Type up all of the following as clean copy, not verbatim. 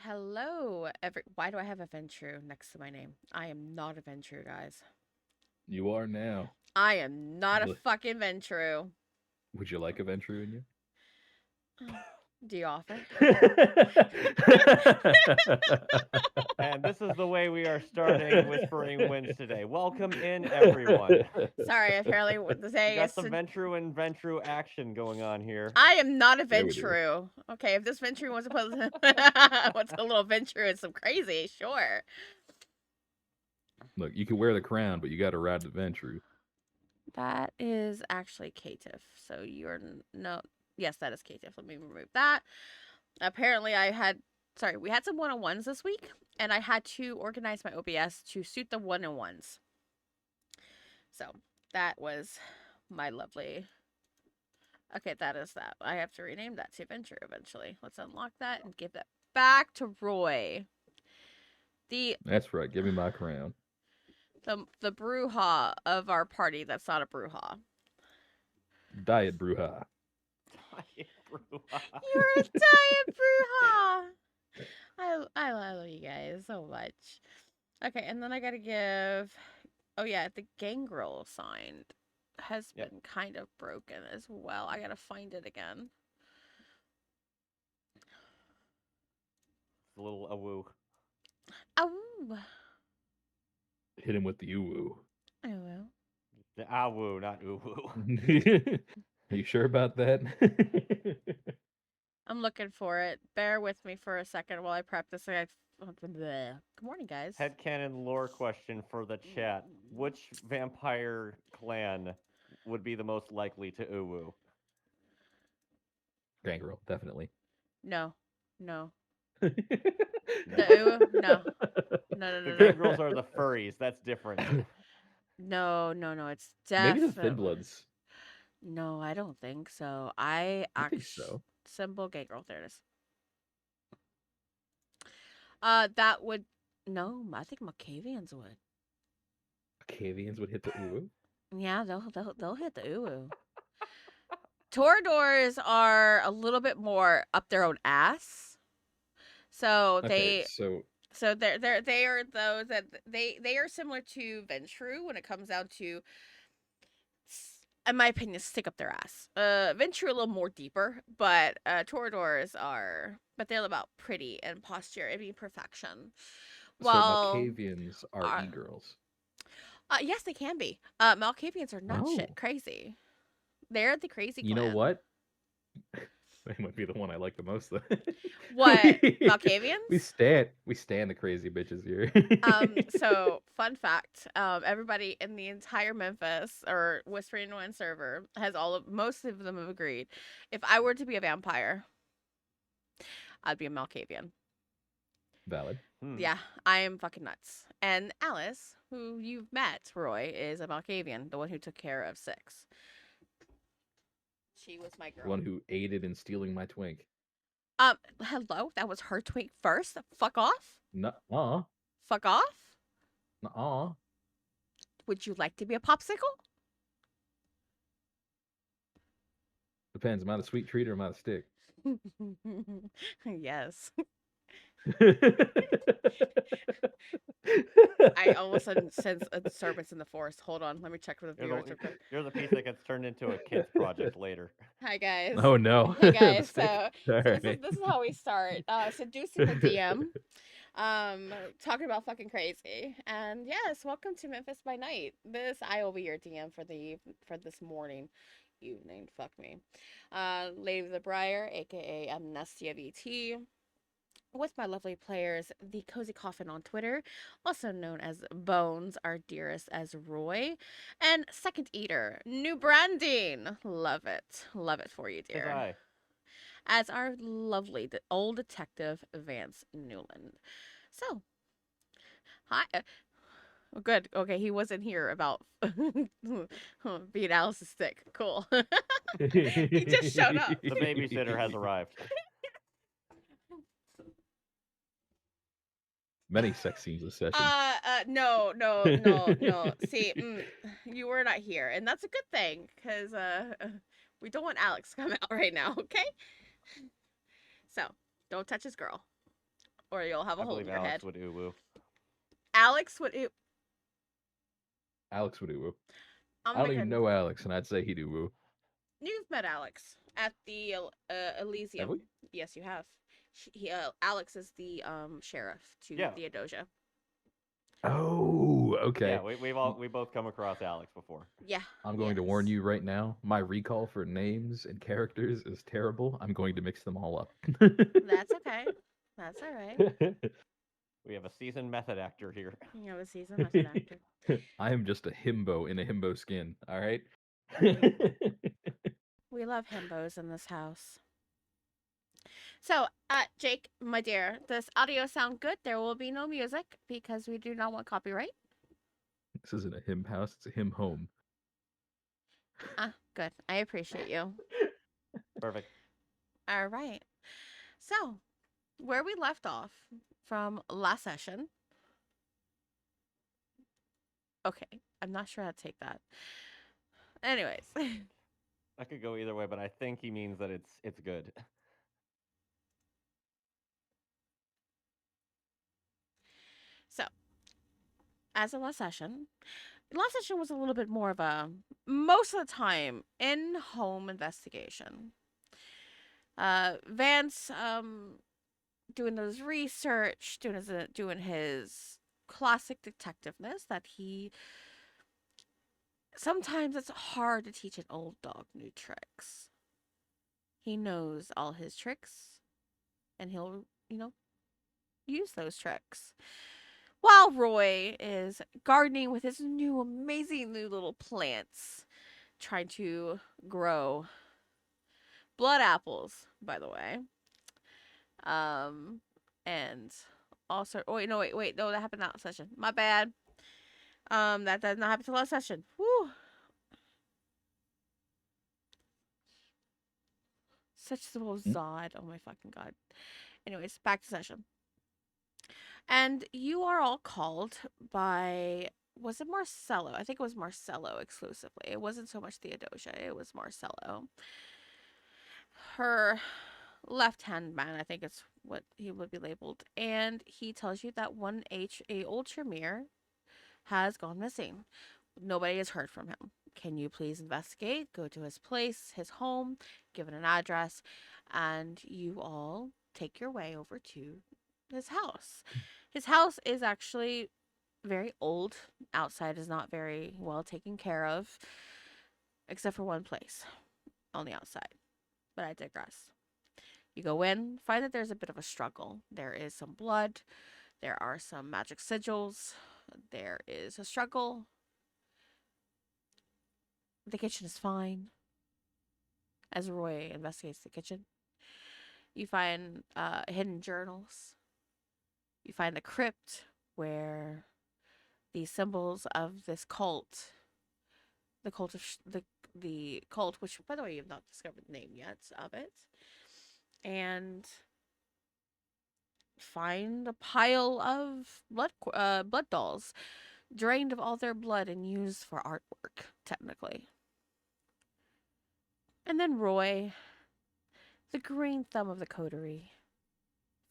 Hello, Why do I have a Ventru next to my name? I am not a Ventru, guys. You are now. I am not a Would fucking Ventru. would you like a venture in you? Do you offer? And this is the way we are starting Whispering Winds today. Welcome in, everyone. Sorry, apparently the We day got is. some Ventru and Ventru action going on here. I am not a Yeah, we do. Ventru. Okay, if this Ventru wants to put wants a little Ventru and some crazy, sure. Look, you can wear the crown, but you got to ride the venture. That is actually Caitiff. So you're no. Yes, that is Caitiff. Let me remove that. Apparently, we had some one-on-ones this week, and I had to organize my OBS to suit the one-on-ones. So that was my lovely. Okay, that is that. I have to rename that to Venture eventually. Let's unlock that and give that back to Roy. That's right. Give me my crown. The brouhaha of our party that's not a brouhaha. Diet Bruja. You're a diet brouhaha. I love you guys so much. Okay, and then I gotta give. Oh yeah, the gangrel sign has been kind of broken as well. I gotta find it again. It's a little awoo. Oh. Hit him with the uwu. Oh. The awoo, not uwu. Are you sure about that? I'm looking for it. Bear with me for a second while I prep this. Good morning, guys. Headcanon lore question for the chat. Which vampire clan would be the most likely to uwu? Gangrel, definitely. No. No. The uwu? No. No. The gangrels are the furries. That's different. No. It's Maybe definitely. the Thin Bloods. No, I don't think so. I think so. Symbol gangrel. There it is. That would no. I think Macavians would. Cavians would hit the uwu. Yeah, they'll hit the uwu. Toradors are a little bit more up their own ass. So Okay, they are those that they are similar to Ventru when it comes down to, in my opinion, stick up their ass. Ventru a little more deeper, but Toradors are, but they're about pretty and posture and being perfection. Well, Malkavians are e-girls. yes, they can be. Malkavians are not shit crazy. They're the crazy clan. You know what? That might be the one I like the most, though. What? Malkavians? We stand the crazy bitches here. So fun fact, everybody in the entire Memphis or Whispering Wind server most of them have agreed. If I were to be a vampire, I'd be a Malkavian. Valid. Yeah, I am fucking nuts. And Alice, who you've met, Roy, is a Malkavian, the one who took care of Six. She was my girl. The one who aided in stealing my twink. Hello? That was her twink first? Fuck off? Nuh-uh. Fuck off? Nuh-uh. Would you like to be a popsicle? Depends. Am I the sweet treat or am I the stick? Yes. I all of a sudden sense a disturbance in the forest. Hold on, let me check for the viewers. You're the piece that gets turned into a kid's project later. Hi guys. Oh no. Hey guys. so this is how we start. Seducing the DM. Talking about fucking crazy. And yes, welcome to Memphis by Night. I will be your DM for this morning. Evening. Fuck me. Lady of the Briar, aka Amnestia VT. With my lovely players, the Cozy Coffin on Twitter, also known as Bones, our dearest as Roy, and Second Eater, new branding. Love it for you, dear. Hi. As our lovely old detective Vance Newland. So, hi. Good. Okay, he wasn't here about being Alice's stick. Cool. He just showed up. The babysitter has arrived. Many sex scenes this session. No. See, you were not here, and that's a good thing, because we don't want Alex to come out right now, okay? So, don't touch his girl. or you'll have a I hole in believe your Alex head. would uwu. Alex would. Alex would woo. I'm I don't gonna even make know Alex, and I'd say he'd woo. You've met Alex at the Have we? Elysium. Yes, you have. Alex is the sheriff to Yeah. Theodosia. Oh, okay. Yeah, we both come across Alex before. Yeah. I'm going to warn you right now. My recall for names and characters is terrible. I'm going to mix them all up. That's okay. That's all right. We have a seasoned method actor here. You have a seasoned method actor. I am just a himbo in a himbo skin. All right. We love himbos in this house. So, Jake, my dear, does audio sound good? There will be no music because we do not want copyright. This isn't a him house. It's a him home. Good. I appreciate you. Perfect. All right. So, where we left off from last session. Okay, I'm not sure how to take that. Anyways, I could go either way, but I think he means that it's good. so as of last session was a little bit more of a most of the time in-home investigation. Vance doing his research, doing his classic detectiveness that he sometimes it's hard to teach an old dog new tricks. He knows all his tricks and he'll, use those tricks. While Roy is gardening with his amazing new little plants, trying to grow blood apples, by the way. And also, oh, wait, no, that happened last session. My bad. That did not happen till last session. Woo. Such a little Zod. Oh my fucking god. Anyways, back to session. And you are all called by, was it Marcello? I think it was Marcello exclusively. It wasn't so much Theodosia, it was Marcello. Her left-hand man, I think it's what he would be labeled. And he tells you that a old Tremere has gone missing. Nobody has heard from him. Can you please investigate? Go to his place, his home, give it an address, and you all take your way over to his house. His house is actually very old. Outside is not very well taken care of, except for one place on the outside. But I digress. You go in, find that there's a bit of a struggle. There is some blood. There are some magic sigils. There is a struggle. The kitchen is fine. As Roy investigates the kitchen, you find hidden journals. You find the crypt where the symbols of this cult, the cult of the cult, which by the way you've not discovered the name yet of it, and find a pile of blood dolls, drained of all their blood and used for artwork, technically. And then Roy, the green thumb of the coterie,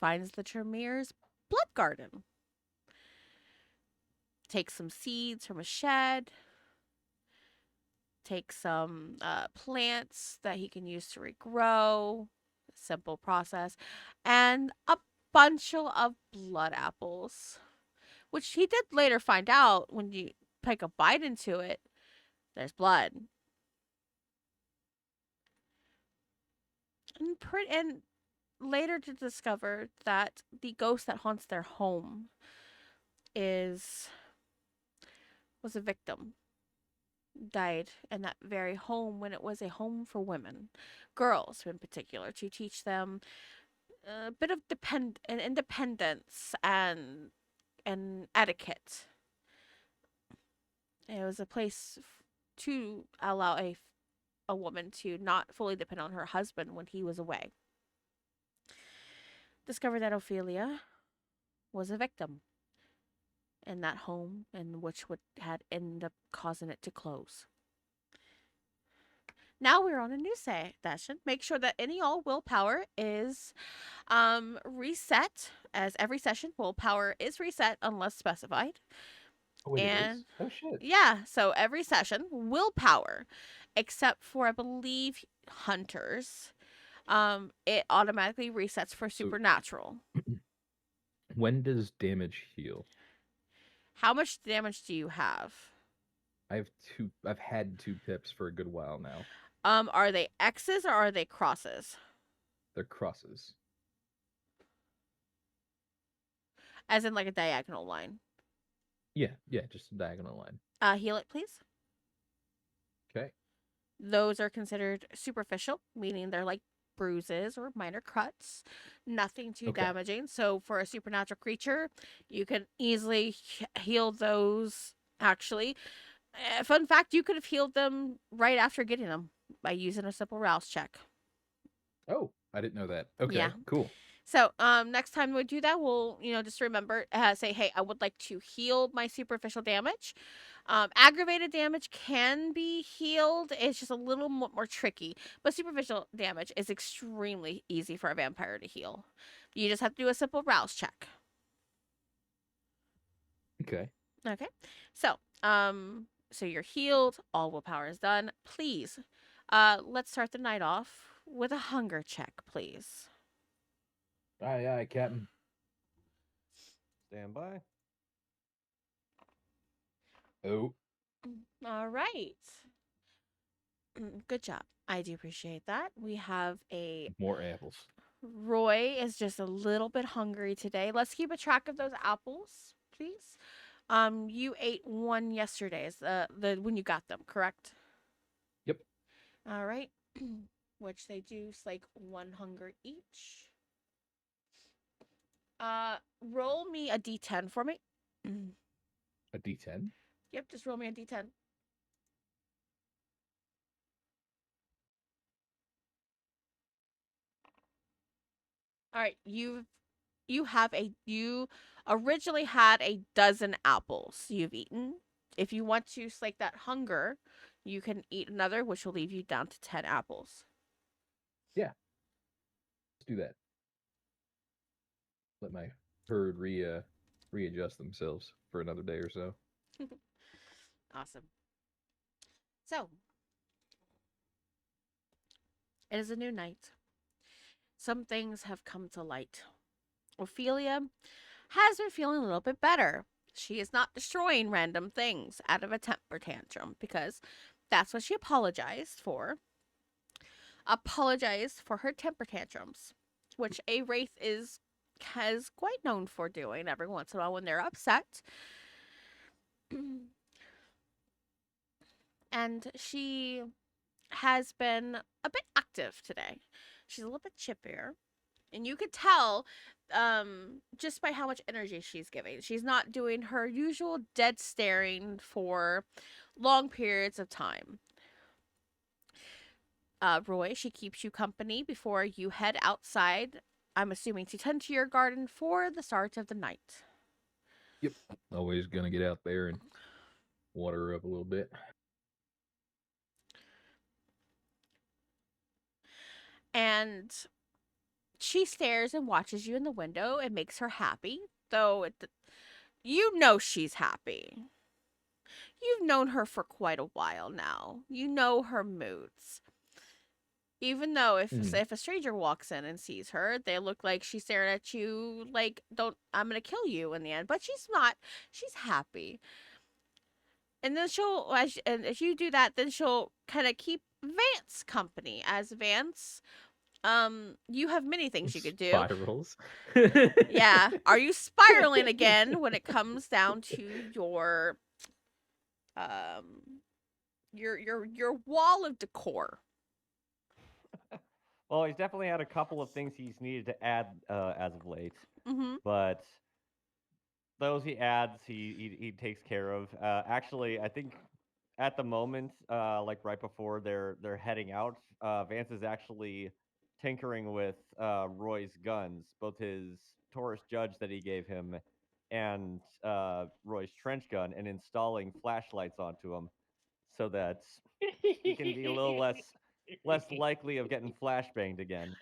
finds the Tremere's blood garden. Takes some seeds from a shed. Takes some plants that he can use to regrow. Simple process. And a bunch of blood apples. Which he did later find out when you take a bite into it. There's blood. And later to discover that the ghost that haunts their home was a victim. Died in that very home when it was a home for women, girls in particular, to teach them a bit of independence and etiquette. It was a place to allow a woman to not fully depend on her husband when he was away. Discovered that Ophelia was a victim in that home, and which had ended up causing it to close. Now we're on a new session. Make sure that any all willpower is reset as every session, willpower is reset unless specified. Oh, wait, it And is? Oh, shit. yeah, so every session, willpower, except for I believe hunters, it automatically resets for So, supernatural. when does damage heal? How much damage do you have? I've had 2 pips for a good while now. Are they X's or are they crosses? They're crosses. As in like a diagonal line. Yeah, just a diagonal line. Heal it, please. Okay. Those are considered superficial, meaning they're like bruises or minor cuts, nothing too Okay. damaging. So for a supernatural creature, you can easily heal those. Actually, fun fact: you could have healed them right after getting them by using a simple rouse check. Oh, I didn't know that. Yeah. Okay, cool. So, next time we do that, we'll, just remember, say, hey, I would like to heal my superficial damage. Aggravated damage can be healed. It's just a little more tricky. But superficial damage is extremely easy for a vampire to heal. You just have to do a simple rouse check. Okay. Okay. So you're healed. All willpower is done. Please, let's start the night off with a hunger check, please. Aye, Captain. Stand by. Oh, All right. Good job. I do appreciate that. We have a more apples. Roy is just a little bit hungry today. Let's keep a track of those apples, please. You ate one yesterday, is the when you got them, correct? Yep. All right. Which they do like one hunger each. Roll me a d10 for me. A D10? Yep, just roll me a d10. All right, you originally had a dozen apples you've eaten. If you want to slake that hunger, you can eat another, which will leave you down to 10 apples. Yeah. Let's do that. Let my herd readjust themselves for another day or so. Awesome. So, it is a new night. Some things have come to light. Ophelia has been feeling a little bit better. She is not destroying random things out of a temper tantrum because that's what she apologized for. Apologized for her temper tantrums, which a wraith is quite known for doing every once in a while when they're upset. And she has been a bit active today. She's a little bit chippier, and you could tell just by how much energy she's giving. She's not doing her usual dead staring for long periods of time. Roy, she keeps you company before you head outside. I'm assuming to tend to your garden for the start of the night. Yep. Always gonna get out there and water her up a little bit. And she stares and watches you in the window. It makes her happy, though you know she's happy. You've known her for quite a while now. You know her moods. Even though if a stranger walks in and sees her, they look like she's staring at you like don't I'm gonna kill you in the end. But she's not. She's happy. And then and if you do that, then she'll kind of keep Vance company. As Vance, you have many things you could do. Spirals. Yeah. Are you spiraling again when it comes down to um your wall of decor? Well, he's definitely had a couple of things he's needed to add as of late, Mm-hmm. but those he adds, he takes care of. Actually, I think at the moment, like right before they're heading out, Vance is actually tinkering with Roy's guns, both his Taurus Judge that he gave him and Roy's trench gun, and installing flashlights onto them so that he can be a little less likely of getting flashbanged again.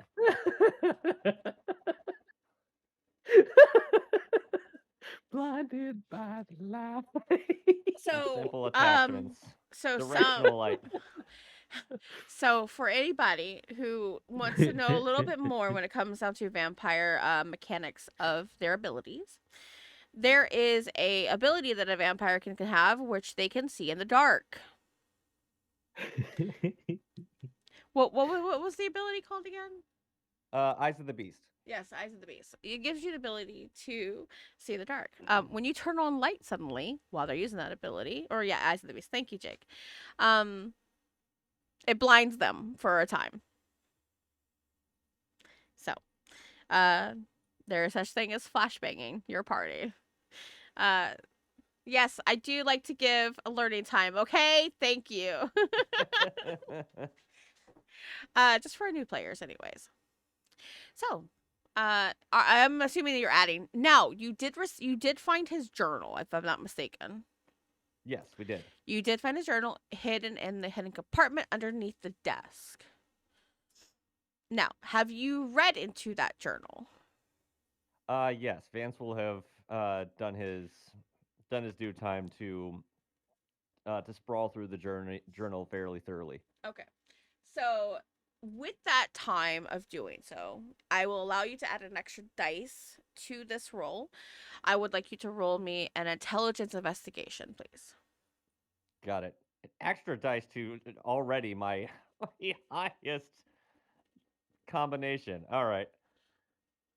Blinded by the light. So, Simple attachments. so Directional light. so for anybody who wants to know a little bit more when it comes down to vampire mechanics of their abilities, there is a ability that a vampire can have, which they can see in the dark. What was the ability called again? Eyes of the Beast. Yes, Eyes of the Beast. It gives you the ability to see in the dark. When you turn on light suddenly while they're using that ability, or yeah, Eyes of the Beast. Thank you, Jake. It blinds them for a time. So, there is such thing as flashbanging your party. Yes, I do like to give a learning time. Okay, thank you. Just for new players, anyways. So, I'm assuming that you're adding. Now, you did find his journal, if I'm not mistaken. Yes, we did. You did find his journal hidden in the hidden compartment underneath the desk. Now, have you read into that journal? Yes, Vance will have done his due time to sprawl through the journal fairly thoroughly. Okay. So, with that time of doing so, I will allow you to add an extra dice to this roll. I would like you to roll me an intelligence investigation, please. Got it. An extra dice to already my highest combination. All right.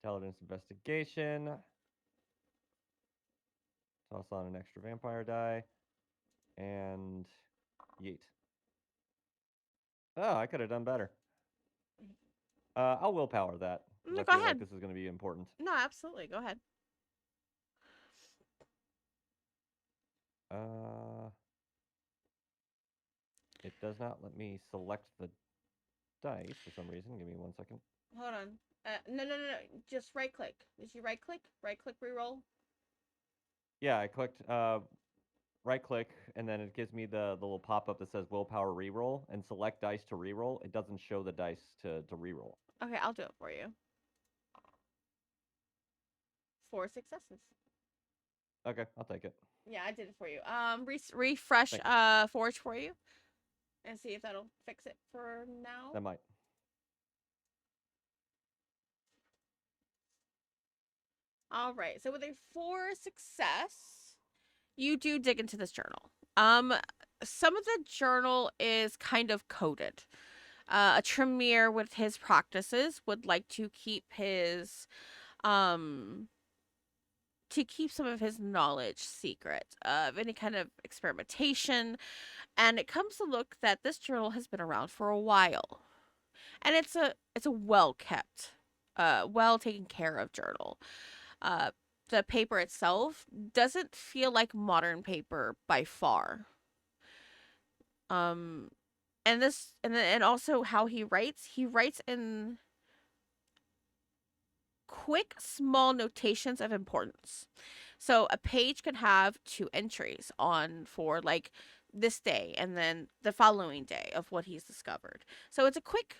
Intelligence investigation. Toss on an extra vampire die. And yeet. Oh, I could have done better. I'll willpower that. 'Cause I Go feel ahead. like this is going to be important. No, absolutely. Go ahead. It does not let me select the dice for some reason. Give me 1 second. Hold on. No. Just right click. Did you right click? Right click reroll? Yeah, I clicked right click, and then it gives me the little pop up that says willpower reroll and select dice to reroll. It doesn't show the dice to reroll. Okay, I'll do it for you. 4 successes. Okay, I'll take it. Yeah, I did it for you. Refresh Thanks. Forge for you, and see if that'll fix it for now. That might. All right. So with a 4 success, you do dig into this journal. Some of the journal is kind of coded. A Tremere with his practices would like to keep his to keep some of his knowledge secret of any kind of experimentation, and it comes to look that this journal has been around for a while, and it's a well kept, well taken care of journal. uh the paper itself doesn't feel like modern paper by far. um and also how he writes in quick small notations of importance. So a page could have 2 entries on for like this day and then the following day of what he's discovered. So it's a quick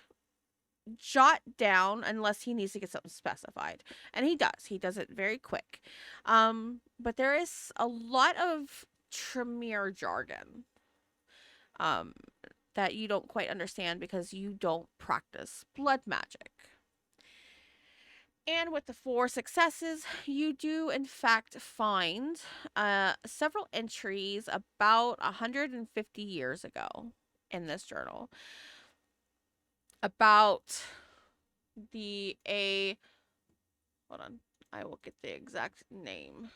jot down unless he needs to get something specified. And he does. He does it very quick. But there is a lot of Tremere jargon um that you don't quite understand because you don't practice blood magic. And with the 4 successes, you do in fact find several entries about 150 years ago in this journal about the a hold on, I will get the exact name.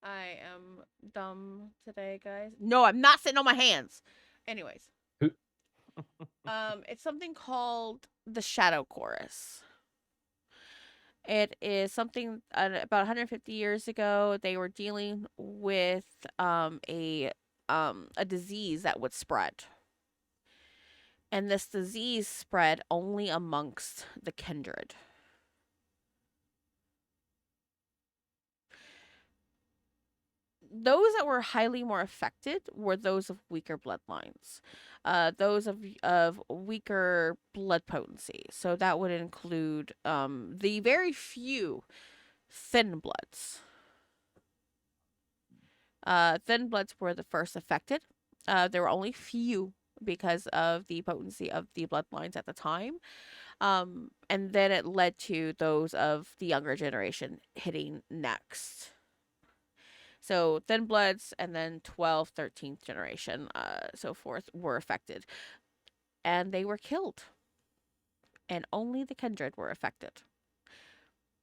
I am dumb today, guys. No, I'm not sitting on my hands. Anyways, it's something called the Shadow Chorus. It is something about 150 years ago. They were dealing with a disease that would spread, and this disease spread only amongst the kindred. those that were highly more affected were those of weaker bloodlines, those of weaker blood potency. So that would include the very few thin bloods. Thin bloods were the first affected. There were only few because of the potency of the bloodlines at the time. And then it led to those of the younger generation hitting next. So thin bloods and then 12th, 13th generation, so forth, were affected. And they were killed. And only the kindred were affected.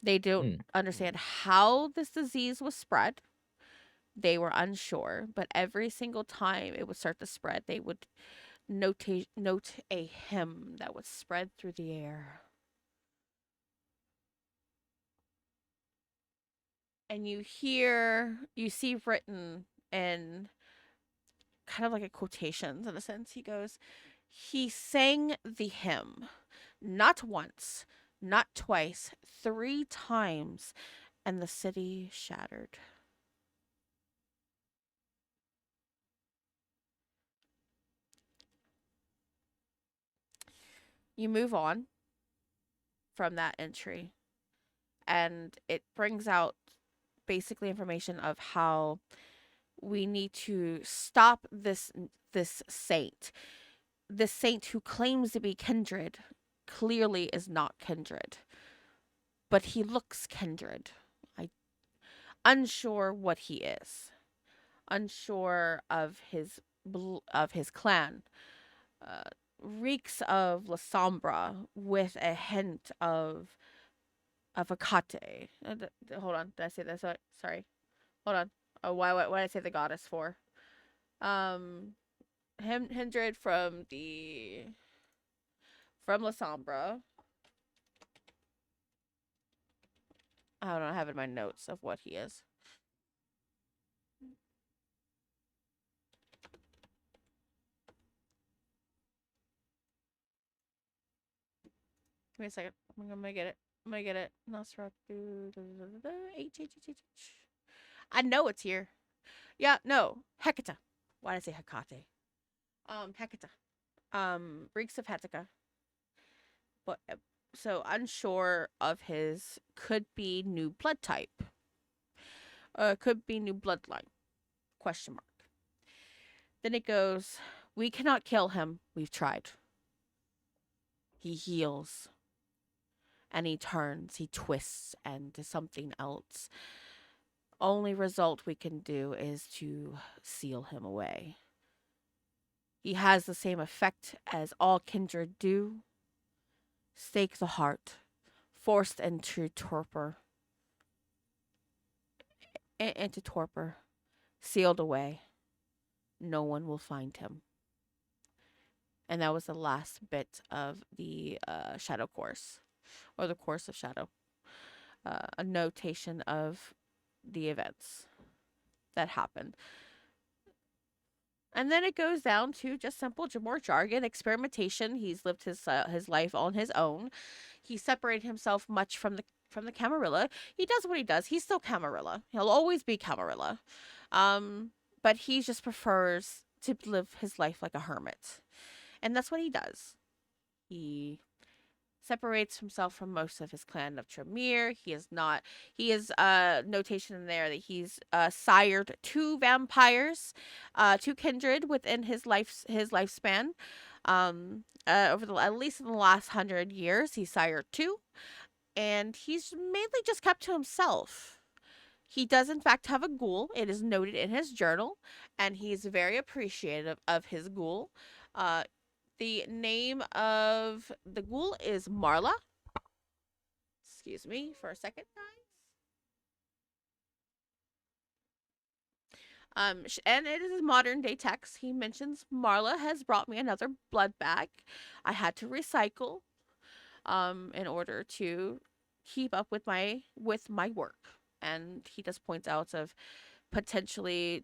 They don't understand how this disease was spread. They were unsure, but every single time it would start to spread, they would note a hymn that would spread through the air. And you see written in kind of like a quotations in a sense. He goes, he sang the hymn, not once, not twice, 3 times, and the city shattered. You move on from that entry, and it brings out basically information of how we need to stop this saint. This saint who claims to be kindred clearly is not kindred, but he looks kindred. Unsure what he is, unsure of his clan. Reeks of La Sombra with a hint of Akate. Hold on, did I say that? Sorry. Hold on. Oh, why did I say the goddess for? Hindred from La Sombra. I don't know, I have in my notes of what he is. Give me a second. I'm gonna get it. Nosferatu. H. I know it's here. Yeah, no. Hecate. Why did I say Hecate? Hecate. Reeks of Hecate. But so unsure of his could be new blood type. Could be new bloodline. Question mark. Then it goes, we cannot kill him. We've tried. He heals. And he turns, he twists, and to something else. Only result we can do is to seal him away. He has the same effect as all kindred do. Stake the heart, forced into torpor, sealed away. No one will find him. And that was the last bit of the Shadow Course, or the Course of Shadow. A notation of the events that happened. And then it goes down to just simple more jargon, experimentation. He's lived his life on his own. He separated himself much from the Camarilla. He does what he does. He's still Camarilla. He'll always be Camarilla. But he just prefers to live his life like a hermit. And that's what he does. He separates himself from most of his clan of Tremere. He is notation in there that he's sired 2 vampires, 2 kindred within his lifespan. Over at least in the last 100 years, he sired 2, and he's mainly just kept to himself. He does in fact have a ghoul. It is noted in his journal, and he's very appreciative of his ghoul. The name of the ghoul is Marla. Excuse me for a second, guys. And it is modern day text. He mentions Marla has brought me another blood bag. I had to recycle, in order to keep up with my work. And he just points out of potentially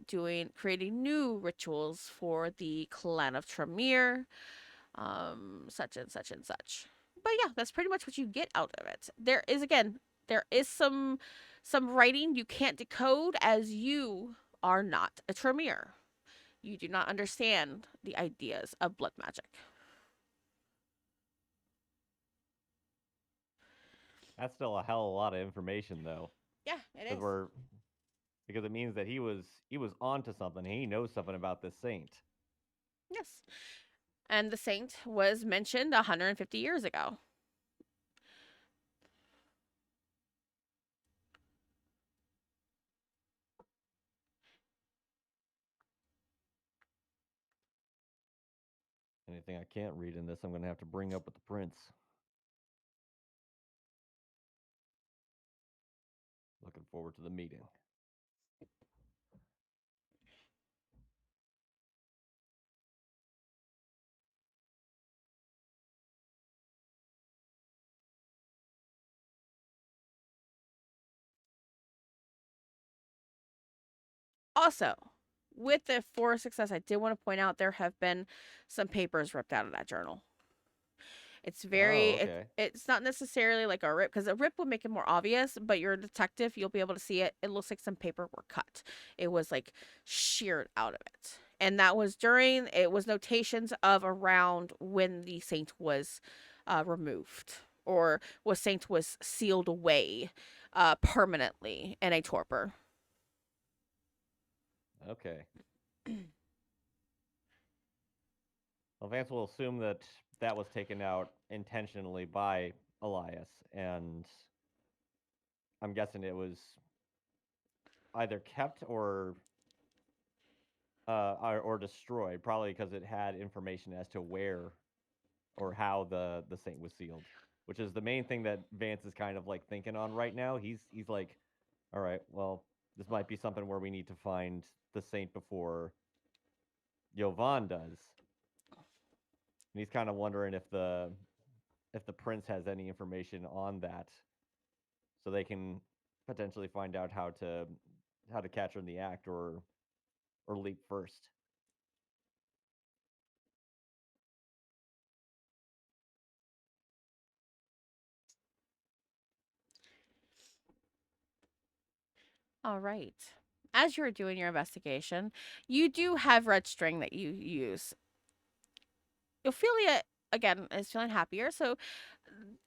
creating new rituals for the clan of Tremere. Such and such and such. But yeah, that's pretty much what you get out of it. There is some writing you can't decode as you are not a Tremere. You do not understand the ideas of blood magic. That's still a hell of a lot of information, though, Yeah, it because is. it means that he was onto something. He knows something about this saint. Yes. And the saint was mentioned 150 years ago. Anything I can't read in this, I'm gonna have to bring up with the prince. Looking forward to the meeting. Also, with the 4 success, I did want to point out there have been some papers ripped out of that journal. It's Oh, very okay. it's not necessarily like a rip, because a rip would make it more obvious, but you're a detective, you'll be able to see it. It looks like some paper were cut. It was like sheared out of it. And that was during, it was notations of around when the saint was removed, or saint was sealed away permanently in a torpor. Okay. Well, Vance will assume that that was taken out intentionally by Elias, and I'm guessing it was either kept or destroyed, probably because it had information as to where or how the saint was sealed, which is the main thing that Vance is kind of like thinking on right now. He's like, all right, well, this might be something where we need to find the saint before Jovan does. And he's kind of wondering if the prince has any information on that, so they can potentially find out how to catch her in the act or leap first. All right. As you're doing your investigation, you do have red string that you use. Ophelia, again, is feeling happier. So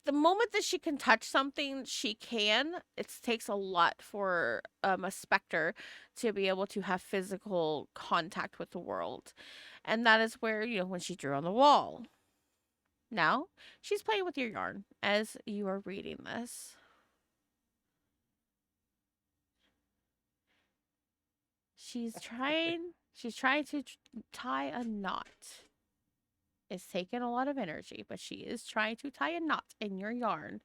the moment that she can touch something, she can. It takes a lot for a specter to be able to have physical contact with the world. And that is where, when she drew on the wall. Now, she's playing with your yarn as you are reading this. She's trying to tie a knot. It's taken a lot of energy, but she is trying to tie a knot in your yarn.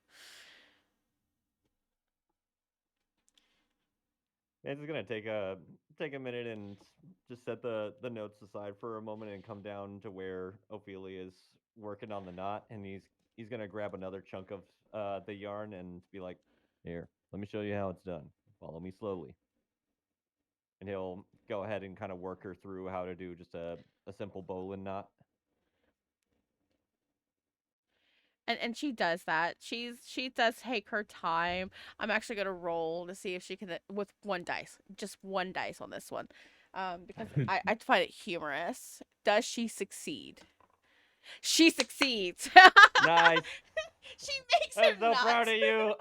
It's just gonna take a minute and just set the notes aside for a moment and come down to where Ophelia is working on the knot, and he's gonna grab another chunk of the yarn and be like, "Here, let me show you how it's done. Follow me slowly." And he'll go ahead and kind of work her through how to do just a simple bowline knot. And she does that. She does take her time. I'm actually gonna roll to see if she can, with one dice, just one dice on this one, because I find it humorous. Does she succeed? She succeeds. Nice. She makes I'm him so nuts. proud of you.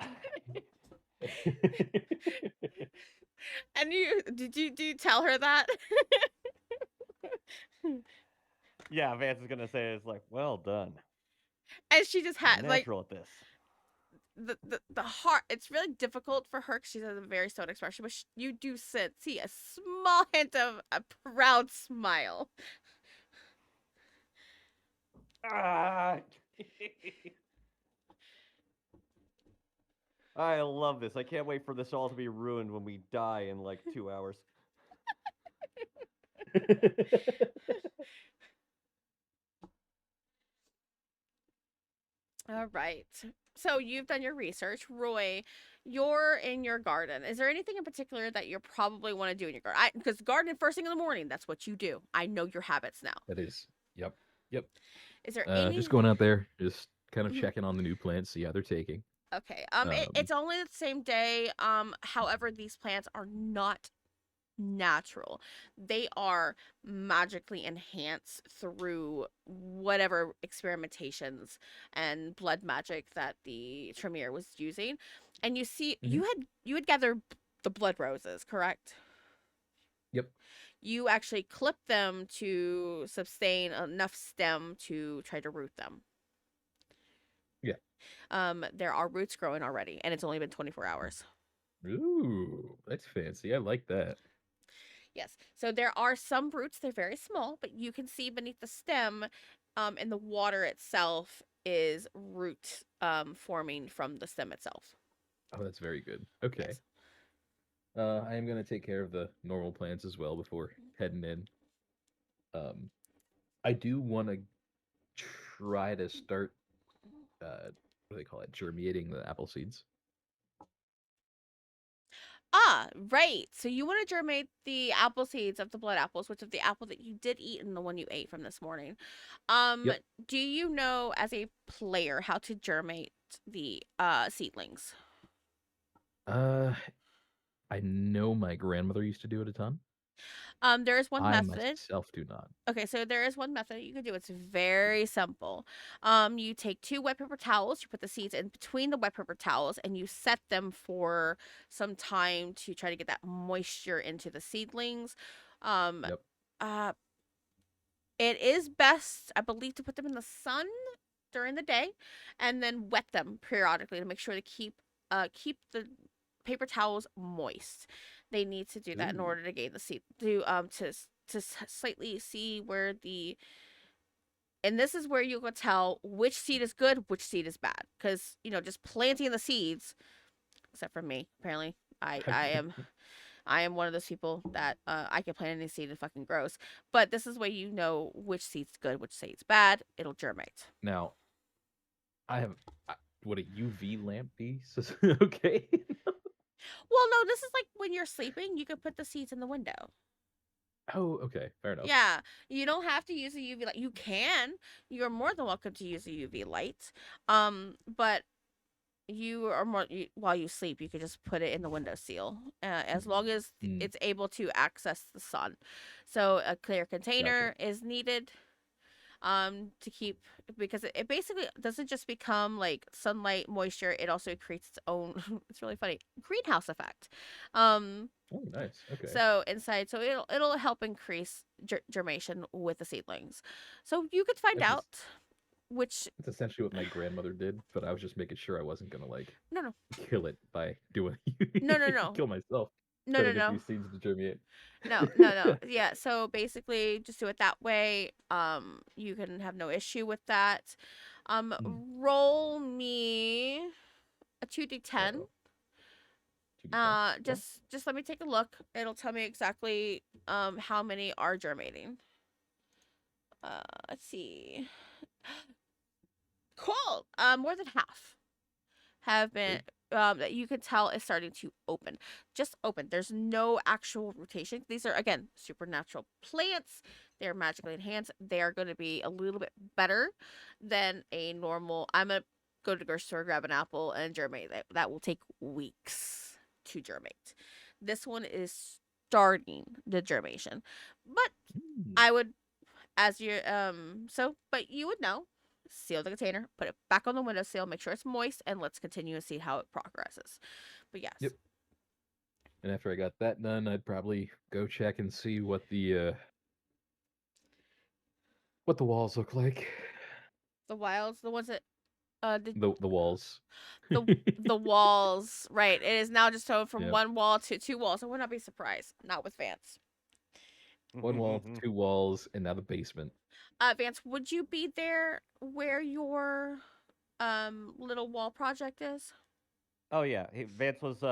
And do you tell her that? Yeah, Vance is gonna say it's like, well done. And she just You're had like natural at this. the heart. It's really difficult for her because she has a very stone expression, but you do see a small hint of a proud smile. Ah. I love this. I can't wait for this all to be ruined when we die in like 2 hours. All right. So you've done your research, Roy. You're in your garden. Is there anything in particular that you probably want to do in your garden? Because gardening first thing in the morning, that's what you do. I know your habits now. That is. Yep. Yep. Is there Just any? going out there, just kind of Mhm. checking on the new plants, see how they're taking. Okay. Um, It's only the same day. However, these plants are not natural. They are magically enhanced through whatever experimentations and blood magic that the Tremere was using. And you see, Hmm. you had gathered the blood roses, correct? Yep. You actually clip them to sustain enough stem to try to root them. Yeah. There are roots growing already, and it's only been 24 hours. Ooh, that's fancy. I like that. Yes. So there are some roots, they're very small, but you can see beneath the stem, and the water itself is root forming from the stem itself. Oh, that's very good. Okay. Yes. I am gonna take care of the normal plants as well before heading in. Um, I do want to try to start what do they call it? Germinating the apple seeds. Ah, right. So you want to germinate the apple seeds of the blood apples, which of the apple that you did eat and the one you ate from this morning. Um, Yep. do you know as a player how to germinate the seedlings? Uh, I know my grandmother used to do it a ton. There is one I method. myself do not. Okay, so there is one method you can do. It's very simple. You take two wet paper towels, you put the seeds in between the wet paper towels, and you set them for some time to try to get that moisture into the seedlings. Um, Yep. uh, it is best, I believe, to put them in the sun during the day, and then wet them periodically to make sure to keep the paper towels moist. They need to do that in Ooh. order to gain the seed to slightly see where the and this is where you can tell which seed is good, which seed is bad. Because just planting the seeds, except for me, apparently, I am one of those people that I can plant any seed and fucking grows. But this is where you know which seed's good, which seed's bad. It'll germinate. Now, I have would a UV lamp be okay? Well, no, this is like when you're sleeping, you can put the seeds in the window. Oh, okay, fair enough. Yeah, you don't have to use a UV light. You can. You're more than welcome to use a UV light. But you are while you sleep, you could just put it in the window seal, as long as Mm, it's able to access the sun. So a clear gotcha. container is needed to keep, because it basically doesn't just become like sunlight moisture, it also creates its own it's really funny greenhouse effect. um Oh, nice. Okay. so inside, so it'll help increase germination with the seedlings. So you could find That's out which. that's essentially what my grandmother did, but I was just making sure I wasn't gonna like No, no, kill it by doing no, no, no, kill myself no, trying no, to get no. these seeds to germinate. No, no, no. Yeah, so basically just do it that way. You can have no issue with that. Mm. Roll me a 2d10. Uh-oh. 2d10. Yeah. Just let me take a look. It'll tell me exactly how many are germinating. Let's see. Cool. More than half have been Sweet. that you could tell is starting to open. Just open. There's no actual rotation. These are again supernatural plants. They're magically enhanced. They are going to be a little bit better than a normal. I'm gonna go to the grocery store, grab an apple, and germinate. That will take weeks to germinate. This one is starting the germination, but Mm. I would, as you but you would know, seal the container, put it back on the windowsill, make sure it's moist, and let's continue to see how it progresses. But yes. Yep. And after I got that done, I'd probably go check and see what the walls look like. The wilds, the ones that the The walls. the the walls, right? It is now just going from Yep. one wall to two walls. I would not be surprised. Not with Vance. One wall, two walls, and now the basement. Vance, would you be there where your little wall project is? Oh yeah, Vance was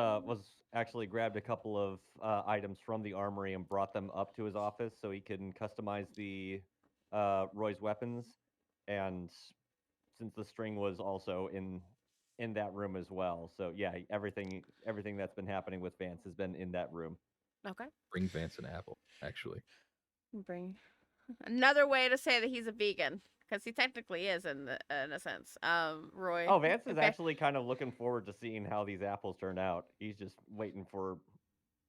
actually grabbed a couple of items from the armory and brought them up to his office so he can customize the Roy's weapons. And since the string was also in that room as well, so yeah, everything that's been happening with Vance has been in that room. Okay. Bring Vance an apple, actually. Bring another way to say that he's a vegan, because he technically is in a sense. Roy. Oh, Vance is actually kind of looking forward to seeing how these apples turn out. He's just waiting for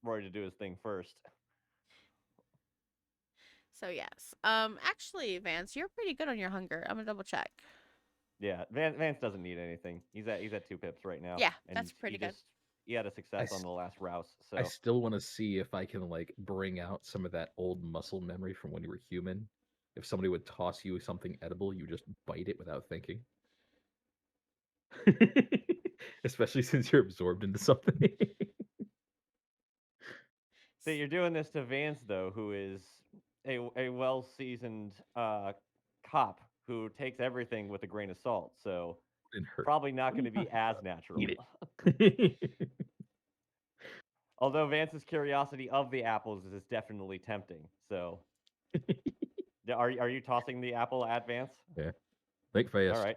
Roy to do his thing first. So yes. Actually, Vance, you're pretty good on your hunger. I'm gonna double check. Yeah, Vance doesn't need anything. He's at 2 pips right now, Yeah, and that's pretty good. he had a I, success on s- the last rouse. I So still want to see if I can like bring out some of that old muscle memory from when you were human. If somebody would toss you something edible, you just bite it without thinking. Especially since you're absorbed into something. so you're doing this to Vance though, who is a well seasoned cop who takes everything with a grain of salt. So Didn't hurt. probably not What are going you to be talking as about? natural. Eat it. Although Vance's curiosity of the apples is definitely tempting. So are you tossing the apple at Vance? Yeah. Think All fast. right.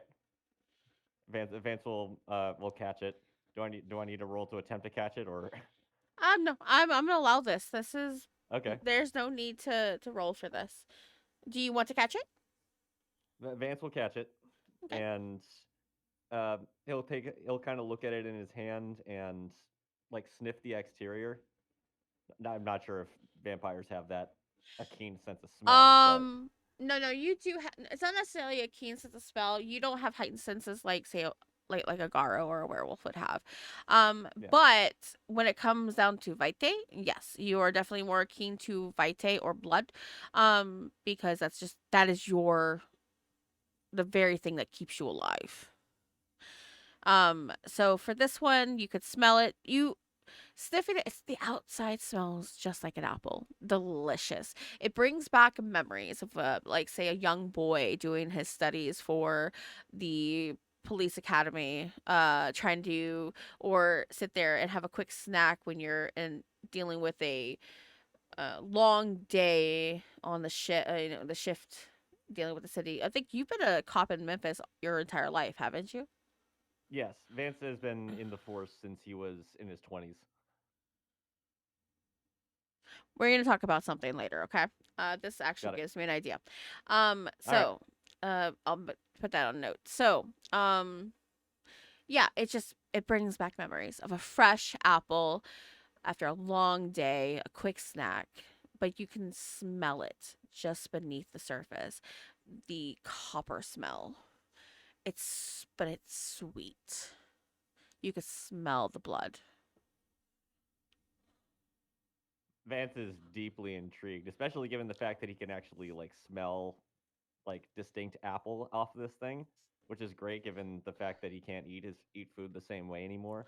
Vance will catch it. Do I need to roll to attempt to catch it or No, I'm gonna allow this. This is okay? there's no need to roll for this. Do you want to catch it? Vance will catch it, Okay. and he'll kind of look at it in his hand and like sniff the exterior. I'm not sure if vampires have that a keen sense of smell, but Um, no, you do. It's not necessarily a keen sense of smell. You don't have heightened senses like say like a Garo or a werewolf would have. yeah, But when it comes down to vitae, yes, you are definitely more keen to vitae or blood, because that is the very thing that keeps you alive. So for this one, you could smell it. You sniffing it, it's the outside smells just like an apple. Delicious. It brings back memories of like say a young boy doing his studies for the police academy, trying to or sit there and have a quick snack when you're in dealing with a long day on the the shift dealing with the city. I think you've been a cop in Memphis your entire life, haven't you? yes, Vance has been in the force since he was in his 20s. We're going to talk about something later, okay? This actually Got it. gives me an idea. All right. So, I'll put that on note. So, yeah, it brings back memories of a fresh apple after a long day, a quick snack, but you can smell it just beneath the surface. The copper smell. But it's sweet. You can smell the blood. Vance is deeply intrigued, especially given the fact that he can actually like smell like distinct apple off this thing, which is great given the fact that he can't eat food the same way anymore.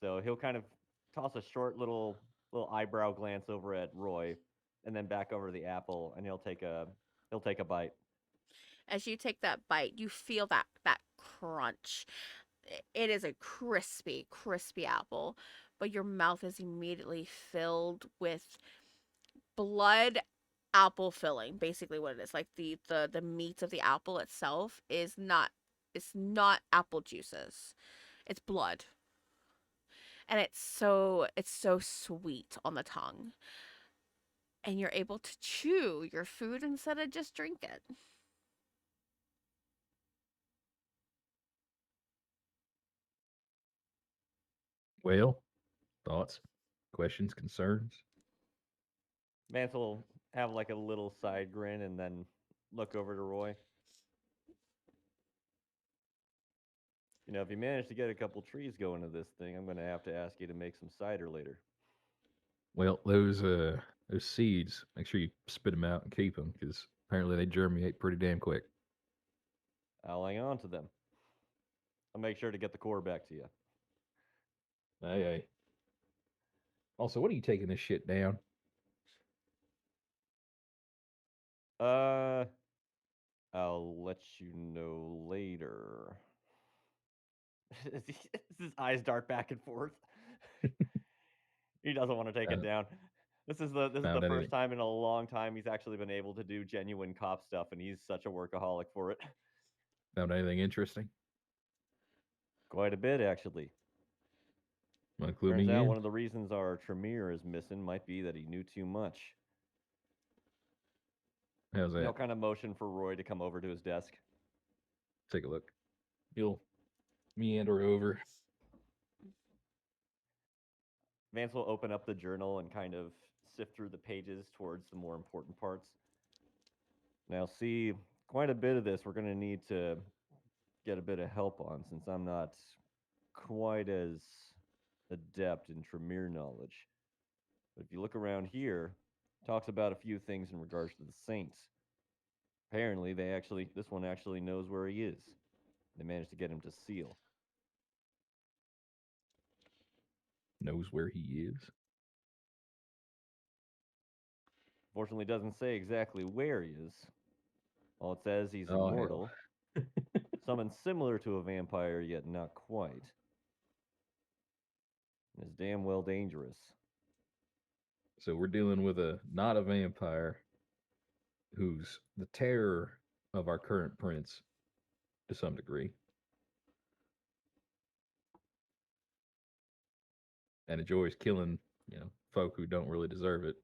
So he'll kind of toss a short little eyebrow glance over at Roy, and then back over the apple, and he'll take a bite. As you take that bite, you feel that crunch. It is a crispy apple, but your mouth is immediately filled with blood apple filling. Basically, what it is like the meat of the apple itself is not it's not apple juices. It's blood, and it's so sweet on the tongue, and you're able to chew your food instead of just drink it. Well, thoughts, questions, concerns? Vance will have like a little side grin, and then look over to Roy. If you manage to get a couple trees going to this thing, I'm gonna have to ask you to make some cider later. Well, those seeds, make sure you spit them out and keep them because apparently they germinate pretty damn quick. I'll hang on to them. I'll make sure to get the core back to you. Aye, aye. Also, what are you taking this shit down? Uh, I'll let you know later. His eyes dart back and forth. He doesn't want to take it Found, down. This is the found first anything? time in a long time he's actually been able to do genuine cop stuff, and he's such a workaholic for it. Found anything interesting? Quite a bit, actually. Want to clue Turns me out in? one of the reasons our Tremere is missing might be that he knew too much. How's And he'll that? kind of motion for Roy to come over to his desk. Take a look. You'll meander over. Vance will open up the journal and kind of sift through the pages towards the more important parts. Now, see, quite a bit of this we're going to need to get a bit of help on since I'm not quite as adept in Tremere knowledge. But if you look around here, it talks about a few things in regards to the saints. Apparently, this one actually knows where he is. They managed to get him to seal. Knows where he is. Fortunately, doesn't say exactly where he is. All it says he's Oh hell. immortal, something similar to a vampire, yet not quite, and is damn well dangerous. So we're dealing with a not a vampire who's the terror of our current prince to some degree, and enjoys killing, folk who don't really deserve it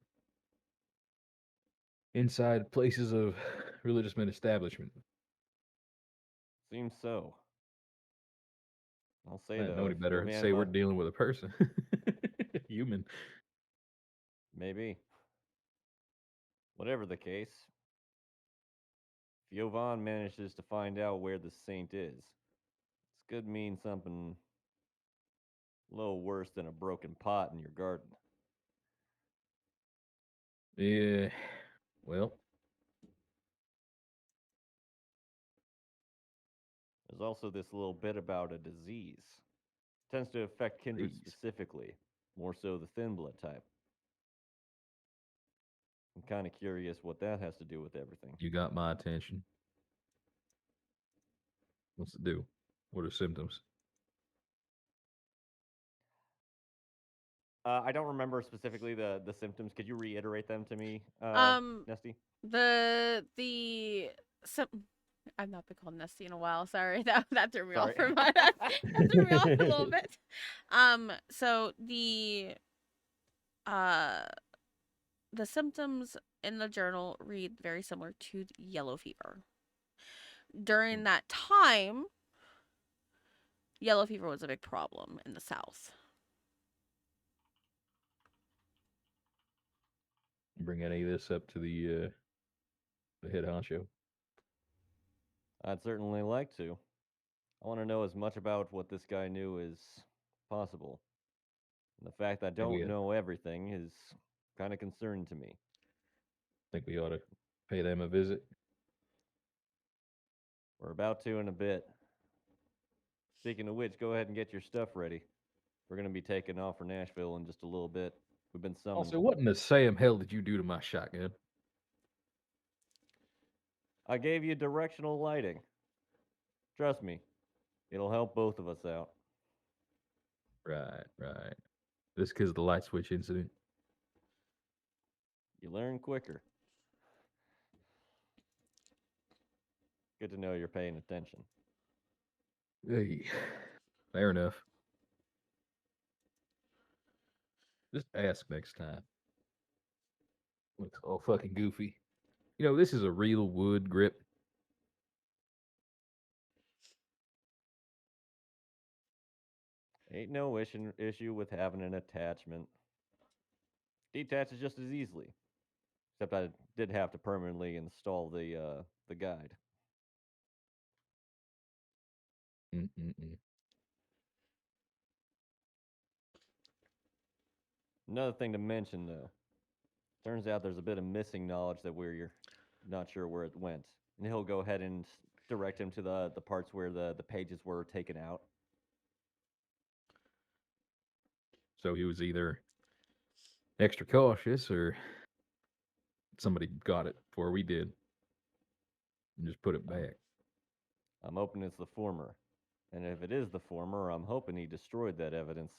inside places of religious men establishment. Seems so. I'll I say didn't know though, any if your better. I'd say we're vampire, dealing with a person, human. maybe, whatever the case, if Jovan manages to find out where the saint is, this could mean something a little worse than a broken pot in your garden. Yeah. Well, There's also this little bit about a disease. It tends to affect kindred please. specifically, more so the thin blood type. I'm kind of curious what that has to do with everything. You got my attention. What's it do? What are symptoms? I don't remember specifically the symptoms. Could you reiterate them to me, Um, Nesty? the some I've not been called Nesty in a while. Sorry, that threw me off Sorry. for my that threw me off a little bit. So uh the symptoms in the journal read very similar to yellow fever. During that time, yellow fever was a big problem in the South. Bring any of this up to the head honcho. I'd certainly like to. I want to know as much about what this guy knew as possible. And the fact that I Think we don't know everything is kind of concerning to me. think we ought to pay them a visit. We're about to in a bit. Speaking of which, go ahead and get your stuff ready. We're going to be taking off for Nashville in just a little bit. We've been summoned. Also, what in the Sam hell did you do to my shotgun? I gave you directional lighting. Trust me, it'll help both of us out. Right, right. This because of the light switch incident. You learn quicker. Good to know you're paying attention. Hey, fair enough. Just ask next time. Looks all fucking goofy. This is a real wood grip. Ain't no issue with having an attachment. Detaches just as easily. Except I did have to permanently install the guide. Mm-mm-mm. Another thing to mention though, turns out there's a bit of missing knowledge that we're not sure where it went. And he'll go ahead and direct him to the parts where the pages were taken out. So he was either extra cautious or somebody got it before we did and just put it back. I'm hoping it's the former. And if it is the former, I'm hoping he destroyed that evidence.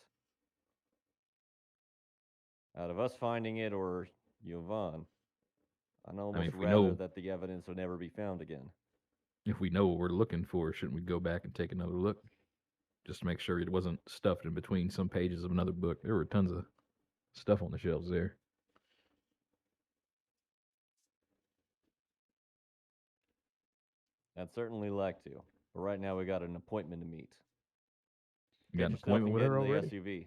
Out of us finding it or Yovan, I'd I mean, almost if we rather know that the evidence would never be found again. if we know what we're looking for, shouldn't we go back and take another look? Just to make sure it wasn't stuffed in between some pages of another book. There were tons of stuff on the shelves there. I'd certainly like to. But right now we got an appointment to meet. You got Get an your stuff appointment and with get her in the already? SUV.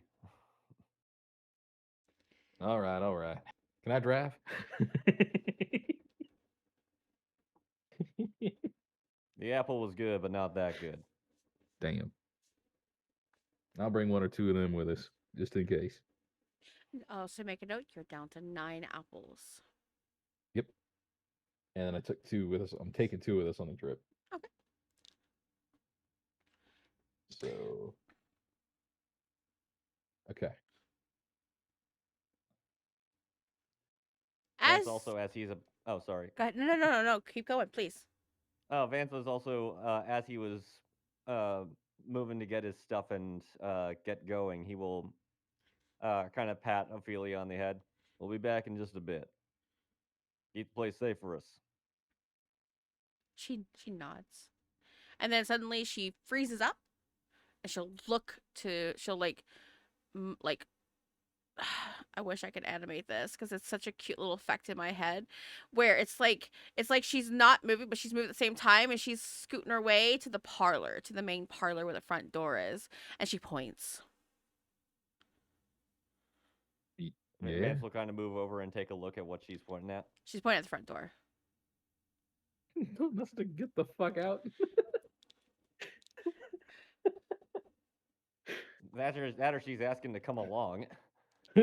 All right, all right. Can I drive? The apple was good, but not that good. Damn. I'll bring 1 or 2 of them with us, just in case. So make a note. You're down to 9 apples. Yep. And I took 2 with us. I'm taking 2 with us on the trip. Okay. So. Okay. Vance As also, as he's a. Oh, sorry. go ahead. No. Keep going, please. Oh, Vance was also, as he was uh, moving to get his stuff and get going, he will kind of pat Ophelia on the head. We'll be back in just a bit. Keep the place safe for us. She nods, and then suddenly she freezes up, and she'll like I wish I could animate this because it's such a cute little effect in my head where it's like she's not moving but she's moving at the same time and she's scooting her way to the parlor, to the main parlor where the front door is, and she points. Yeah. Vance will kind of move over and take a look at what she's pointing at. She's pointing at the front door. Don't us to get the fuck out. That or she's asking to come along. I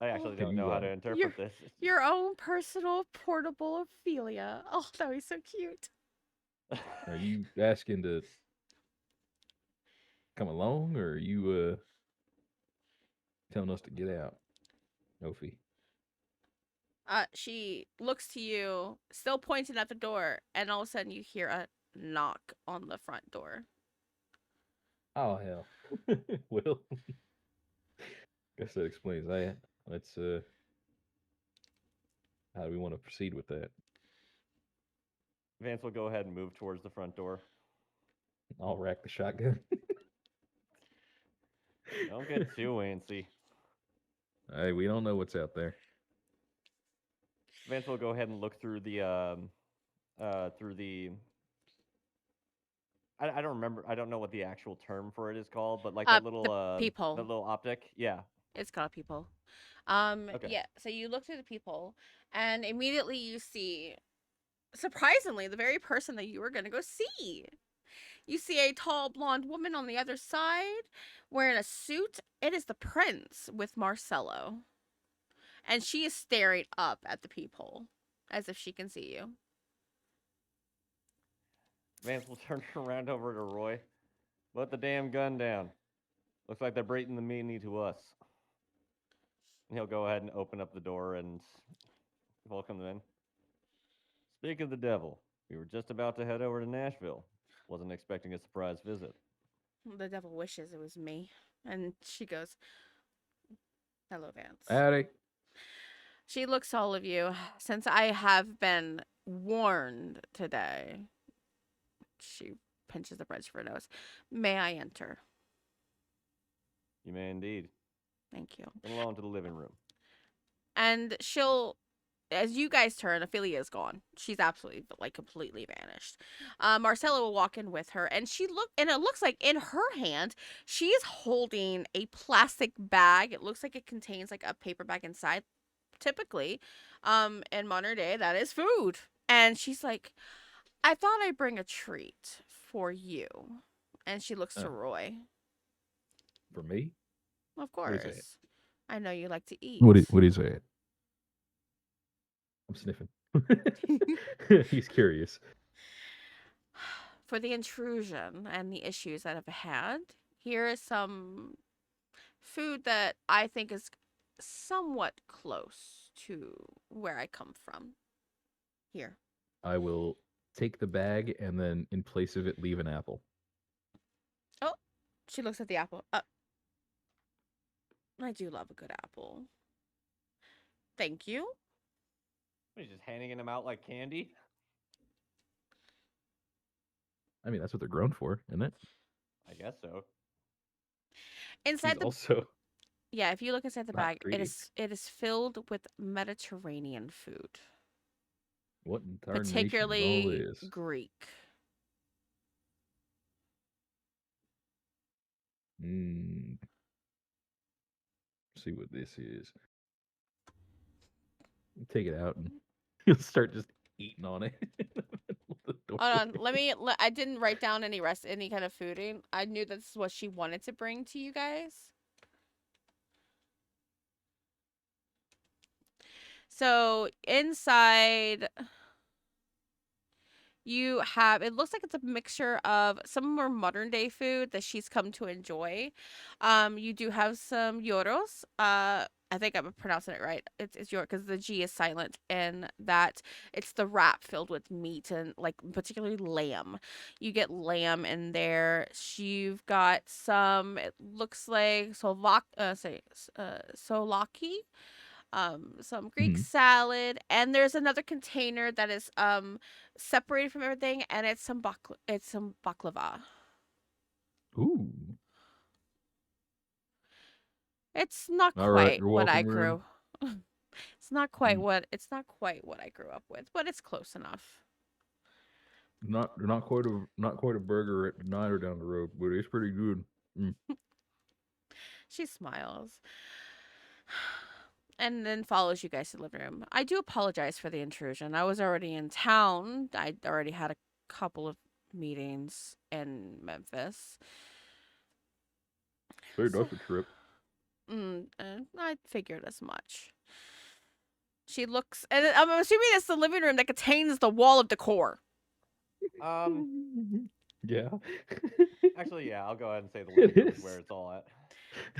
actually Can don't you, know how to interpret this. Your own personal portable Ophelia. Oh, that was so cute. Are you asking to come along, or are you telling us to get out, Ophi? She looks to you, still pointing at the door, and all of a sudden you hear a knock on the front door. Oh hell. Well, guess that explains that. Let's how do we want to proceed with that? Vance will go ahead and move towards the front door. I'll rack the shotgun. Don't get too antsy. Hey, we don't know what's out there. Vance will go ahead and look through the I don't remember. I don't know what the actual term for it is called, but like that little The peephole. that little optic. Yeah. It's called a peephole. Okay. Yeah. So you look through the peephole, and immediately you see, surprisingly, the very person that you were gonna go see. You see a tall blonde woman on the other side, wearing a suit. It is the prince with Marcello, and she is staring up at the peephole as if she can see you. Vance will turn around over to Roy. Put the damn gun down. Looks like they're breaking the meanie to us. And he'll go ahead and open up the door and welcome them in. Speak of the devil, we were just about to head over to Nashville. Wasn't expecting a surprise visit. The devil wishes it was me. And she goes, "Hello, Vance." Howdy. She looks to all of you. Since I have been warned today, she pinches the bridge for her nose. May I enter? You may indeed. Thank you. Come along to the living room. And she'll, as you guys turn, Ophelia is gone. She's absolutely like completely vanished. Marcella will walk in with her, and it looks like in her hand she is holding a plastic bag. It looks like it contains like a paper bag inside. Typically, in modern day, that is food. And she's like, "I thought I'd bring a treat for you." And she looks to Roy. For me? Of What is that? course. I know you like to eat. What is that? I'm sniffing. He's curious. For the intrusion and the issues that I've had, here is some food that I think is somewhat close to where I come from. Here. I will take the bag and then in place of it leave an apple. Oh, she looks at the apple. I do love a good apple. Thank you. He's just handing them out like candy. I mean, that's what they're grown for, isn't it? I guess so. Inside He's also yeah, if you look inside the not bag, greedy. it is filled with Mediterranean food, What in tarnation is all particularly this? Greek. See what this is. take it out and you'll start just eating on it. In the middle of the Hold on. doorway. I didn't write down any kind of fooding. I knew this is what she wanted to bring to you guys. So inside you have, it looks like it's a mixture of some more modern day food that she's come to enjoy. You do have some yoros. I think I'm pronouncing it right. It's your, because the G is silent, and that it's the wrap filled with meat and like particularly lamb. You get lamb in there. You've got some. It looks like solaki, some Greek Mhm. salad, and there's another container that is separated from everything, and it's some baklava. Ooh. It's not All right, quite you're what I welcome, room. grew. It's not quite what I grew up with, but it's close enough. Not quite a burger at the diner down the road, but it's pretty good. Mm. She smiles and then follows you guys to the living room. I do apologize for the intrusion. I was already in town. I already had a couple of meetings in Memphis. Hey, So, that's a trip. I figured as much. She looks, and I'm assuming it's the living room that contains the wall of decor. Um, Yeah. actually, yeah, I'll go ahead and say the It living room is where is. it's all at.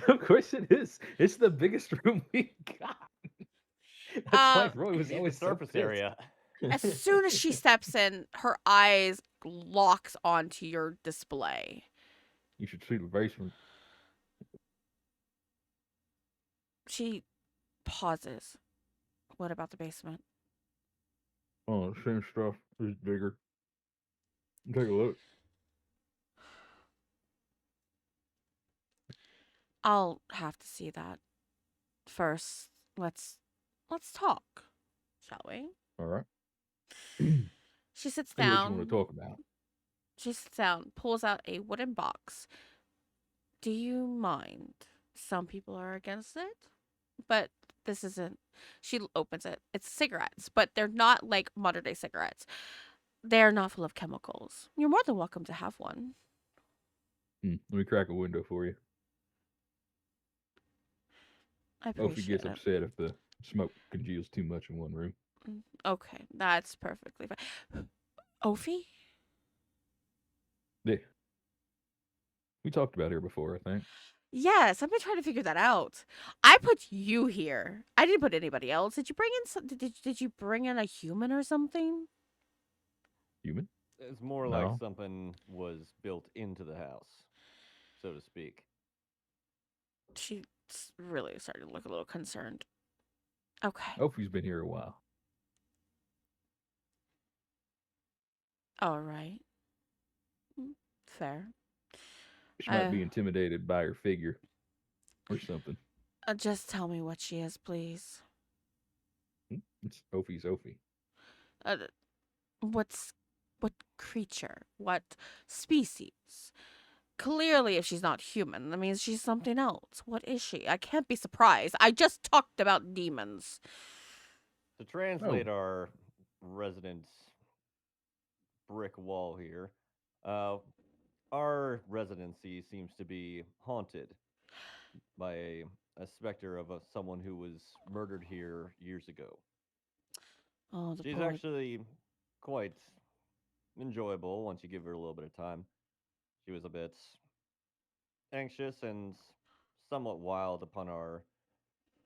Of course it is. It's the biggest room we got. That's why Um, Roy We was need the always so surface pissed. area. as soon as she steps in, her eyes locks onto your display. You should see the basement. She pauses. What about the basement? Oh, the same stuff. It's bigger. Take a look. I'll have to see that. First, let's talk, shall we? All right. She sits Hey, what you want to down. talk about? She sits down, pulls out a wooden box. Do you mind? Some people are against it, but this isn't. She opens it. It's cigarettes, but they're not like modern day cigarettes. They're not full of chemicals. You're more than welcome to have one. Let me crack a window for you. I Opie appreciate gets it. upset if the smoke congeals too much in one room. Okay, that's perfectly fine. Ophi? Yeah. We talked about her before, I think. Yes, I've been trying to figure that out. I put you here. I didn't put anybody else. Did you bring in did you bring in a human or something? Human? It's more like No. something was built into the house, so to speak. She really started to look a little concerned. Okay. Opie's been here a while. All right. Fair. She might Uh, be intimidated by her figure or something. just tell me what she is, please. It's Opie's Opie. Uh, what's what creature? What species? Clearly, if she's not human, that means she's something else. What is she? I can't be surprised. I just talked about demons. To Oh, translate our resident brick wall here, uh, our residency seems to be haunted by a specter of someone who was murdered here years ago. Oh, the She's poor. actually quite enjoyable once you give her a little bit of time. She was a bit anxious and somewhat wild upon our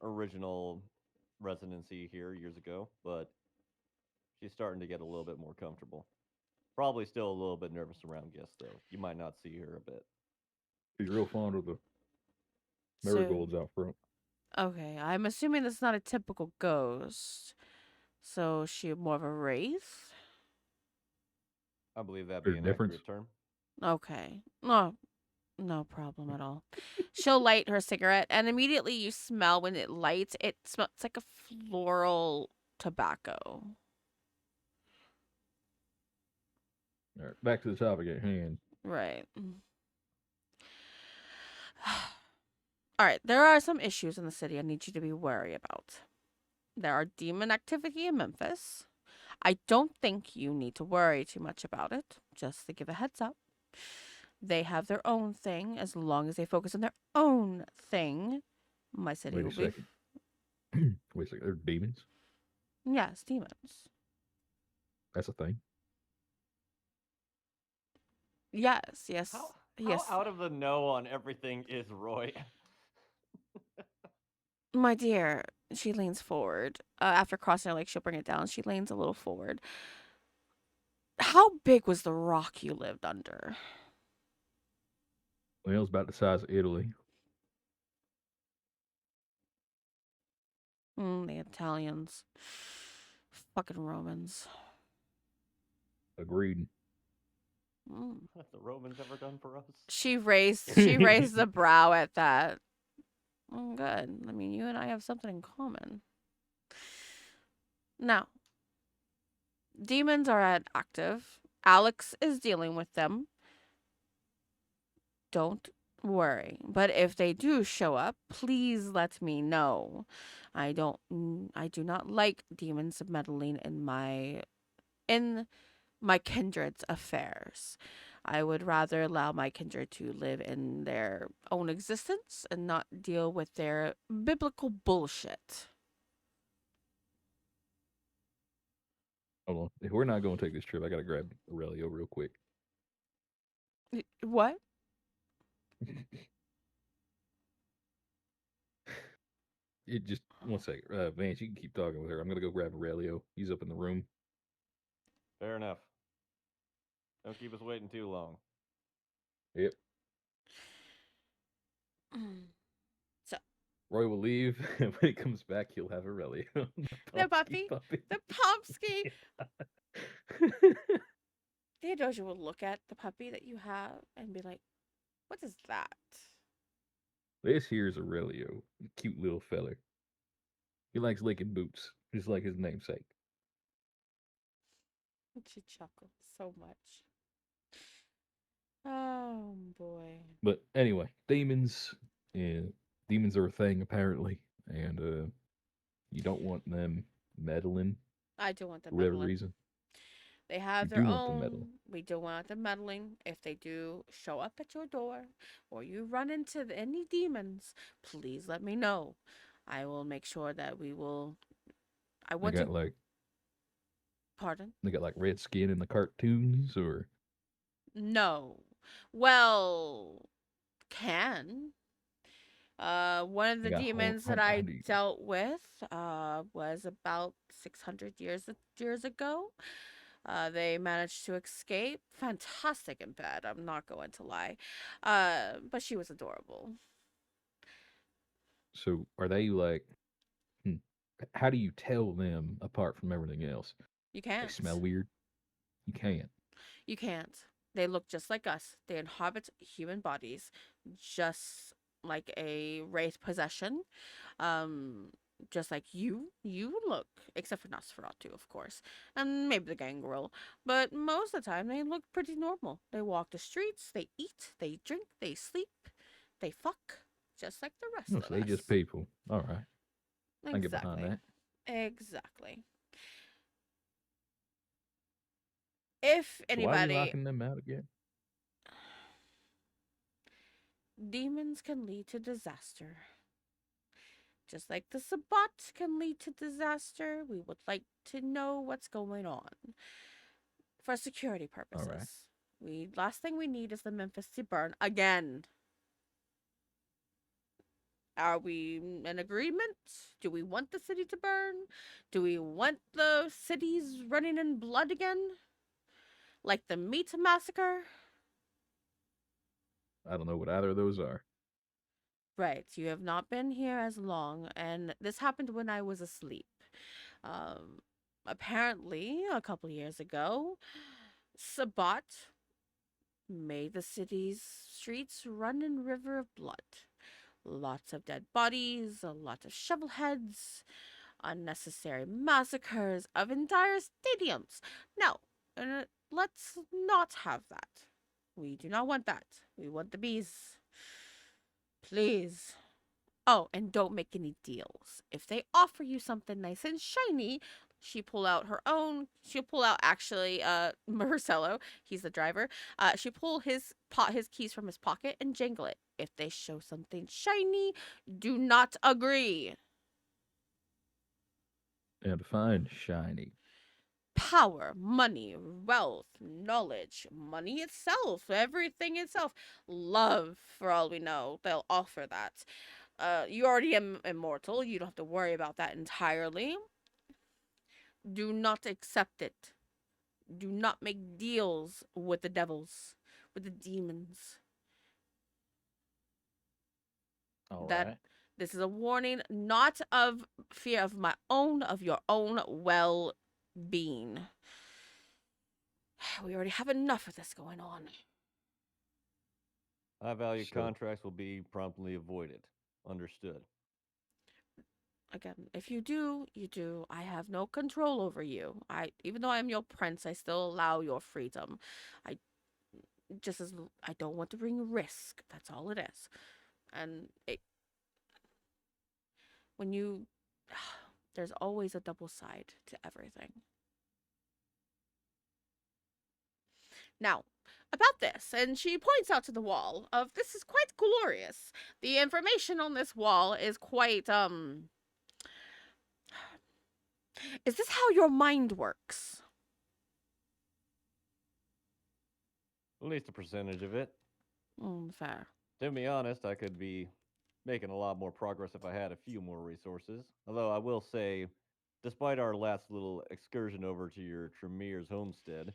original residency here years ago, but she's starting to get a little bit more comfortable. Probably still a little bit nervous around guests, though. You might not see her a bit. she's real fond of the So, marigolds out front. okay, I'm assuming this is not a typical ghost. So, she more of a wraith? I believe that'd be There's a an difference. accurate term. Okay. No, no problem at all. She'll light her cigarette, and immediately you smell when it lights, it smells like a floral tobacco. All right, back to the topic at hand. Right. All right, there are some issues in the city I need you to be wary about. There are demon activity in Memphis. I don't think you need to worry too much about it, just to give a heads up. They have their own thing. As long as they focus on their own thing, my city Wait a will be. second. Wait a second. They're demons. Yes, demons. That's a thing. Yes, yes, How yes. out of the know on everything is Roy? My dear, she leans forward. After crossing her leg, she'll bring it down. She leans a little forward. How big was the rock you lived under? Well, it's about the size of Italy. The Italians. Fucking Romans. Agreed. Mm. What have the Romans ever done for us? She raised a brow at that. Good. I mean, you and I have something in common. Now, demons are at active. Alex is dealing with them. Don't worry. But if they do show up, please let me know. I do not like demons meddling in my kindred's affairs. I would rather allow my kindred to live in their own existence and not deal with their biblical bullshit. Hold on. If we're not going to take this trip, I got to grab Aurelio real quick. What? It just one second. Vance, you can keep talking with her. I'm gonna go grab Aurelio. He's up in the room. Fair enough. Don't keep us waiting too long. Yep. So, Roy will leave, and when he comes back, he'll have Aurelio. the puppy, the Pomsky. Theodosia will look at the puppy that you have and be like, "What is that?" This here's Aurelio, cute little feller. He likes licking boots, just like his namesake. She chuckles so much. Oh boy. But anyway, demons. Yeah, demons are a thing apparently, and you don't want them meddling I do want them for whatever meddling. reason. They have You their do want them meddling. own. We don't want them meddling. If they do show up at your door or you run into any demons, please let me know. I will make sure that we will. I They want got to. like Pardon? they got like red skin in the cartoons, or No. Well, can. One of they the got demons that how I do you, dealt with was about 600 years ago. They managed to escape. Fantastic in bed, I'm not going to lie. But she was adorable. so are they like? Hmm, how do you tell them apart from everything else? You They can't. smell weird. You can't. You can't. They look just like us. They inhabit human bodies, just like a wraith possession. Um, just like you look, except for Nosferatu, of course, and maybe the gangrel. But most of the time, they look pretty normal. They walk the streets, they eat, they drink, they sleep, they fuck, just like the rest No, of so they us. just people. All right, I can get behind Exactly. that. Exactly. If So why are we anybody, locking them out again? demons can lead to disaster. Just like the Sabbat can lead to disaster, we would like to know what's going on for security All right. purposes. We last thing we need is the Memphis to burn again. Are we in agreement? Do we want the city to burn? Do we want the cities running in blood again? Like the meat massacre? I don't know what either of those are. Right, you have not been here as long, and this happened when I was asleep. Um, Apparently, a couple years ago, Sabat made the city's streets run in river of blood. Lots of dead bodies, a lot of shovel heads, unnecessary massacres of entire stadiums. No, let's not have that. We do not want that. We want the bees. Please. Oh, and don't make any deals. If they offer you something nice and shiny, she'll pull out actually Marcelo, he's the driver. She pull his keys from his pocket and jangle it. If they show something shiny, do not agree. And define shiny. Power, money, wealth, knowledge, money itself, everything itself, love, for all we know, they'll offer that. You already am immortal. You don't have to worry about that entirely. Do not accept it. Do not make deals with the devils, with the demons. All That right. this is a warning, not of fear of my own, of your own well being. We already have enough of this going on. High value So contracts will be promptly avoided. Understood. Again, if you do, you do. I have no control over you. Even though I am your prince, I still allow your freedom. I just as I don't want to bring risk. That's all it is. And when you, there's always a double side to everything. Now, about this, and she points out to the wall of this is quite glorious. The information on this wall is quite Is this how your mind works? At least a percentage of it. Fair. To be honest, I could be making a lot more progress if I had a few more resources. Although I will say, despite our last little excursion over to your Tremere's homestead,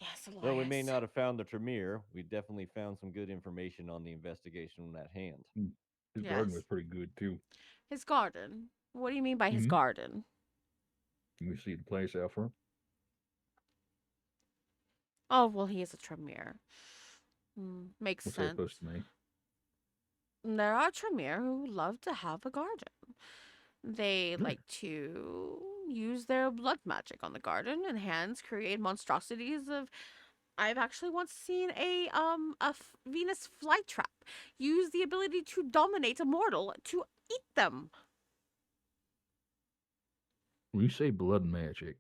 Yes, though we may Elias. not have found the Tremere, we definitely found some good information on the investigation at hand. his garden was Yes. pretty good too. His garden. What do you mean by his Mm-hmm. garden? You can see the place out front. Oh, well, he is a Tremere. Makes What's that supposed sense. to mean? There are Tremere who love to have a garden. They Hmm. like to use their blood magic on the garden and hands create monstrosities of. I've actually once seen a Venus flytrap use the ability to dominate a mortal to eat them. When you say blood magic,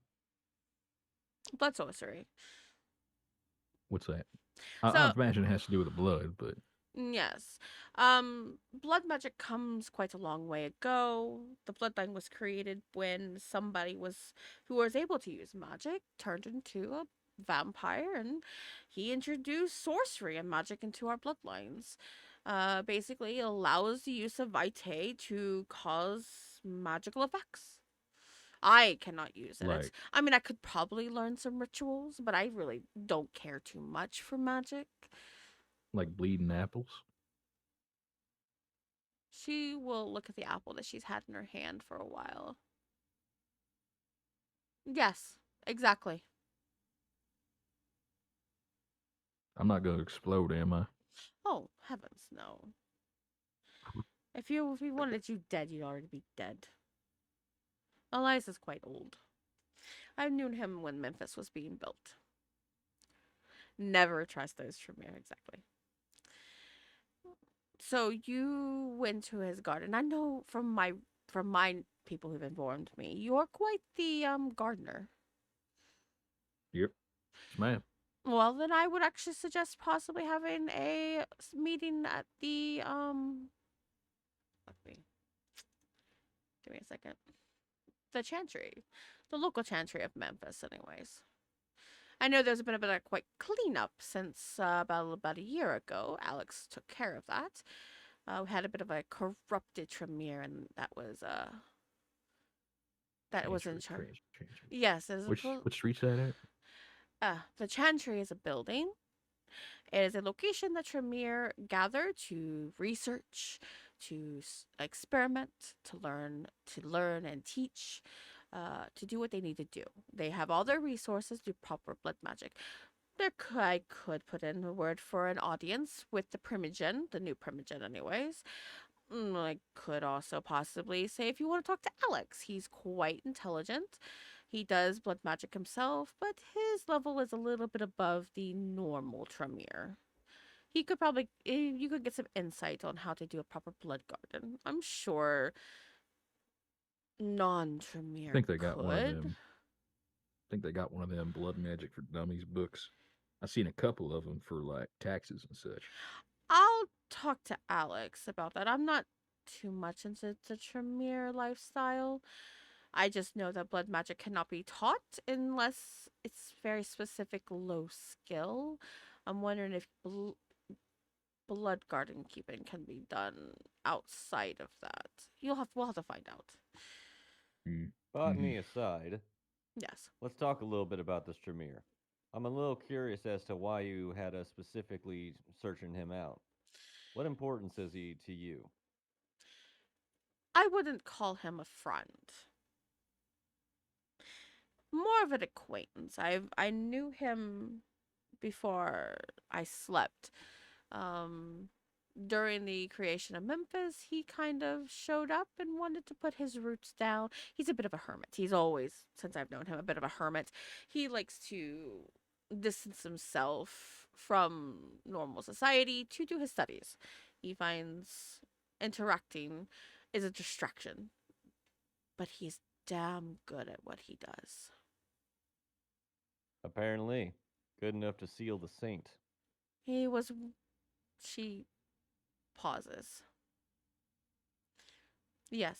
Blood sorcery. what's that? I So imagine it has to do with the blood, but yes. Blood magic comes quite a long way ago. The bloodline was created when somebody was who was able to use magic turned into a vampire, and he introduced sorcery and magic into our bloodlines. Basically allows the use of vitae to cause magical effects. I cannot use it. like I mean, I could probably learn some rituals, but I really don't care too much for magic. bleeding apples. She will look at the apple that she's had in her hand for a while. Yes, exactly. I'm not gonna explode, am I? Oh, heavens, no. If we wanted you dead, you'd already be dead. Elias is quite old. I've known him when Memphis was being built. Never trust those Tremere, exactly. So you went to his garden. I know from my people who've informed me, you're quite the gardener. Yep. Yes, ma'am. Well, then I would actually suggest possibly having a meeting at the let me give me a second. The chantry, the local chantry of Memphis, anyways. I know there's been a bit of quite cleanup since about a year ago. Alex took care of that. We had a bit of a corrupted Tremere, and that was in charge. Chantry. Yes, it is Which street's that at? the chantry is a building. It is a location that Tremere gather to research, to experiment, to learn and teach, to do what they need to do. They have all their resources to proper blood magic. I could put in a word for an audience with the Primogen, the new Primogen, anyways. I could also possibly say if you want to talk to Alex, he's quite intelligent. He does blood magic himself, but his level is a little bit above the normal Tremere. He could probably you could get some insight on how to do a proper blood garden. I'm sure I non-Tremere think they got one of could. them. I think they got one of them blood magic for dummies books. I've seen a couple of them for like taxes and such. I'll talk to Alex about that. I'm not too much into the Tremere lifestyle. I just know that blood magic cannot be taught unless it's very specific low skill. I'm wondering if blood garden keeping can be done outside of that. We'll have to find out. Mm-hmm. Botany aside, Yes. let's talk a little bit about this Tremere. I'm a little curious as to why you had us specifically searching him out. What importance is he to you? I wouldn't call him a friend. More of an acquaintance. I knew him before I slept. Um During the creation of Memphis, he kind of showed up and wanted to put his roots down. He's a bit of a hermit. He's always, since I've known him, a bit of a hermit. He likes to distance himself from normal society to do his studies. He finds interacting is a distraction, but he's damn good at what he does. Apparently, good enough to seal the saint. He was. She pauses. Yes,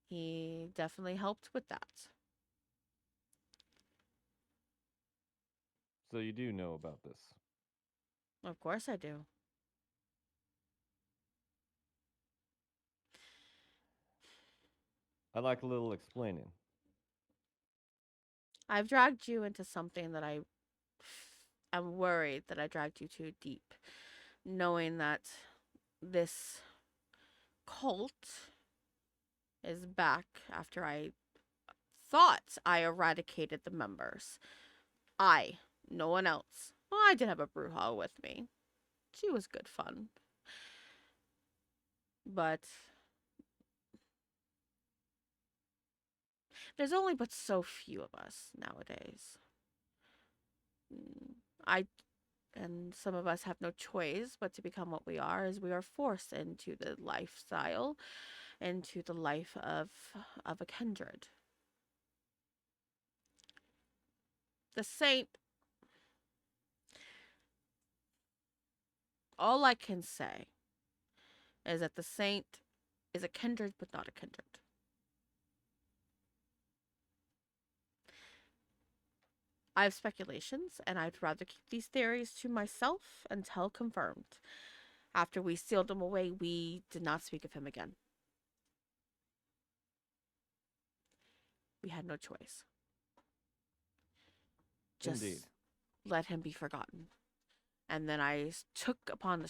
he definitely helped with that. So you do know about this. Of course I do. I'd like a little explaining. I've dragged you into something that am worried that I dragged you too deep, knowing that this cult is back after I thought I eradicated the members. I, no one else. Well, I did have a Bruja with me. She was good fun. But there's only but so few of us nowadays. I and some of us have no choice but to become what we are, as we are forced into the lifestyle, into the life of a kindred. The saint, all I can say is that the saint is a kindred but not a kindred. I have speculations, and I'd rather keep these theories to myself until confirmed. After we sealed him away, we did not speak of him again. We had no choice. Indeed. Just let him be forgotten. And then I took upon the.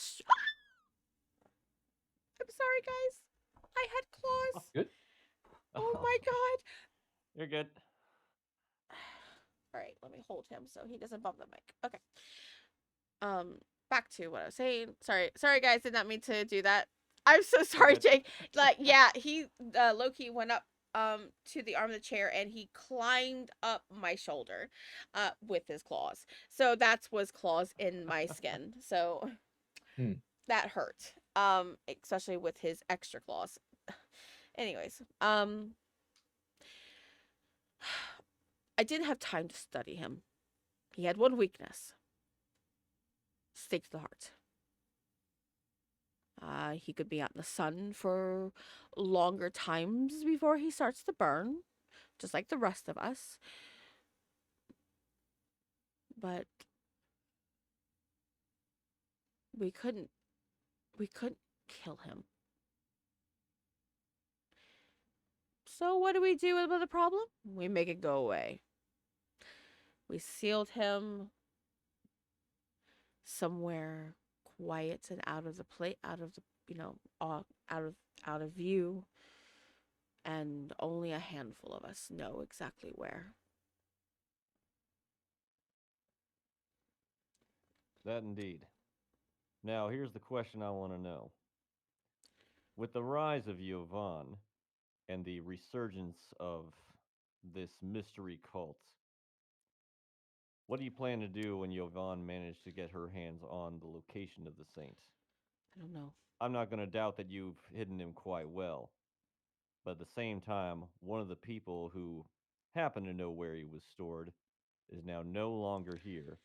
I'm sorry, guys. I had claws. Good. Oh my god. You're good. All right, let me hold him so he doesn't bump the mic. Okay. Um, Back to what I was saying. Sorry, guys. Did not mean to do that. I'm so sorry, good. Jake. Like, yeah, he Loki went up to the arm of the chair and he climbed up my shoulder with his claws. So that was claws in my skin. So Hmm. that hurt. Especially with his extra claws. Anyways, I didn't have time to study him. He had one weakness. Stake to the heart. He could be out in the sun for longer times before he starts to burn, just like the rest of us. But we couldn't we couldn't kill him. So what do we do with the problem? We make it go away. We sealed him somewhere quiet and out of the plate, out of the out of view, and only a handful of us know exactly where. That indeed. Now, here's the question I want to know. With the rise of Yovan and the resurgence of this mystery cult, What do you plan to do when Yovan managed to get her hands on the location of the saint? I don't know. I'm not going to doubt that you've hidden him quite well, but at the same time, one of the people who happened to know where he was stored is now no longer here,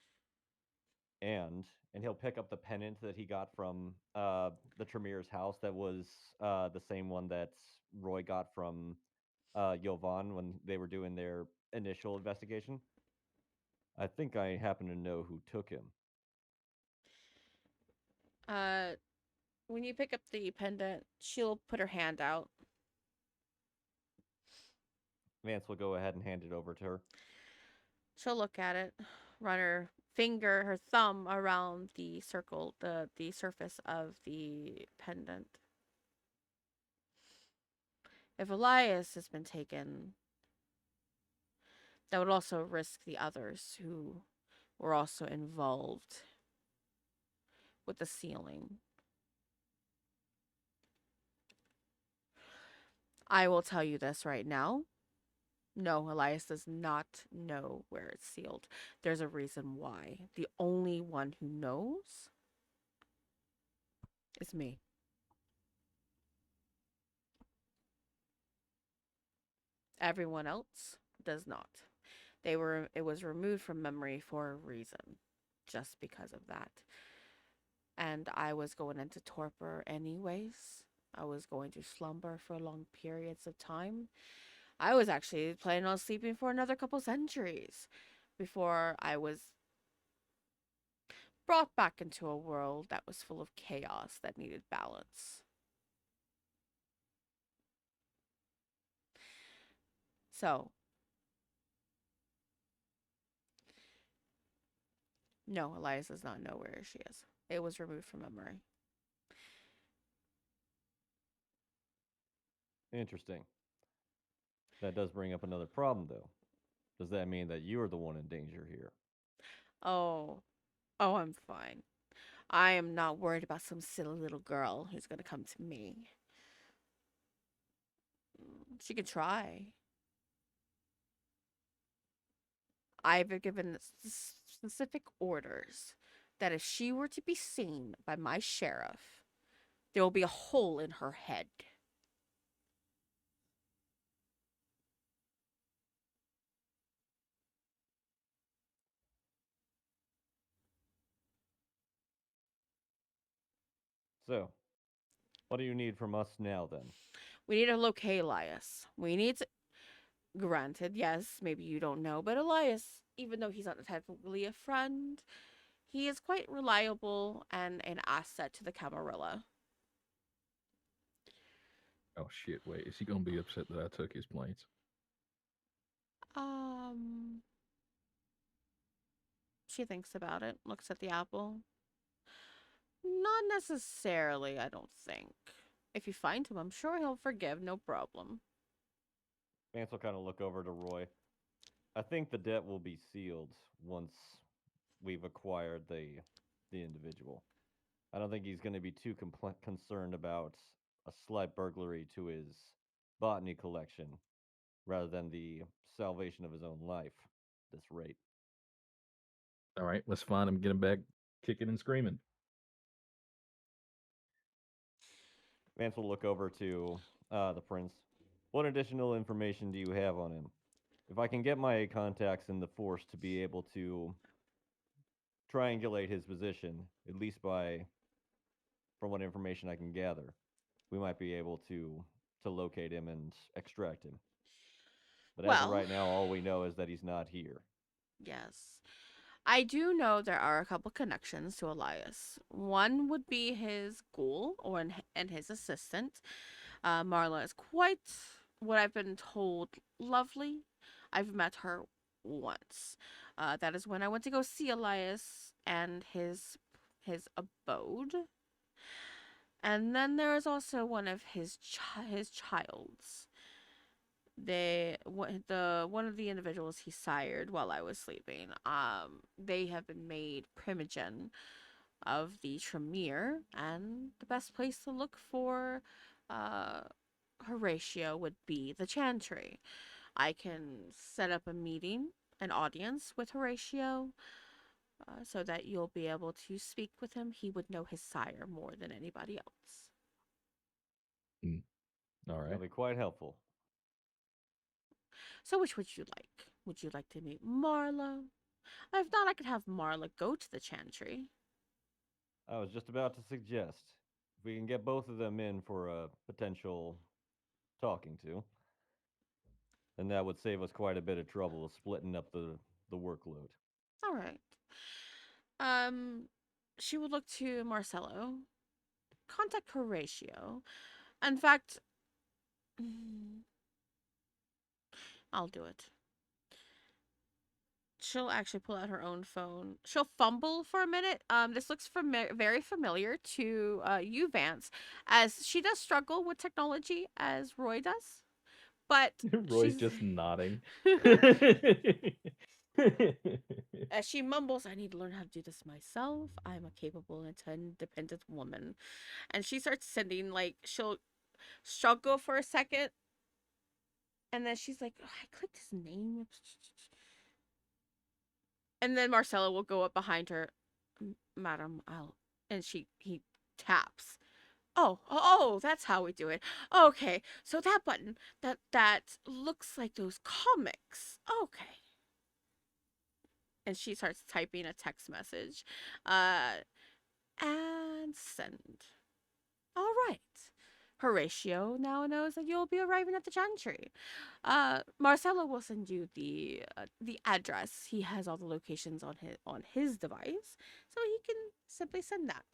and he'll pick up the pennant that he got from the Tremir's house that was the same one that Roy got from Yovan when they were doing their initial investigation. I think I happen to know who took him. Uh, when you pick up the pendant, she'll put her hand out. Vance will go ahead and hand it over to her. She'll look at it, run her finger, her thumb around the circle, the surface of the pendant. If Elias has been taken, that would also risk the others who were also involved with the sealing. I will tell you this right now. No, Elias does not know where it's sealed. There's a reason why. The only one who knows is me. Everyone else does not. It was removed from memory for a reason, just because of that. And I was going into torpor anyways. I was going to slumber for long periods of time. I was actually planning on sleeping for another couple centuries before I was brought back into a world that was full of chaos that needed balance. So, no, Elias does not know where she is. It was removed from memory. Interesting. That does bring up another problem, though. Does that mean that you're the one in danger here? Oh, I'm fine. I am not worried about some silly little girl who's going to come to me. She could try. I've been given specific orders that if she were to be seen by my sheriff, there will be a hole in her head. So, what do you need from us now, then? We need to locate Elias. We need to. Granted, yes, maybe you don't know, but Elias, even though he's not technically a friend, he is quite reliable and an asset to the Camarilla. Oh shit! Wait, is he gonna be upset that I took his planes? Um, she thinks about it, looks at the apple. Not necessarily, I don't think. If you find him, I'm sure he'll forgive, no problem. Vance will kind of look over to Roy. I think the debt will be sealed once we've acquired the individual. I don't think he's going to be too concerned about a slight burglary to his botany collection rather than the salvation of his own life. At this rate. All right, let's find him, get him back, kicking and screaming. Vance will look over to the prince. What additional information do you have on him? If I can get my contacts in the force to be able to triangulate his position, at least by from what information I can gather, we might be able to locate him and extract him. But as of Well, right now, all we know is that he's not here. yes. I do know there are a couple connections to Elias. One would be his ghoul and his assistant. Marla is quite what I've been told lovely. I've met her once. That is when I went to go see Elias and his abode. And then there is also one of his childs. The one of the individuals he sired while I was sleeping. They have been made primogen of the Tremere, and the best place to look for Horatio would be the Chantry. I can set up a meeting an audience with Horatio, so that you'll be able to speak with him. He would know his sire more than anybody else. Mm, all That'll right. be quite helpful. So, which would you like? Would you like to meet Marla? If not, I could have Marla go to the chantry. I was just about to suggest if we can get both of them in for a potential talking to, then that would save us quite a bit of trouble splitting up the workload. All right. Um, she would look to Marcelo. Contact Horatio. In fact, I'll do it. She'll actually pull out her own phone. She'll fumble for a minute. This looks very familiar to you, Vance, as she does struggle with technology as Roy does. But Roy's she's just nodding. as she mumbles, "I need to learn how to do this myself. I'm a capable and independent woman." And she starts sending like she'll struggle for a second, and then she's like, oh, "I clicked his name." And then Marcella will go up behind her, "Madam, I'll," and he taps. Oh, that's how we do it. Okay, so that button that looks like those comics. Okay. And she starts typing a text message. And send. All right. Horatio now knows that you'll be arriving at the chantry. Marcelo will send you the address. He has all the locations on his device, so he can simply send that.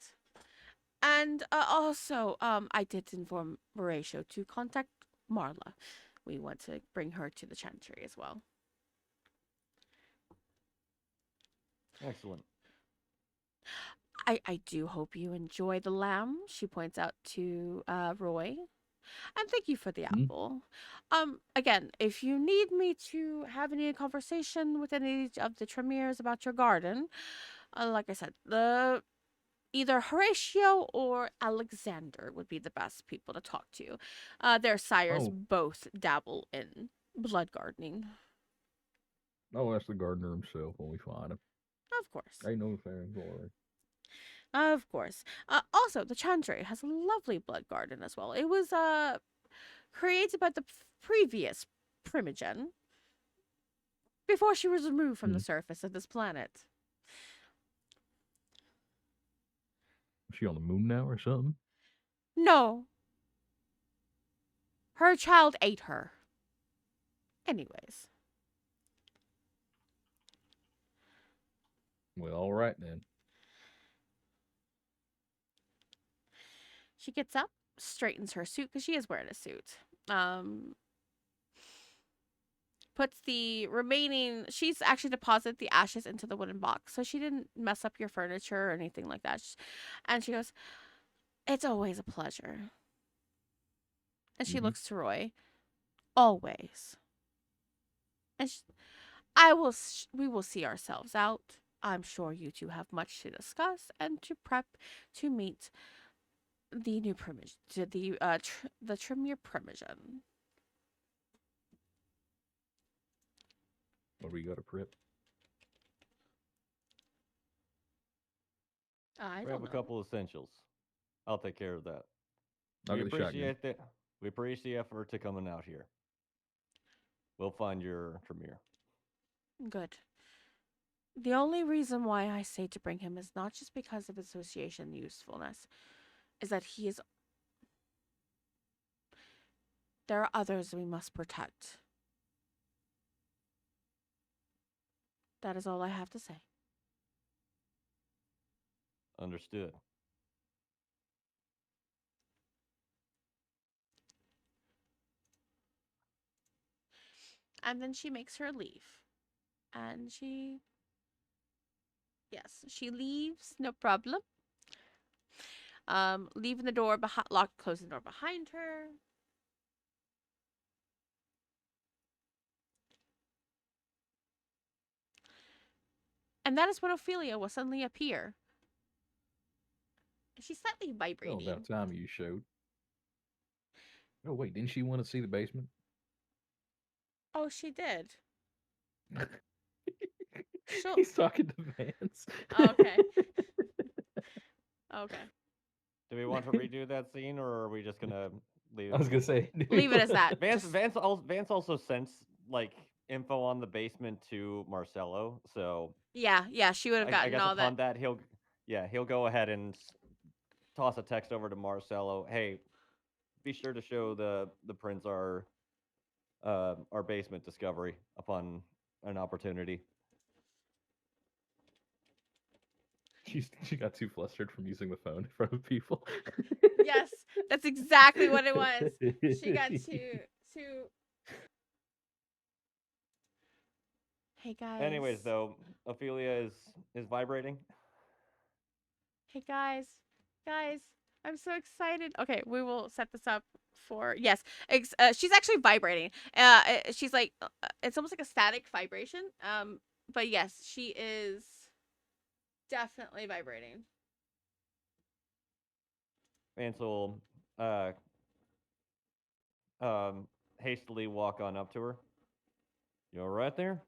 And also, I did inform Horatio to contact Marla. We want to bring her to the chantry as well. Excellent. I do hope you enjoy the lamb, she points out to Roy. And thank you for the Hmm? apple. Again, if you need me to have any conversation with any of the Tremiers about your garden, like I said, the either Horatio or Alexander would be the best people to talk to. Their sires Oh, both dabble in blood gardening, oh, that's the gardener himself when we find him. of course. Ain't no fair in glory. Of course. Also, the Chandra has a lovely blood garden as well. It was created by the previous Primogen before she was removed from the Hmm. surface of this planet. Is she on the moon now or something? No, her child ate her. Anyways, Well, all right then. she gets up, straightens her suit because she is wearing a suit. Um, Puts the remaining. She's actually deposited the ashes into the wooden box, so she didn't mess up your furniture or anything like that. And she goes, "It's always a pleasure." And she Hmm. looks to Roy. Always. And I will. We will see ourselves out. I'm sure you two have much to discuss and to prep to meet the new Primogen, the Tremere Primogen. What do we got to prep? I We don't have a know. couple essentials. I'll take care of that. I'll We get the shotgun. appreciate the we appreciate the effort to coming out here. We'll find your Tremere. Good. The only reason why I say to bring him is not just because of association usefulness, is that he is. There are others we must protect. That is all I have to say. Understood. And then she makes her leave. And yes, she leaves, no problem. Leaving the door behind, closing the door behind her. And that is when Ophelia will suddenly appear. She's slightly Oh, about vibrating. time you showed. Oh wait, didn't she want to see the basement? Oh, she did. She'll. He's talking to Vance. Oh, okay. Okay. Do we want to redo that scene, or are we just gonna leave I it? was gonna say, Leave it as that. Vance Just Vance also sent like info on the basement to Marcello, so yeah. She would have I gotten guess all that. upon that he'll go ahead and toss a text over to Marcello. Hey, be sure to show the prince our basement discovery upon an opportunity. she got too flustered from using the phone in front of people. Yes, that's exactly what it was. She got too. Hey Anyways, guys. though, Ophelia is vibrating. Hey guys, I'm so excited. Okay, we will set this up for yes. She's actually vibrating. She's like it's almost like a static vibration. But yes, she is definitely vibrating. Vance will uh, um, hastily walk on up to her. You all right there?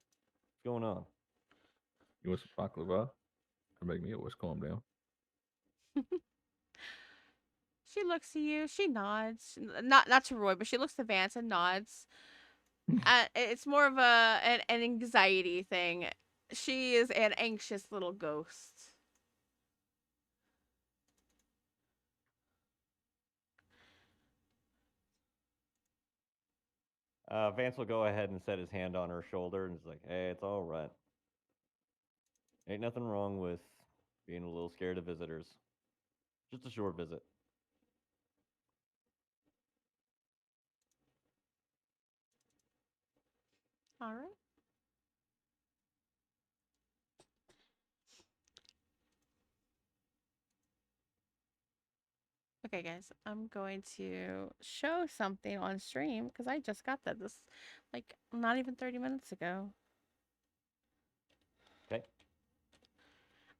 What's going on? You want some baklava? Or make me always calm down. She looks to you. She nods. Not to Roy, but she looks to Vance and nods. It's more of an anxiety thing. She is an anxious little ghost. Vance will go ahead and set his hand on her shoulder and is like, "Hey, it's all right. Ain't nothing wrong with being a little scared of visitors. Just a short visit." All right. Okay, guys, I'm going to show something on stream because I just got that this, like, not even 30 minutes ago. Okay.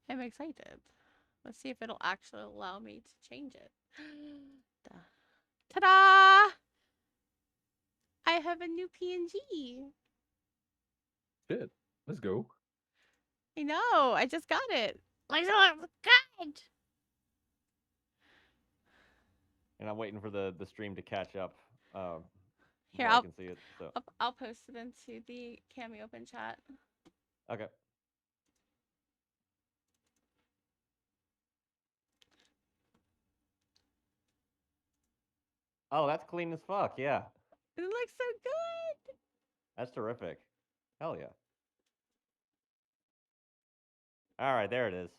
I'm excited. Let's see if it'll actually allow me to change it. Ta-da! I have a new PNG. Shit, let's go. I know. I just got it. Like, oh, good. And I'm waiting for the stream to catch up Here, before I can see it. So I'll post it into the Cammy Open chat. okay. Oh, that's clean as fuck. Yeah, It looks so good. that's terrific. Hell yeah. All right, there it is.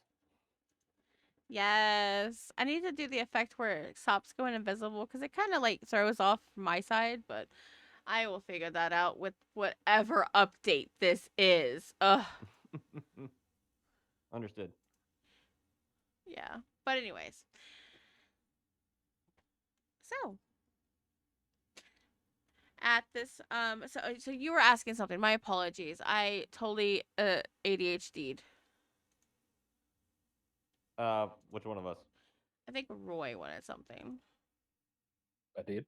Yes. I need to do the effect where it stops going invisible because it kind of like throws off my side, but I will figure that out with whatever update this is. Ugh. Understood. Yeah. But anyways. So at this so you were asking something. My apologies. I totally ADHD'd. Which one of us? I think Roy wanted something. I did.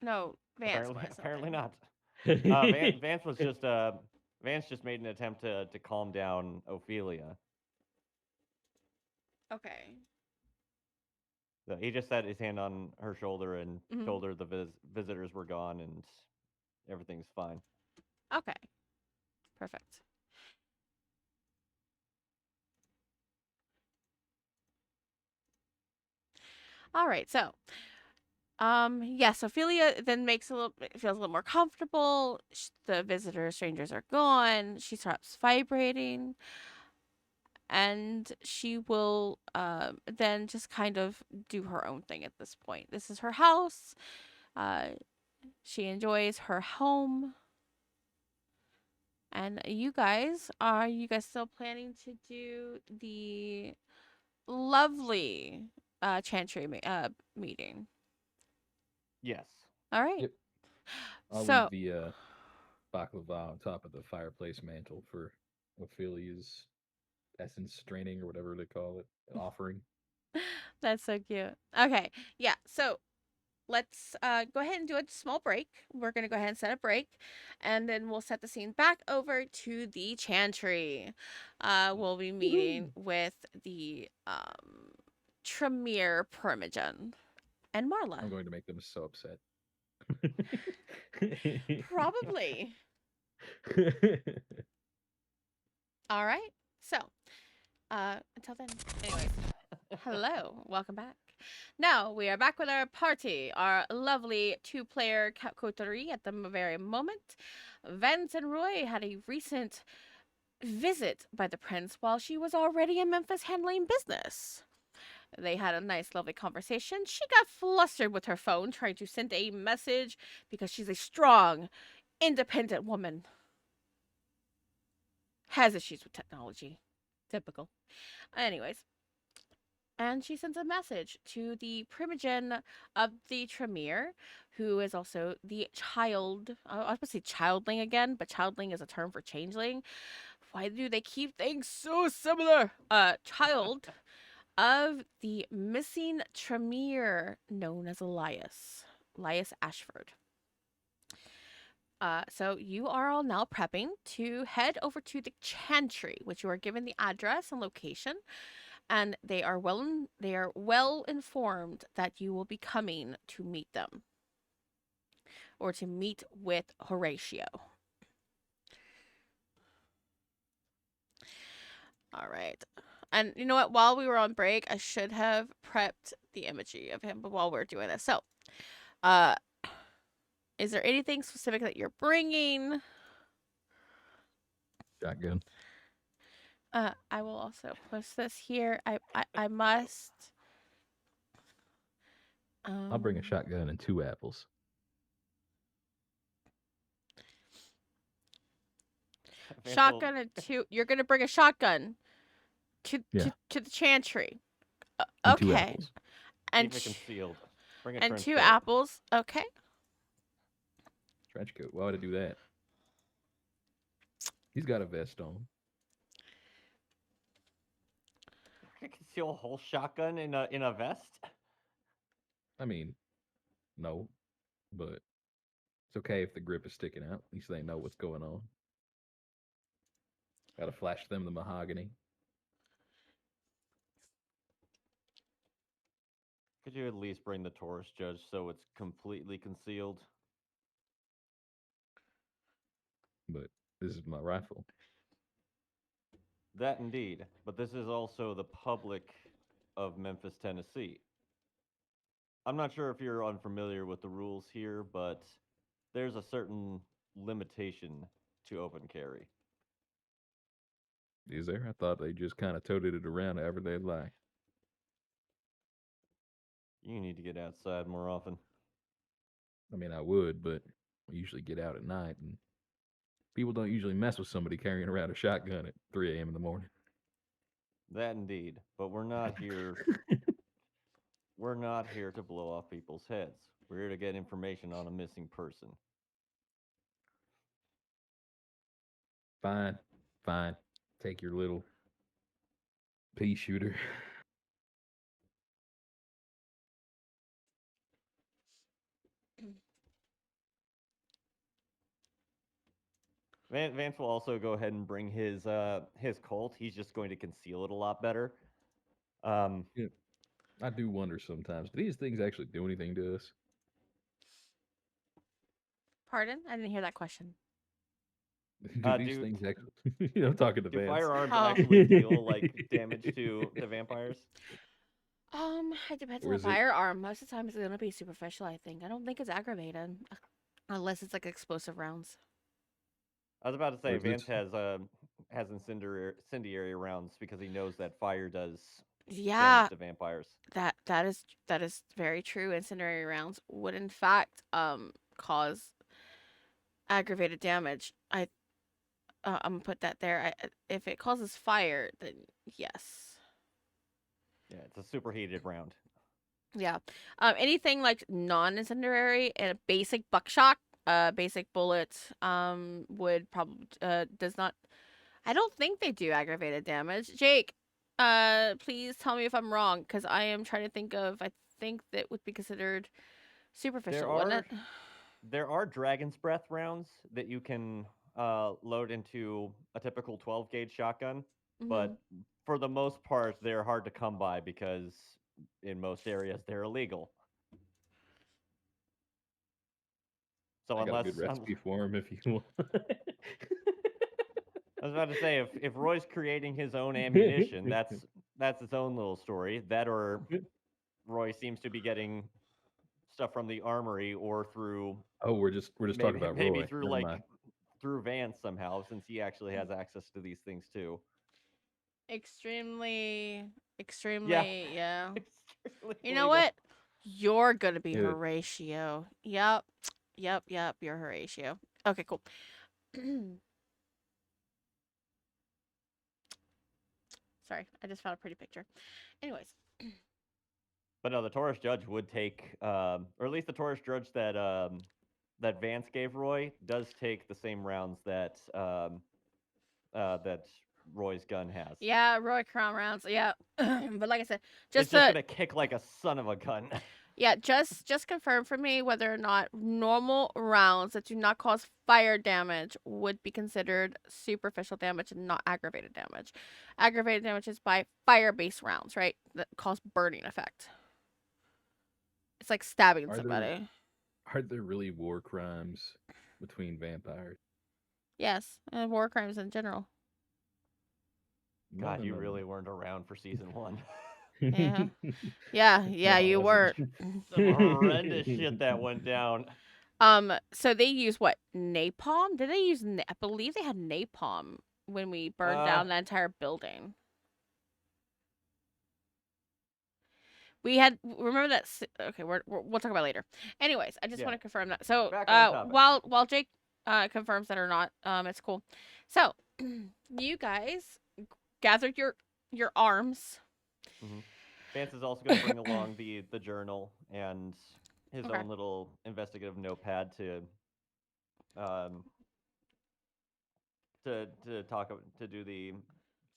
No, Vance Apparently, wanted apparently something. not. Vance was just Vance just made an attempt to calm down Ophelia. Okay. So he just set his hand on her shoulder and Mm-hmm. told her the visitors were gone and everything's fine. Okay. Perfect. All right. So yes, Ophelia then feels a little more comfortable. The visitors, strangers are gone. She stops vibrating, and she will then just kind of do her own thing at this point. This is her house. Uh, she enjoys her home. And are you guys still planning to do the lovely chantry meeting? Yes. All right. Yep. I'll leave So the baklava on top of the fireplace mantle for Ophelia's essence straining or whatever they call it, offering. that's so cute. Okay. Yeah. So let's go ahead and do a small break. We're gonna go ahead and set a break, and then we'll set the scene back over to the chantry. We'll be meeting Woohoo. with the Tremere Permigen and Marla. I'm going to make them so upset. Probably. All right. So, until then, anyways, hello, welcome back. Now we are back with our party, our lovely two-player coterie at the very moment. Vance and Roy had a recent visit by the prince while she was already in Memphis handling business. They had a nice, lovely conversation. She got flustered with her phone trying to send a message because she's a strong, independent woman. Has issues with technology. Typical. Anyways, and she sends a message to the primogen of the Tremere, who is also the child. I was going to say childling again, but childling is a term for changeling. Why do they keep things so similar? Child of the missing Tremere, known as Elias Ashford. So you are all now prepping to head over to the chantry, which you are given the address and location, and they are well informed that you will be coming to meet them or to meet with Horatio. All right. And you know what? While we were on break, I should have prepped the imagery of him, but while we're doing this. So, is there anything specific that you're bringing? Shotgun. I will also post this here. I must. I'll bring a shotgun and 2 apples. Shotgun and 2. You're gonna bring a shotgun to Yeah. to the chantry. And 2 Okay. apples. And Keep it concealed. Bring a and trench 2 coat. apples. Okay. Trench coat. Why would I do that? He's got a vest on. You conceal a whole shotgun in a vest. I mean, no, but it's okay if the grip is sticking out. At least they know what's going on. Gotta flash them the mahogany. Could you at least bring the Taurus Judge so it's completely concealed? But this is my rifle. That indeed, but this is also the public of Memphis, Tennessee. I'm not sure if you're unfamiliar with the rules here, but there's a certain limitation to open carry. Is there? I thought they just kind of toted it around however they like. You need to get outside more often. I mean, I would, but we usually get out at night, and people don't usually mess with somebody carrying around a shotgun at 3 a.m. in the morning. That indeed, but we're not here. We're not here to blow off people's heads. We're here to get information on a missing person. Fine, fine. Take your little pea shooter. Vance will also go ahead and bring his Colt. He's just going to conceal it a lot better. Yeah, I do wonder sometimes. Do these things actually do anything to us? Pardon? I didn't hear that question. Do these things actually? I'm talking to do Vance. firearms Oh. actually deal like damage to vampires? It depends Or on the is it- firearm. Most of the time, it's gonna be superficial. I think. I don't think it's aggravated, unless it's like explosive rounds. I was about to say Or is Vance this- has incendiary rounds because he knows that fire does Yeah, damage to vampires. that is very true. Incendiary rounds would in fact cause aggravated damage. I'm gonna put that there. If it causes fire, then yes. Yeah, it's a superheated round. Yeah. Anything like non-incendiary and a basic buckshot, basic bullet, would probably does not. I don't think they do aggravated damage. Jake, please tell me if I'm wrong, because I am trying to think of. I think that would be considered Superficial, There wouldn't are it? there are Dragon's Breath rounds that you can load into a typical 12 gauge shotgun, Hmm. but for the most part, they're hard to come by because in most areas they're illegal. So I got a good recipe for him if you want. I was about to say if Roy's creating his own ammunition, that's its own little story. That or Roy seems to be getting stuff from the armory or through Oh, we're just talking about maybe Roy. through Never mind. through Vance somehow, since he actually has access to these things too. Extremely, Yeah, extremely, yeah. extremely You know illegal. what? You're gonna be Yeah, Horatio. Yep. Yep, you're Horatio. Okay, cool. Sorry, I just found a pretty picture. Anyways, But no, the Taurus judge would take, or at least the Taurus judge that that Vance gave Roy does take the same rounds that that Roy's gun has. yeah, Roy Crown rounds. Yeah, but like I said, It's just just to gonna kick like a son of a gun. yeah, just confirm for me whether or not normal rounds that do not cause fire damage would be considered superficial damage and not aggravated damage. Aggravated damage is by fire-based rounds, right? That cause burning effect. It's like stabbing are there somebody. are there really war crimes between vampires? Yes, and war crimes in general. No, God, no, you no, really weren't around for season one. Yeah, no. yeah, No, I you wasn't. weren't. Some horrendous shit that went down. So they use what, napalm? Did they use? I believe they had napalm when we burned Uh, down the entire building. We had remember that. Okay, we'll talk about it later. Anyways, I just yeah. want to confirm that. So, Back on topic. while Jake confirms that or not, it's cool. So, you guys gathered your arms. Hmm. Vance is also going to bring along the journal and his Okay. own little investigative notepad um to talk to do the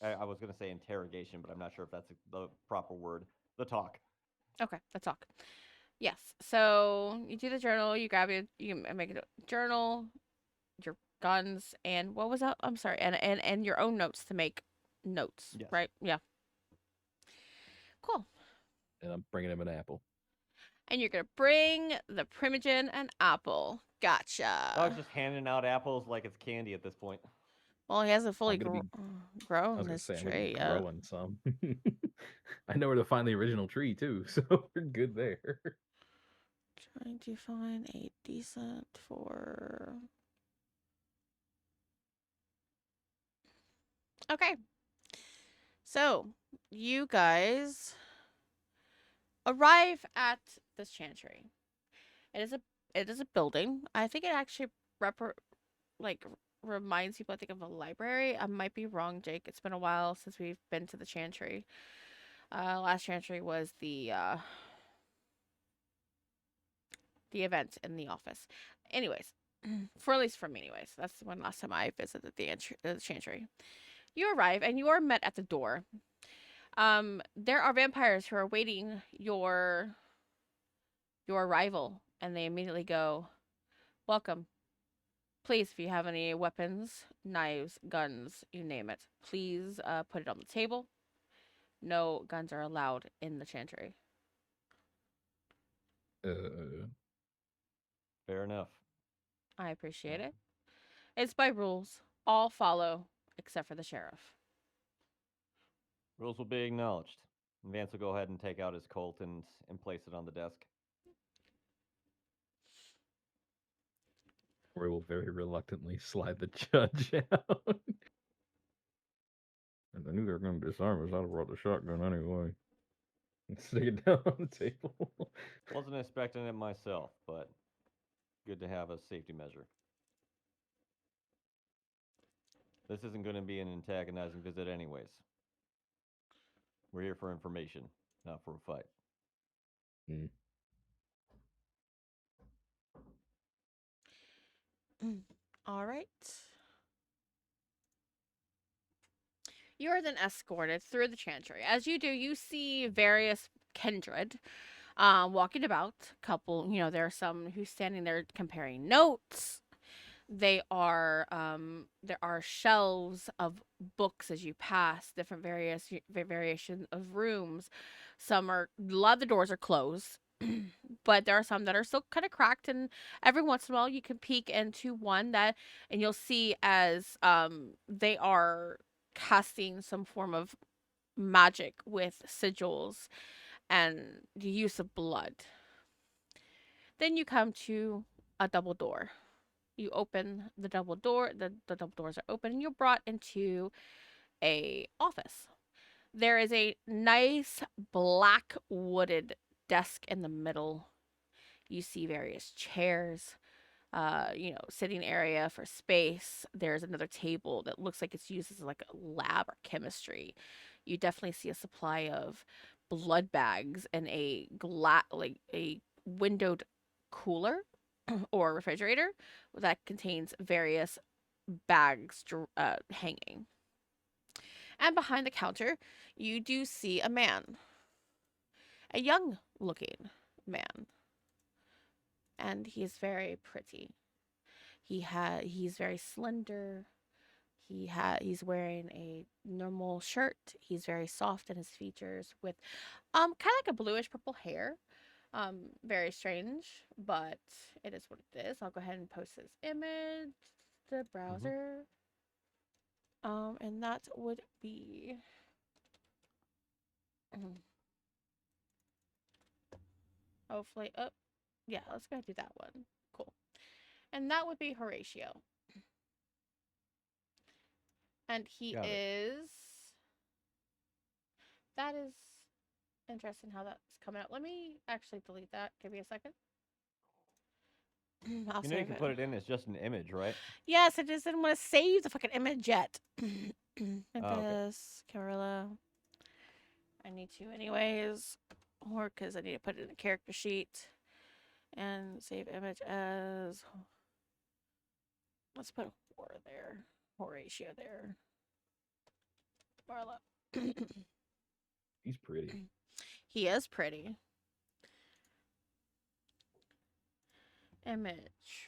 I was going to say interrogation, but I'm not sure if that's the proper word. The talk. Okay, let's talk. Yes. So you do the journal. You grab it. You make a journal, your guns, and what was that? I'm sorry, and your own notes to make notes. Yes. Right? Yeah. Cool. And I'm bringing him an apple. And you're gonna bring the Primogen an apple. Dog's Gotcha. just handing out apples like it's candy at this point. Well, he hasn't fully I'm gonna be. I grown was gonna this say I'm gonna be tree yet. growing some. I know where to find the original tree too, so we're good there. Trying to find a decent for. Okay. So, you guys arrive at this chantry. It is a building. I think it actually like reminds people I think of a library. I might be wrong, Jake. It's been a while since we've been to the chantry. Last chantry was the event in the office. Anyways, for at least for me, anyways, that's when last time I visited the chantry. You arrive and you are met at the door. There are vampires who are waiting your arrival, and they immediately go, "Welcome. Please, if you have any weapons, knives, guns, you name it, please put it on the table. No guns are allowed in the chantry." Uh, Fair enough. I appreciate it. It's by rules. All follow except for the sheriff. Rules will be acknowledged. Vance will go ahead and take out his Colt and place it on the desk. Roy will very reluctantly slide the judge out. And I knew they were going to disarm us. I'd have brought the shotgun anyway. And stick it down on the table. Wasn't expecting it myself, but good to have a safety measure. This isn't going to be an antagonizing visit, anyways. We're here for information, not for a fight. Mm. All right. You are then escorted through the chantry. As you do, you see various kindred. walking about. Couple, there are some who's standing there comparing notes. There are shelves of books as you pass, different variation of rooms. A lot of the doors are closed, but there are some that are still kind of cracked, and every once in a while you can peek into one and you'll see as they are casting some form of magic with sigils and the use of blood. Then you come to a double door. You open the double door, the double doors are open, and you're brought into a office. There is a nice black wooded desk in the middle. You see various chairs, sitting area for space. There's another table that looks like it's used as like a lab or chemistry. You definitely see a supply of blood bags and a windowed cooler or refrigerator that contains various bags hanging. And behind the counter, you do see a young looking man, and he is very pretty. He's very slender. He's wearing a normal shirt. He's very soft in his features with kind of like a bluish purple hair. Very strange, but it is what it is. I'll go ahead and post his image to the Mm-hmm. browser. And that would be hopefully yeah, let's go ahead and do that one. Cool. And that would be Horatio. And he Got it. is that is interesting how that's coming out. Let me actually delete that. Give me a second. I'll You save can it. put it in as just an image, right? Yes, it is. I didn't want to save the fucking image yet. Oh, okay. Memphis, Carilla. I need to, anyways, or because I need to put it in a character sheet and save image as. Let's put Hor there, Horatio there, Marla. He's pretty. He is pretty. Image.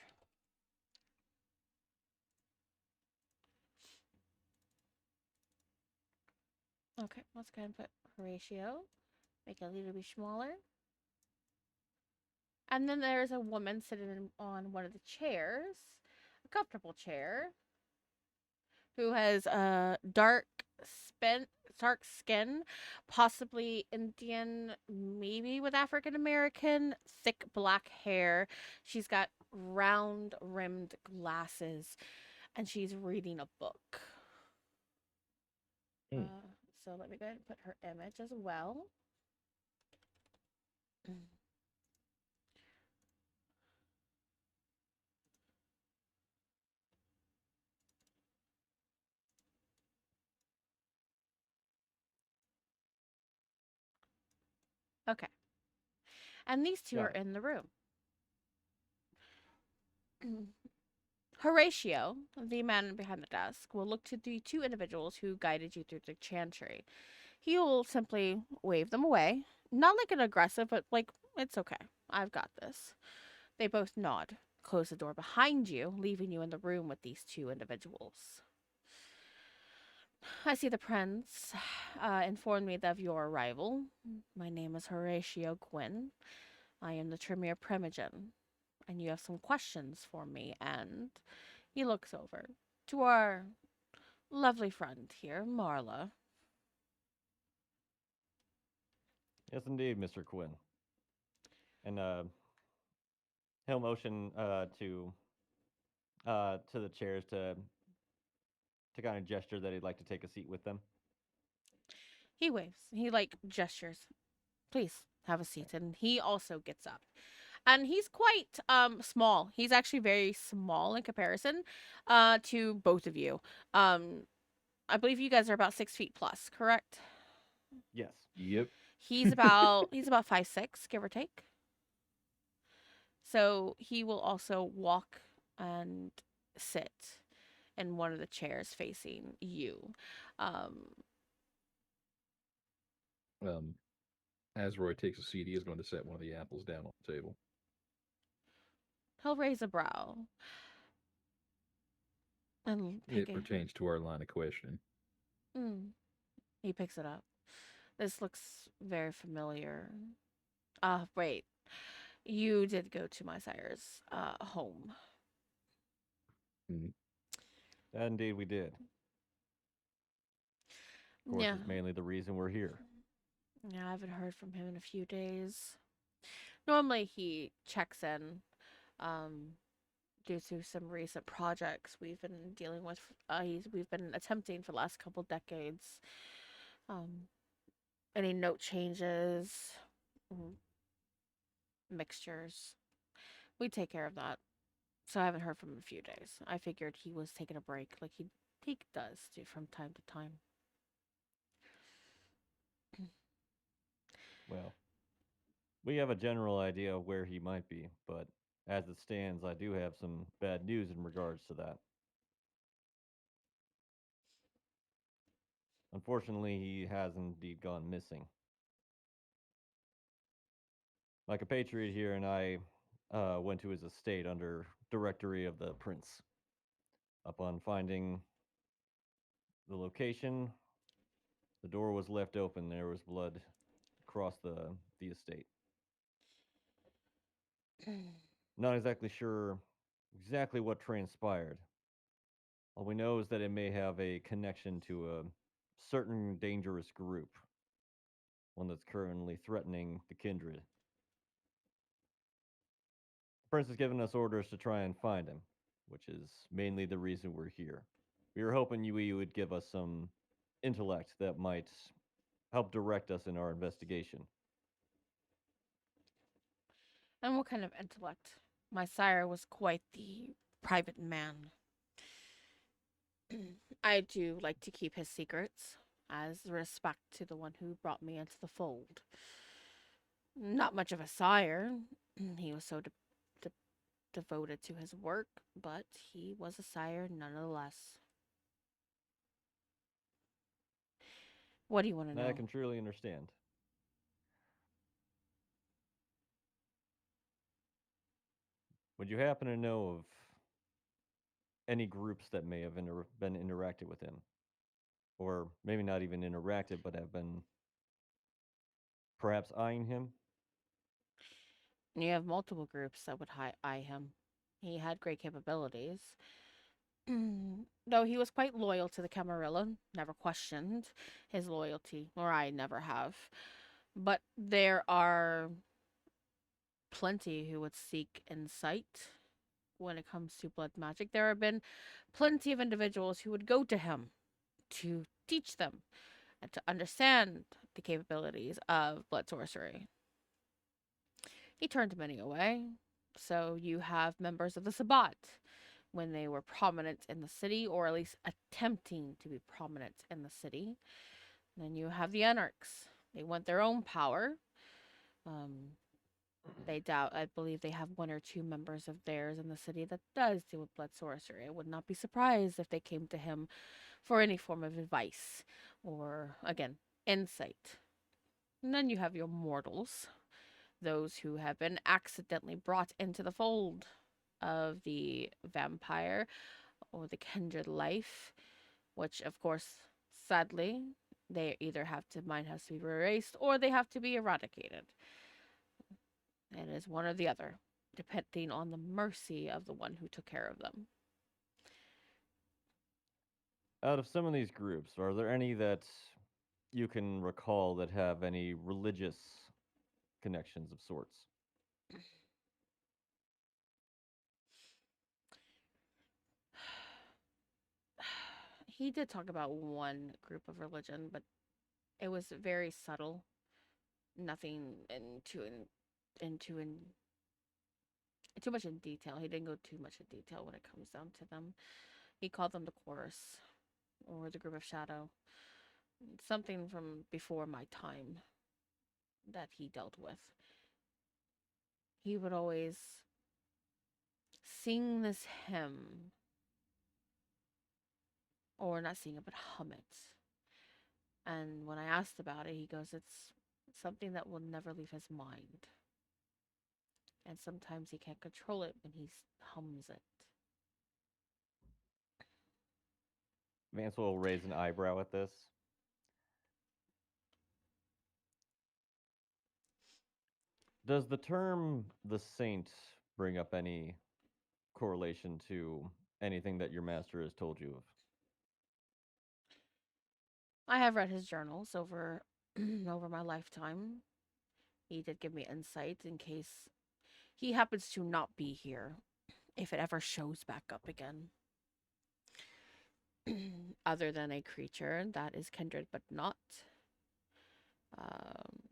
Okay, let's go ahead and put Horatio. Make it a little bit smaller. And then there's a woman sitting on one of the chairs, a comfortable chair, who has a dark skin, possibly Indian, maybe with African American, thick black hair. She's got round rimmed glasses, and she's reading a book. Hmm. So let me go ahead and put her image as well. Okay. And these two are Got it. in the room. Horatio, the man behind the desk, will look to the two individuals who guided you through the chantry. He will simply wave them away. Not like an aggressive, but like, it's okay. I've got this. They both nod, close the door behind you, leaving you in the room with these two individuals. I see the prince informed me of your arrival. My name is Horatio Gwyn. I am the Tremere Primogen, and you have some questions for me. And he looks over to our lovely friend here, Marla. Yes, indeed, Mr. Quinn. And he'll motion to the chairs to kind of gesture that he'd like to take a seat with them. He waves. He like gestures. Please have a seat. And he also gets up. And he's quite small. He's actually very small in comparison to both of you. Um I believe you guys are about 6 feet plus, correct? Yes. Yep. He's about 5'6", give or take. So he will also walk and sit in one of the chairs facing you. Um, Um, As Roy takes a seat, he is going to set one of the apples down on the table. He'll raise a brow and pick It it. pertains to our line of questioning. He picks it up. This looks very familiar. Wait. You did go to my sire's home. Mm. Indeed, we did. Of course, Yeah. it's mainly the reason we're here. Yeah, I haven't heard from him in a few days. Normally he checks in due to some recent projects we've been dealing with. We've been attempting for the last couple decades. Um, any note changes, mm, mixtures, we take care of that. So I haven't heard from him in a few days. I figured he was taking a break, like he does do from time to time. Well, we have a general idea of where he might be, but as it stands, I do have some bad news in regards to that. Unfortunately, he has indeed gone missing. My compatriot here and I went to his estate under directory of the prince. Upon finding the location, the door was left open. There was blood across the estate. Not exactly sure exactly what transpired. All we know is that it may have a connection to a certain dangerous group, one that's currently threatening the kindred. The prince has given us orders to try and find him, which is mainly the reason we're here. We were hoping you would give us some intellect that might help direct us in our investigation. And what kind of intellect? My sire was quite the private man. I do like to keep his secrets as respect to the one who brought me into the fold. Not much of a sire. He was so de- devoted to his work, but he was a sire nonetheless. What do you want to Now I know? can truly understand. Would you happen to know of any groups that may have been interacted with him? Or maybe not even interacted, but have been perhaps eyeing him? You have multiple groups that would eye him. He had great capabilities. Though he was quite loyal to the Camarilla, never questioned his loyalty, or I never have. But there are plenty who would seek insight when it comes to blood magic. There have been plenty of individuals who would go to him to teach them and to understand the capabilities of blood sorcery. He turned many away. So you have members of the Sabbat when they were prominent in the city, or at least attempting to be prominent in the city. And then you have the Anarchs. They want their own power. Um, they doubt. I believe they have one or two members of theirs in the city that does deal with blood sorcery. I would not be surprised if they came to him for any form of advice or, again, insight. And then you have your mortals, those who have been accidentally brought into the fold of the vampire or the kindred life, which, of course, sadly, they either have to mind has to be erased or they have to be eradicated. It is one or the other, depending on the mercy of the one who took care of them. Out of some of these groups, are there any that you can recall that have any religious connections of sorts? He did talk about one group of religion, but it was very subtle. Nothing into too much in detail. He didn't go too much in detail when it comes down to them. He called them the chorus or the group of shadow. Something from before my time that he dealt with. He would always sing this hymn, or not sing it, but hum it. And when I asked about it, he goes, something that will never leave his mind. And sometimes he can't control it when he hums it. Vance will raise an eyebrow at this. Does the term the saint bring up any correlation to anything that your master has told you of? I have read his journals over over my lifetime. He did give me insight in case he happens to not be here, if it ever shows back up again. Other than a creature that is kindred but not.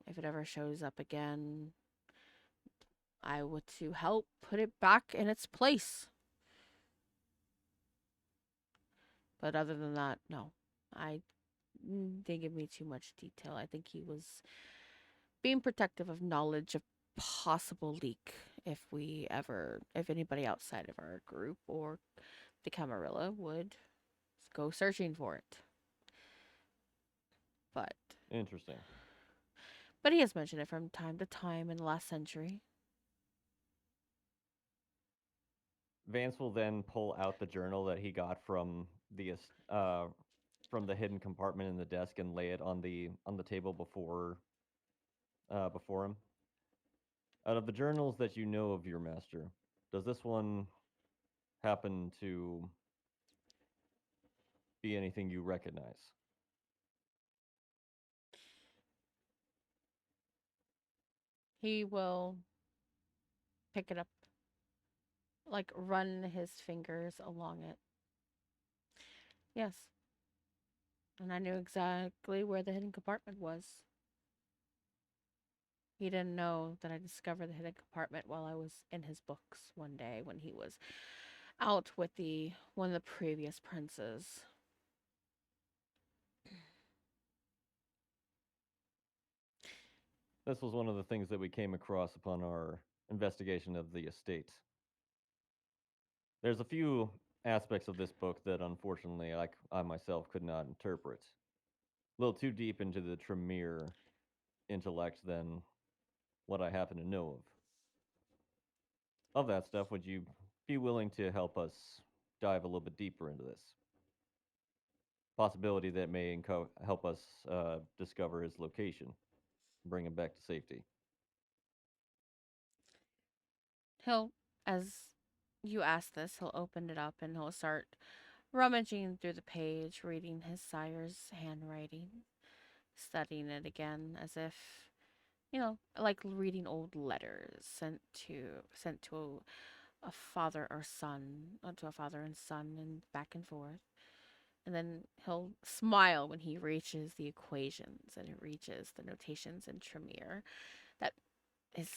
If it ever shows up again, I would to help put it back in its place. But other than that, no. I didn't give me too much detail. I think he was being protective of knowledge of possible leak if anybody outside of our group or the Camarilla would go searching for it. But Interesting. but he has mentioned it from time to time in the last century. Vance will then pull out the journal that he got from the hidden compartment in the desk and lay it on the table before him. Out of the journals that you know of your master, does this one happen to be anything you recognize? He will pick it up, like run his fingers along it. Yes. And I knew exactly where the hidden compartment was. He didn't know that I discovered the hidden compartment while I was in his books one day when he was out with the one of the previous princes. This was one of the things that we came across upon our investigation of the estate. There's a few aspects of this book that unfortunately I myself could not interpret. A little too deep into the Tremere intellect than what I happen to know of. Of that stuff, would you be willing to help us dive a little bit deeper into this? Possibility that may help us discover his location, bring him back to safety. He'll, as you ask this, he'll open it up and he'll start rummaging through the page, reading his sire's handwriting, studying it again as if, like reading old letters sent to a father or son, to a father and son, and back and forth. And then he'll smile when he reaches the equations and it reaches the notations in Tremere. That is,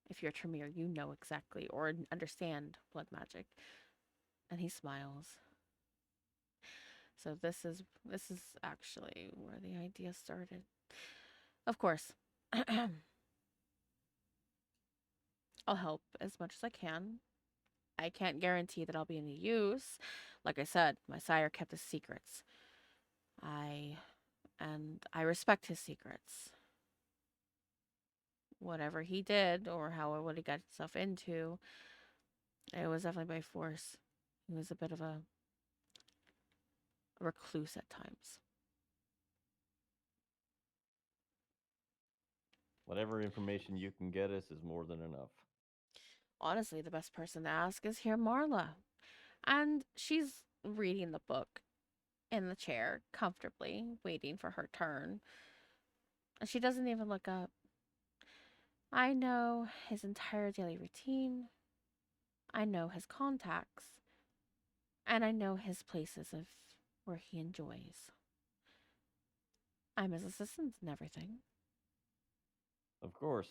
if you're Tremere, you know exactly or understand blood magic. And he smiles. So this is actually where the idea started. Of course, I'll help as much as I can. I can't guarantee that I'll be any use. Like I said, my sire kept his secrets. I I respect his secrets. Whatever he did or what he got himself into, it was definitely by force. He was a bit of a recluse at times. Whatever information you can get us is more than enough. Honestly, the best person to ask is here Marla. And she's reading the book in the chair, comfortably, waiting for her turn. And she doesn't even look up. I know his entire daily routine. I know his contacts. And I know his places of where he enjoys. I'm his assistant and everything. Of course.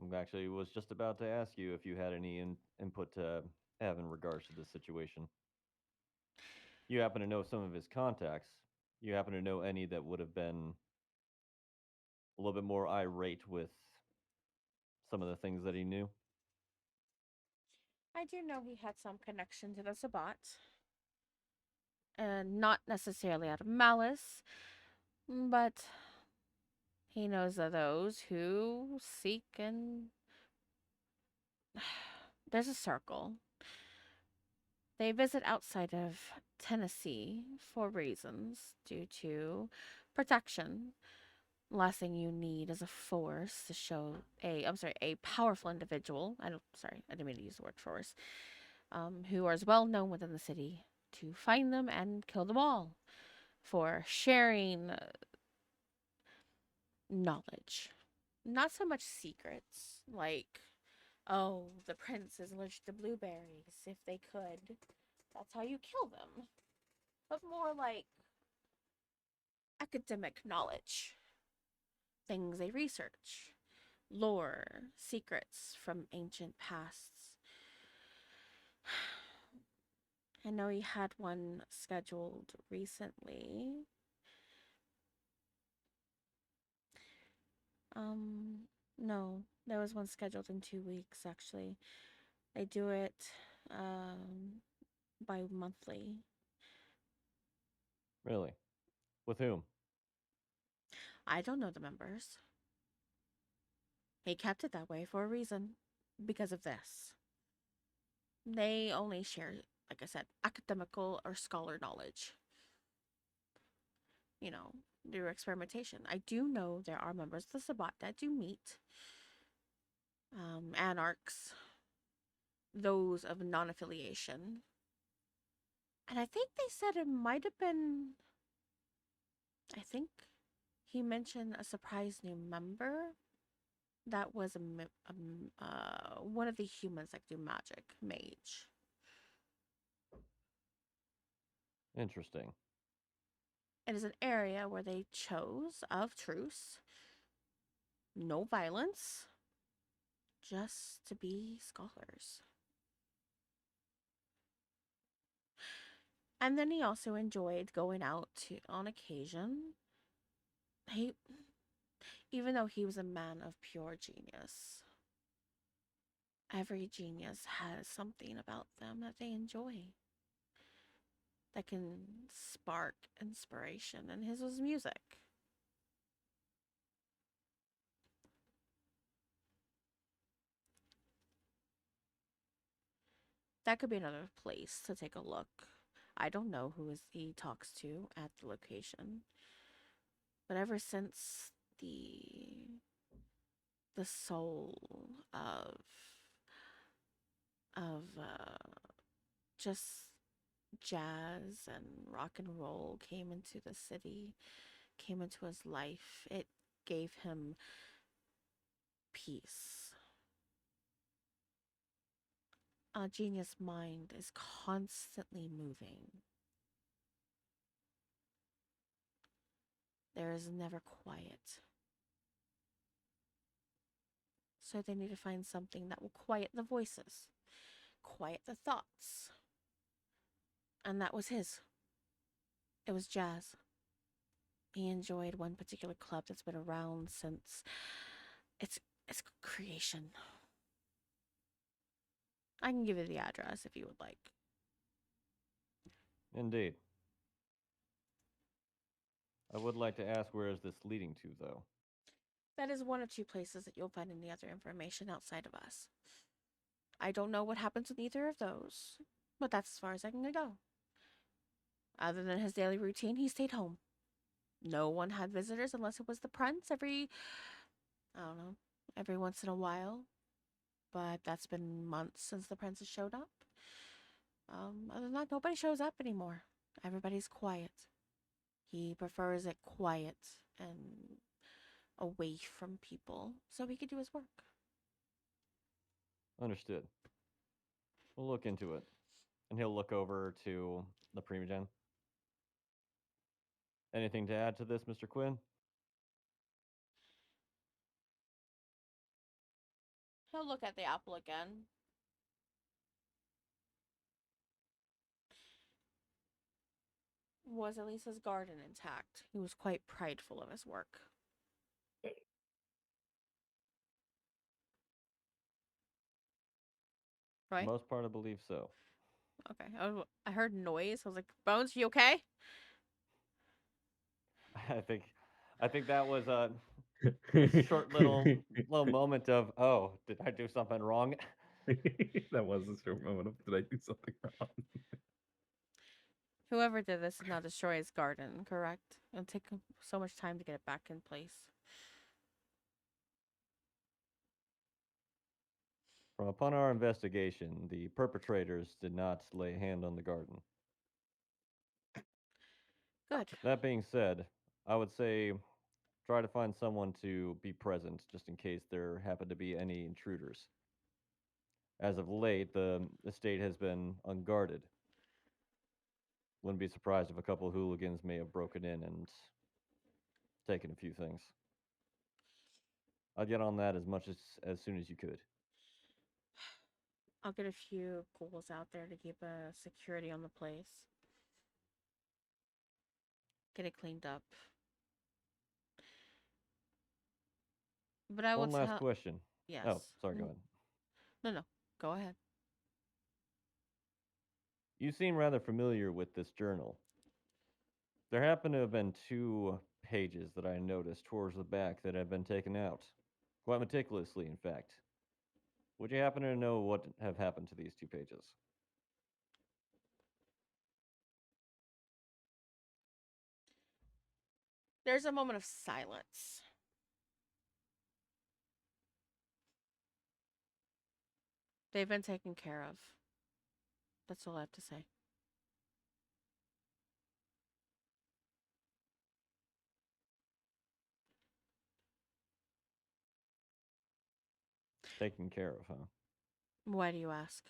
I actually was just about to ask you if you had any input to have in regards to this situation. You happen to know some of his contacts. You happen to know any that would have been a little bit more irate with some of the things that he knew? I do know he had some connection to the Sabbat. And not necessarily out of malice, but He knows of those who seek and there's a circle. They visit outside of Tennessee for reasons due to protection. Last thing you need is a force to show a powerful individual. I didn't mean to use the word force. Who are as well known within the city to find them and kill them all for sharing knowledge. Not so much secrets, like, oh, the prince is allergic to blueberries. If they could, that's how you kill them. But more like academic knowledge, things they research, lore, secrets from ancient pasts. I know he had one scheduled recently. No, there was one scheduled in 2 weeks actually. They do it bi-monthly. Really? With whom? I don't know the members. He kept it that way for a reason. Because of this. They only share, like I said, academical or scholar knowledge. You know, through experimentation. I do know there are members of the Sabbat that do meet. Anarchs. Those of non-affiliation. And I think they said it might have been... I think he mentioned a surprise new member that was one of the humans that do magic, mage. Interesting. It is an area where they chose of truce, no violence, just to be scholars. And then he also enjoyed going out on occasion. He, even though he was a man of pure genius, every genius has something about them that they enjoy that can spark inspiration, and his was music. That could be another place to take a look. I don't know he talks to at the location, but ever since the soul of just jazz and rock and roll came into the city, came into his life, it gave him peace. A genius mind is constantly moving. There is never quiet. So they need to find something that will quiet the voices, quiet the thoughts. And that was his. It was jazz. He enjoyed one particular club that's been around since its creation. I can give you the address if you would like. Indeed. I would like to ask, where is this leading to, though? That is one or two places that you'll find any other information outside of us. I don't know what happens with either of those, but that's as far as I can go. Other than his daily routine, he stayed home. No one had visitors unless it was the prince I don't know, every once in a while. But that's been months since the prince has showed up. Other than that, nobody shows up anymore. Everybody's quiet. He prefers it quiet and away from people so he could do his work. Understood. We'll look into it. And he'll look over to the Primogen. Anything to add to this, Mr. Quinn? He'll look at the apple again. Was Elisa's garden intact? He was quite prideful of his work. For the Right? most part, I believe so. Okay. I heard noise. I was like, Bones, you okay? I think, I think that was a short little moment of, oh, did I do something wrong? That was a short moment of did I do something wrong? Whoever did this did not destroy his garden, correct? It'll take so much time to get it back in place. Upon our investigation, the perpetrators did not lay a hand on the garden. Good. That being said, I would say try to find someone to be present just in case there happen to be any intruders. As of late, the estate has been unguarded. Wouldn't be surprised if a couple of hooligans may have broken in and taken a few things. I'll get on that as soon as you could. I'll get a few ghouls out there to keep security on the place. Get it cleaned up. But I will One last tell. question. Yes. Oh, sorry, go ahead. No, no. Go ahead. You seem rather familiar with this journal. There happen to have been two pages that I noticed towards the back that have been taken out. Quite meticulously, in fact. Would you happen to know what have happened to these two pages? There's a moment of silence. They've been taken care of. That's all I have to say. Taken care of, huh? Why do you ask?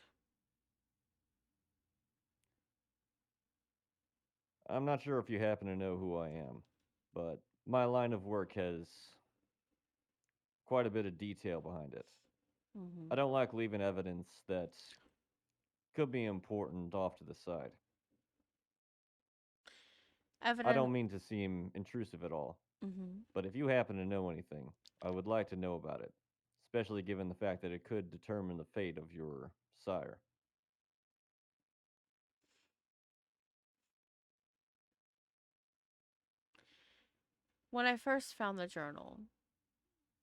I'm not sure if you happen to know who I am, but my line of work has quite a bit of detail behind it. I Mm-hmm. don't like leaving evidence that could be important off to the side. I Evident. don't mean to seem intrusive at all, Mm-hmm. but if you happen to know anything, I would like to know about it, especially given the fact that it could determine the fate of your sire. When I first found the journal,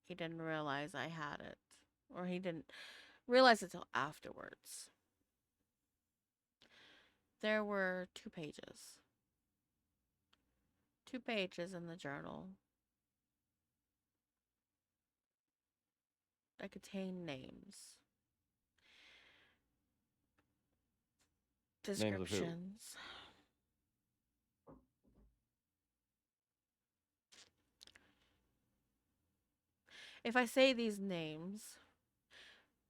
he didn't realize I had it, or he didn't realize it till afterwards. There were two pages in the journal that contain names, Names of who? descriptions. If I say these names,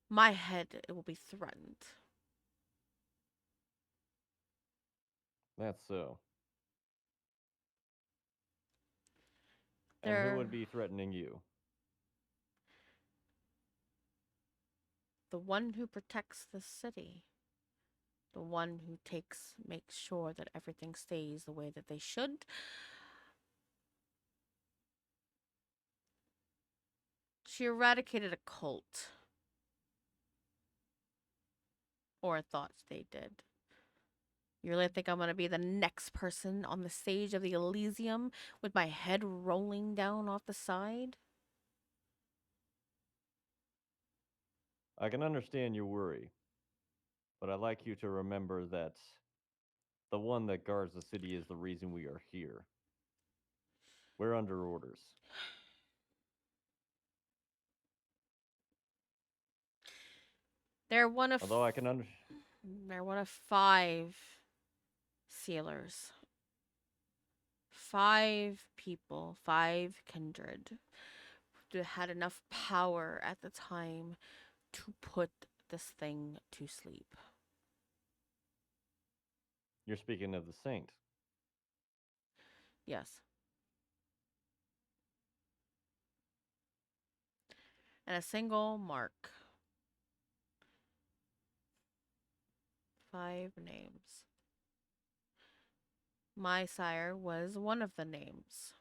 my head it will be threatened. That's so. And who They're would be threatening you? the one who protects the city, the one who makes sure that everything stays the way that they should. She eradicated a cult, or thought they did. You really think I'm going to be the next person on the stage of the Elysium with my head rolling down off the side? I can understand your worry, but I'd like you to remember that the one that guards the city is the reason we are here. We're under orders. They're one of Although I can under they're one of five sealers. Five people, five kindred, who had enough power at the time to put this thing to sleep. You're speaking of the saint. Yes. And a single mark. Five names. My sire was one of the names.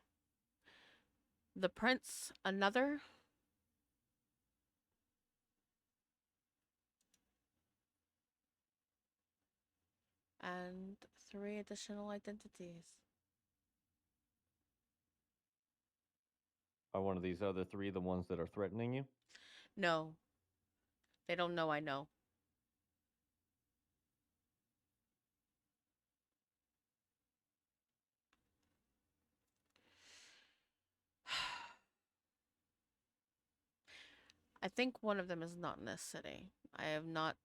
The prince, another. And three additional identities. Are one of these other three the ones that are threatening you? No, they don't know I know. I think one of them is not in this city. I have not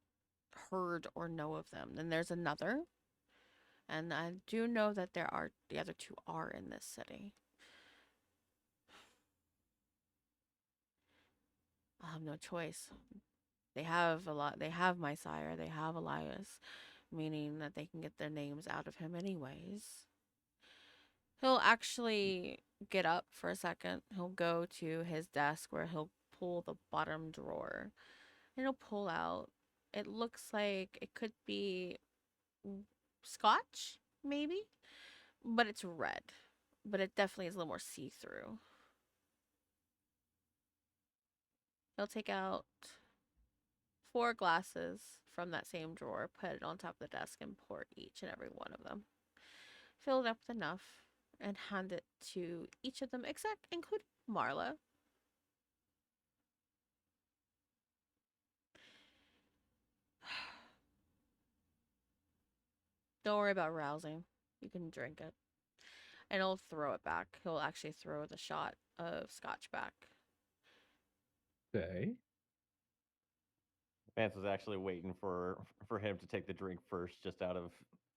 heard or know of them. Then there's another, and I do know that the other two are in this city. I'll have no choice. They have a lot. They have my sire. They have Elias, meaning that they can get their names out of him anyways. He'll actually get up for a second. He'll go to his desk where he'll pull the bottom drawer. And he'll pull out. It looks like it could be scotch, maybe, but it's red. But it definitely is a little more see through. He'll take out 4 glasses from that same drawer, put it on top of the desk, and pour each and every one of them. Fill it up with enough and hand it to each of them, except including Marla. Don't worry about rousing. You can drink it. And he'll throw it back. He'll actually throw the shot of scotch back. Okay. Vance was actually waiting for him to take the drink first, just out of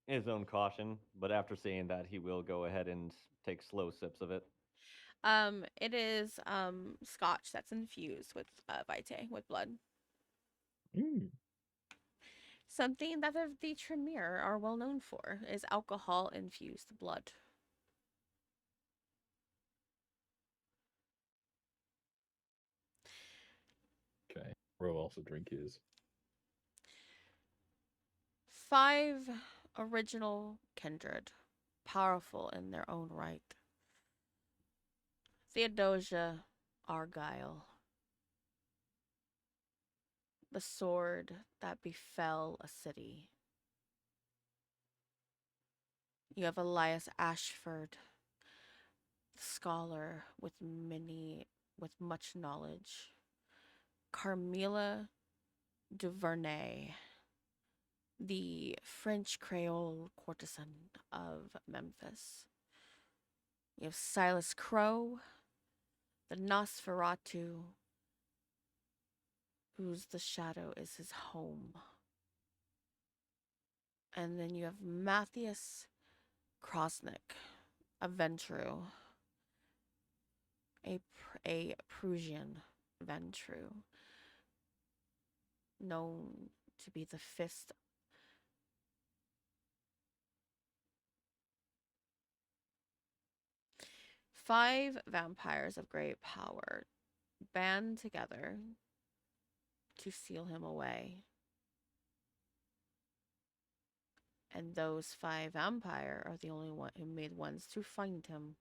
his own caution. But after seeing that, he will go ahead and take slow sips of it. It is scotch that's infused with vitae, with blood. Mm. Something that the Tremere are well known for is alcohol infused blood. Okay. We'll also drink his. 5 original kindred, powerful in their own right. Theodosia Argyle. The sword that befell a city. You have Elias Ashford, the scholar with much knowledge. Carmilla Duvernay, the French Creole courtesan of Memphis. You have Silas Crow, the Nosferatu, whose the shadow is his home. And then you have Matthias Krosnick, a Ventru, a Prussian Ventru, known to be the fist. Five vampires of great power band together to seal him away. And those 5 vampire are the only one who made ones to find him.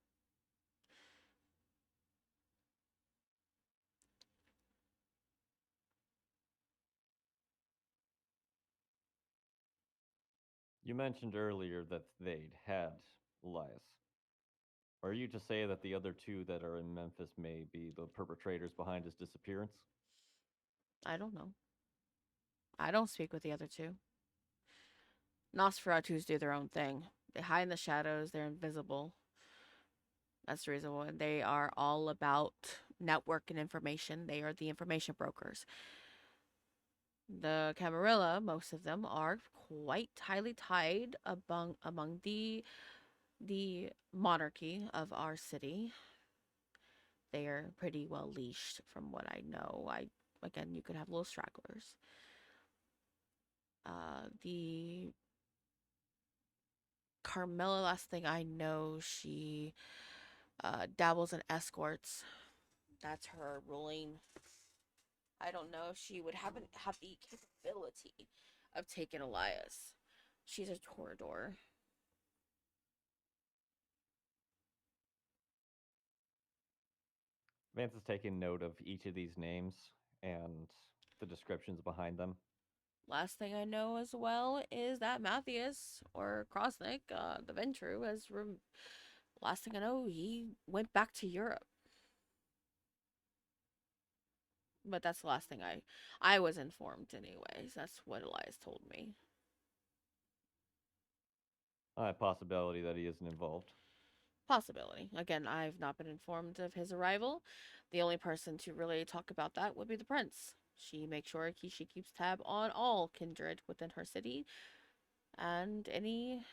You mentioned earlier that they'd had Elias. Are you to say that the other two that are in Memphis may be the perpetrators behind his disappearance? I don't know. I don't speak with the other 2. Nosferatus do their own thing. They hide in the shadows, they're invisible. That's the reason why they are all about network and information. They are the information brokers. The Camarilla, most of them are quite highly tied among the monarchy of our city. They are pretty well leashed from what I know. Again, you could have little stragglers. The Carmilla, last thing I know, she dabbles in escorts. That's her ruling. I don't know if she would have the capability of taking Elias. She's a Toreador. Vance is taking note of each of these names and the descriptions behind them. Last thing I know as well is that Matthias or Krosnick, the Ventru, last thing I know, he went back to Europe. But that's the last thing I was informed anyways. That's what Elias told me. A possibility that he isn't involved. Possibility. Again, I've not been informed of his arrival. The only person to really talk about that would be the prince. She makes sure she keeps tab on all kindred within her city and any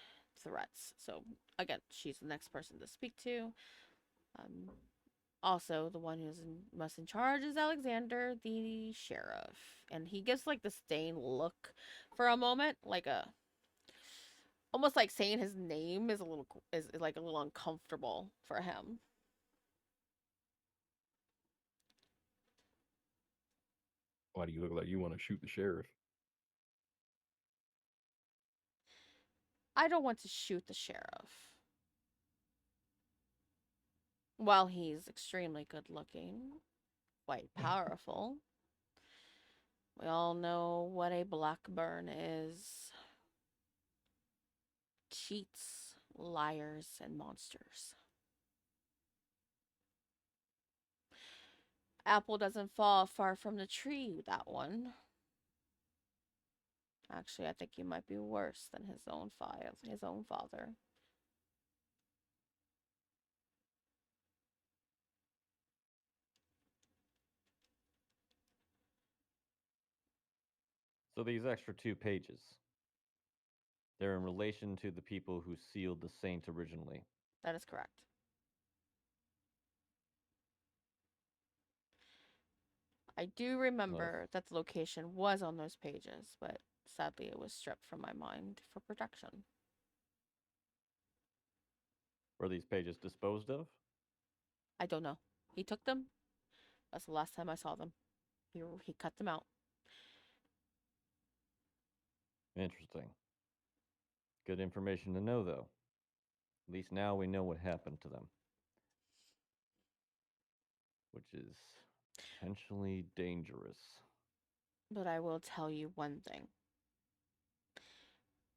threats. So again, she's the next person to speak to. Um, Also, the one who's most in charge is Alexander, the sheriff, and he gives like the stain look for a moment, like a almost like saying his name is a little is like a little uncomfortable for him. Why do you look like you want to shoot the sheriff? I don't want to shoot the sheriff. While he's extremely good looking, quite powerful, we all know what a Blackburn is. Cheats, liars, and monsters. Apple doesn't fall far from the tree, that one. Actually, I think he might be worse than his own father. So these extra 2 pages, they're in relation to the people who sealed the saint originally. That is correct. I do Well, remember that the location was on those pages, but sadly it was stripped from my mind for protection. were these pages disposed of? I don't know. He took them. That's the last time I saw them. He cut them out. Interesting. Good information to know, though. At least now we know what happened to them, which is potentially dangerous. But I will tell you one thing.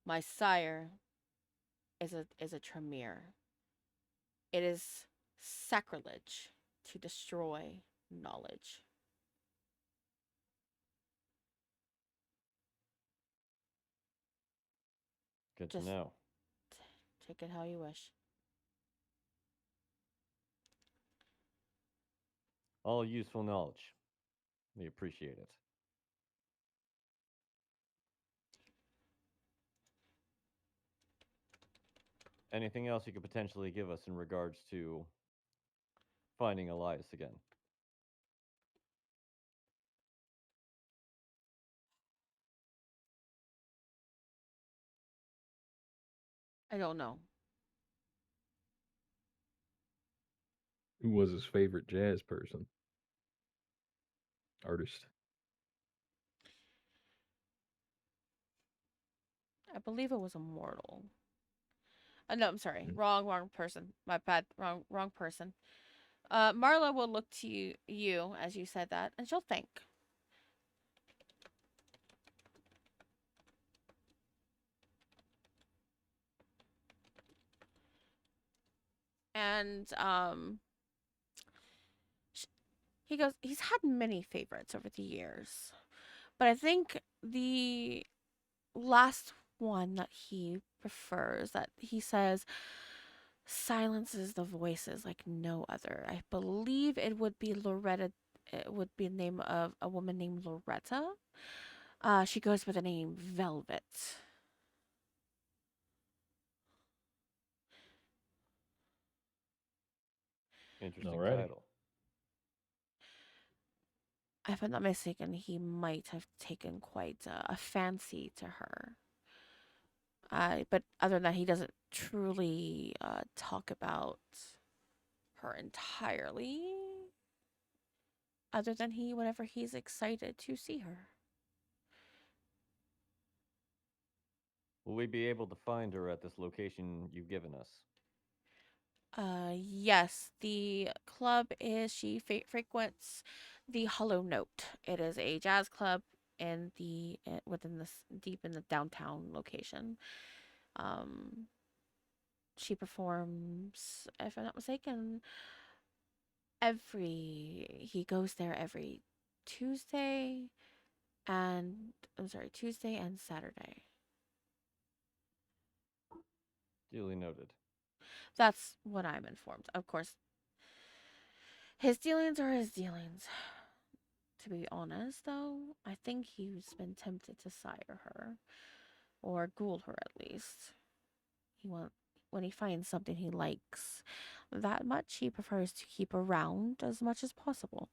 My sire is a Tremere. It is sacrilege to destroy knowledge. Good to Just know. take it how you wish. All useful knowledge. We appreciate it. Anything else you could potentially give us in regards to finding Elias again? I don't know. Who was his favorite jazz person? Artist. I believe it was a mortal. No, I'm sorry. Mm. Wrong person. My bad. Wrong person. Marla will look to you as you said that, and she'll think. And he goes. He's had many favorites over the years, but I think the last one that he prefers, that he says silences the voices like no other. I believe it would be Loretta. It would be the name of a woman named Loretta. She goes by the name Velvet. Interesting Alrighty. title. If I'm not mistaken, he might have taken quite a fancy to her. But other than that, he doesn't truly talk about her entirely. Other than whenever he's excited to see her. Will we be able to find her at this location you've given us? Yes, the club is she frequents the Hollow Note. It is a jazz club in the within this deep in the downtown location. Um, she performs, if I'm not mistaken, he goes there every Tuesday and I'm sorry, Tuesday and Saturday. Duly noted. That's what I'm informed. Of course, his dealings are his dealings. To be honest, though, I think he's been tempted to sire her, or ghoul her at least. He want when he finds something he likes that much, he prefers to keep around as much as possible.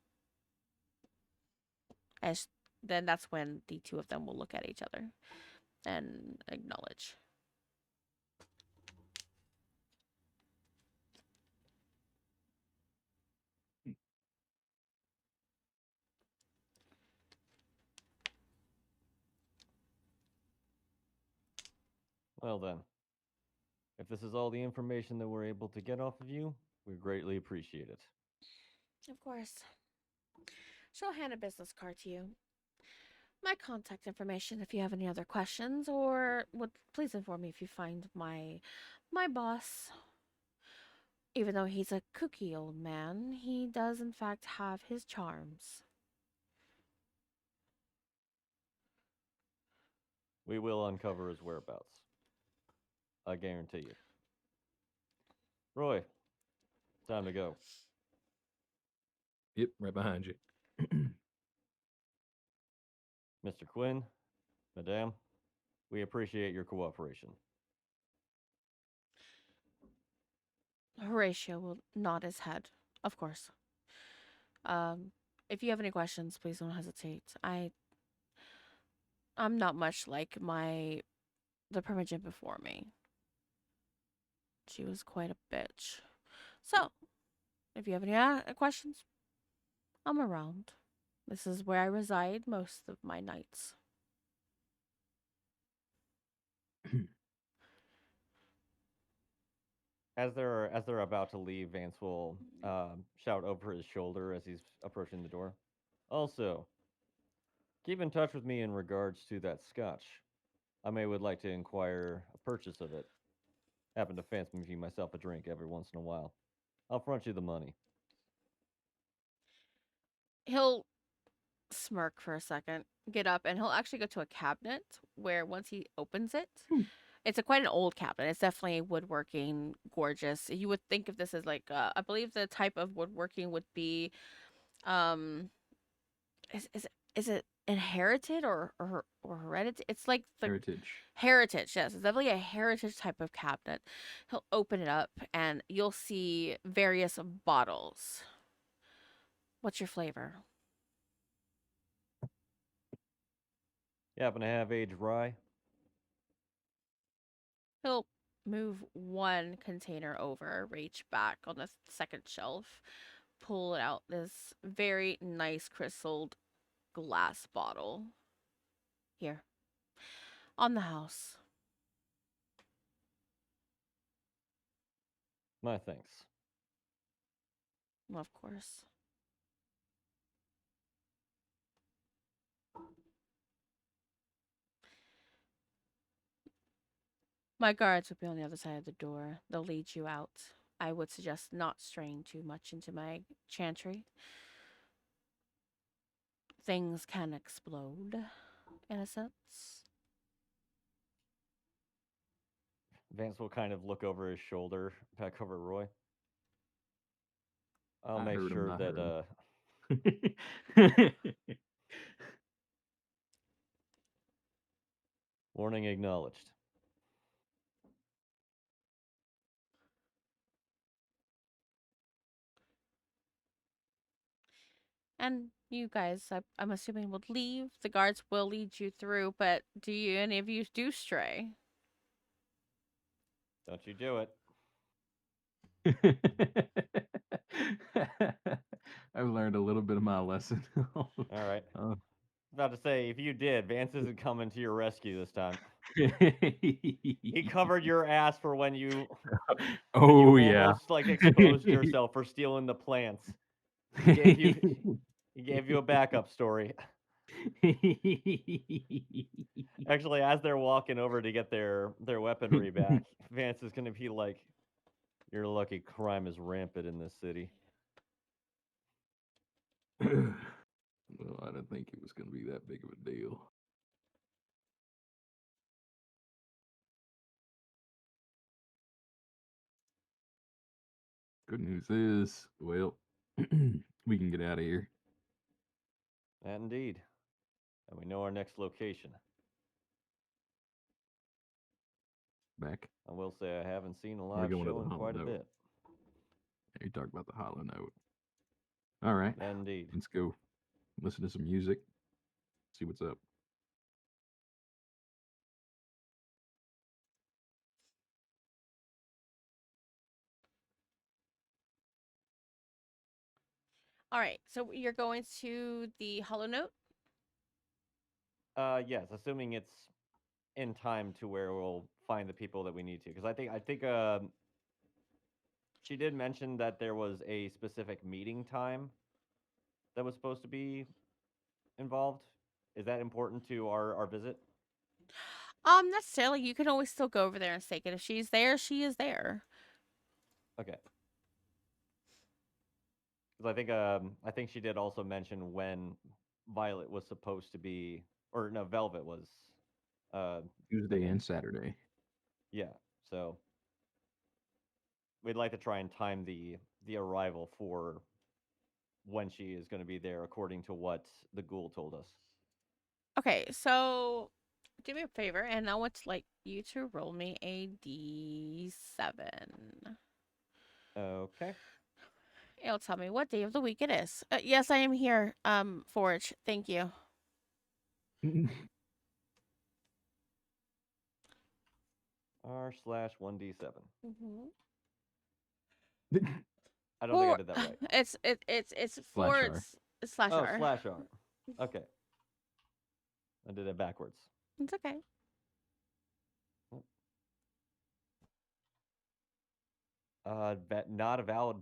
As then that's when the two of them will look at each other and acknowledge. Well then, if this is all the information that we're able to get off of you, we greatly appreciate it. Of course. She'll hand a business card to you. My contact information if you have any other questions, or would please inform me if you find my boss. Even though he's a kooky old man, he does in fact have his charms. We will uncover his whereabouts. I guarantee you. Roy, time to go. Yep, right behind you. Mr. Quinn, Madame, we appreciate your cooperation. Horatio will nod his head. Of course. Um, if you have any questions, please don't hesitate. I'm not much like the primogen before me. She was quite a bitch. So, if you have any questions, I'm around. This is where I reside most of my nights. As they're about to leave, Vance will shout over his shoulder as he's approaching the door. Also, keep in touch with me in regards to that scotch. I would like to inquire a purchase of it. Happen to fancy myself a drink every once in a while. I'll front you the money. He'll smirk for a second, get up, and he'll actually go to a cabinet where once he opens it, it's quite an old cabinet. It's definitely woodworking, gorgeous. You would think of this as like, I believe the type of woodworking would be, um, is it inherited or hereditary? It's like the Heritage. heritage. Yes, it's definitely a heritage type of cabinet. He'll open it up, and you'll see various bottles. What's your flavor? You happen to have aged rye? He'll move one container over, reach back on the second shelf, pull out this very nice crystalled glass bottle. Here, on the house. My thanks. Of course. My guards will be on the other side of the door. They'll lead you out. I would suggest not straying too much into my chantry. Things can explode, in a sense. Vance will kind of look over his shoulder, back over Roy. I'll I make heard him. sure I that heard him. warning acknowledged. And you guys, I'm assuming, would leave. The guards will lead you through, but do you, any of you do stray? Don't you do it. I've learned a little bit of my lesson. All right. Uh, About to say, if you did, Vance isn't coming to your rescue this time. He covered your ass for when you oh yeah. almost like exposed yourself for stealing the plants. He gave you he gave you a backup story. Actually, as they're walking over to get their weaponry back, Vance is gonna be like, "You're lucky crime is rampant in this city." Well, think it was going to be that big of a deal. Good news is, well, we can get out of here. That indeed. And we know our next location. Back. I will say I haven't seen a We're live going to show the in Hollow quite a Note. bit. You talk about the Hollow Note. All right. That indeed. Let's go listen to some music. See what's up. All right. So you're going to the Hollow Note? Yes, assuming it's in time to where we'll find the people that we need to. Because I think she did mention that there was a specific meeting time that was supposed to be involved. Is that important to our visit? Necessarily. You can always still go over there and stake it. If she's there, she is there. Okay. Because I think she did also mention when Violet was supposed to be, or no, Velvet was. Uh, Tuesday again, and Saturday. yeah. So we'd like to try and time the arrival for when she is going to be there, according to what the ghoul told us. Okay, so do me a favor, and I would like you to roll me a d7. Okay. It'll tell me what day of the week it is. Yes, I am here. Forge. Thank you. R/1d7. Mm-hmm. I don't think I For did that right. it's Slash R. slash Oh, r. /R. Okay. I did it backwards. It's okay. Not a valid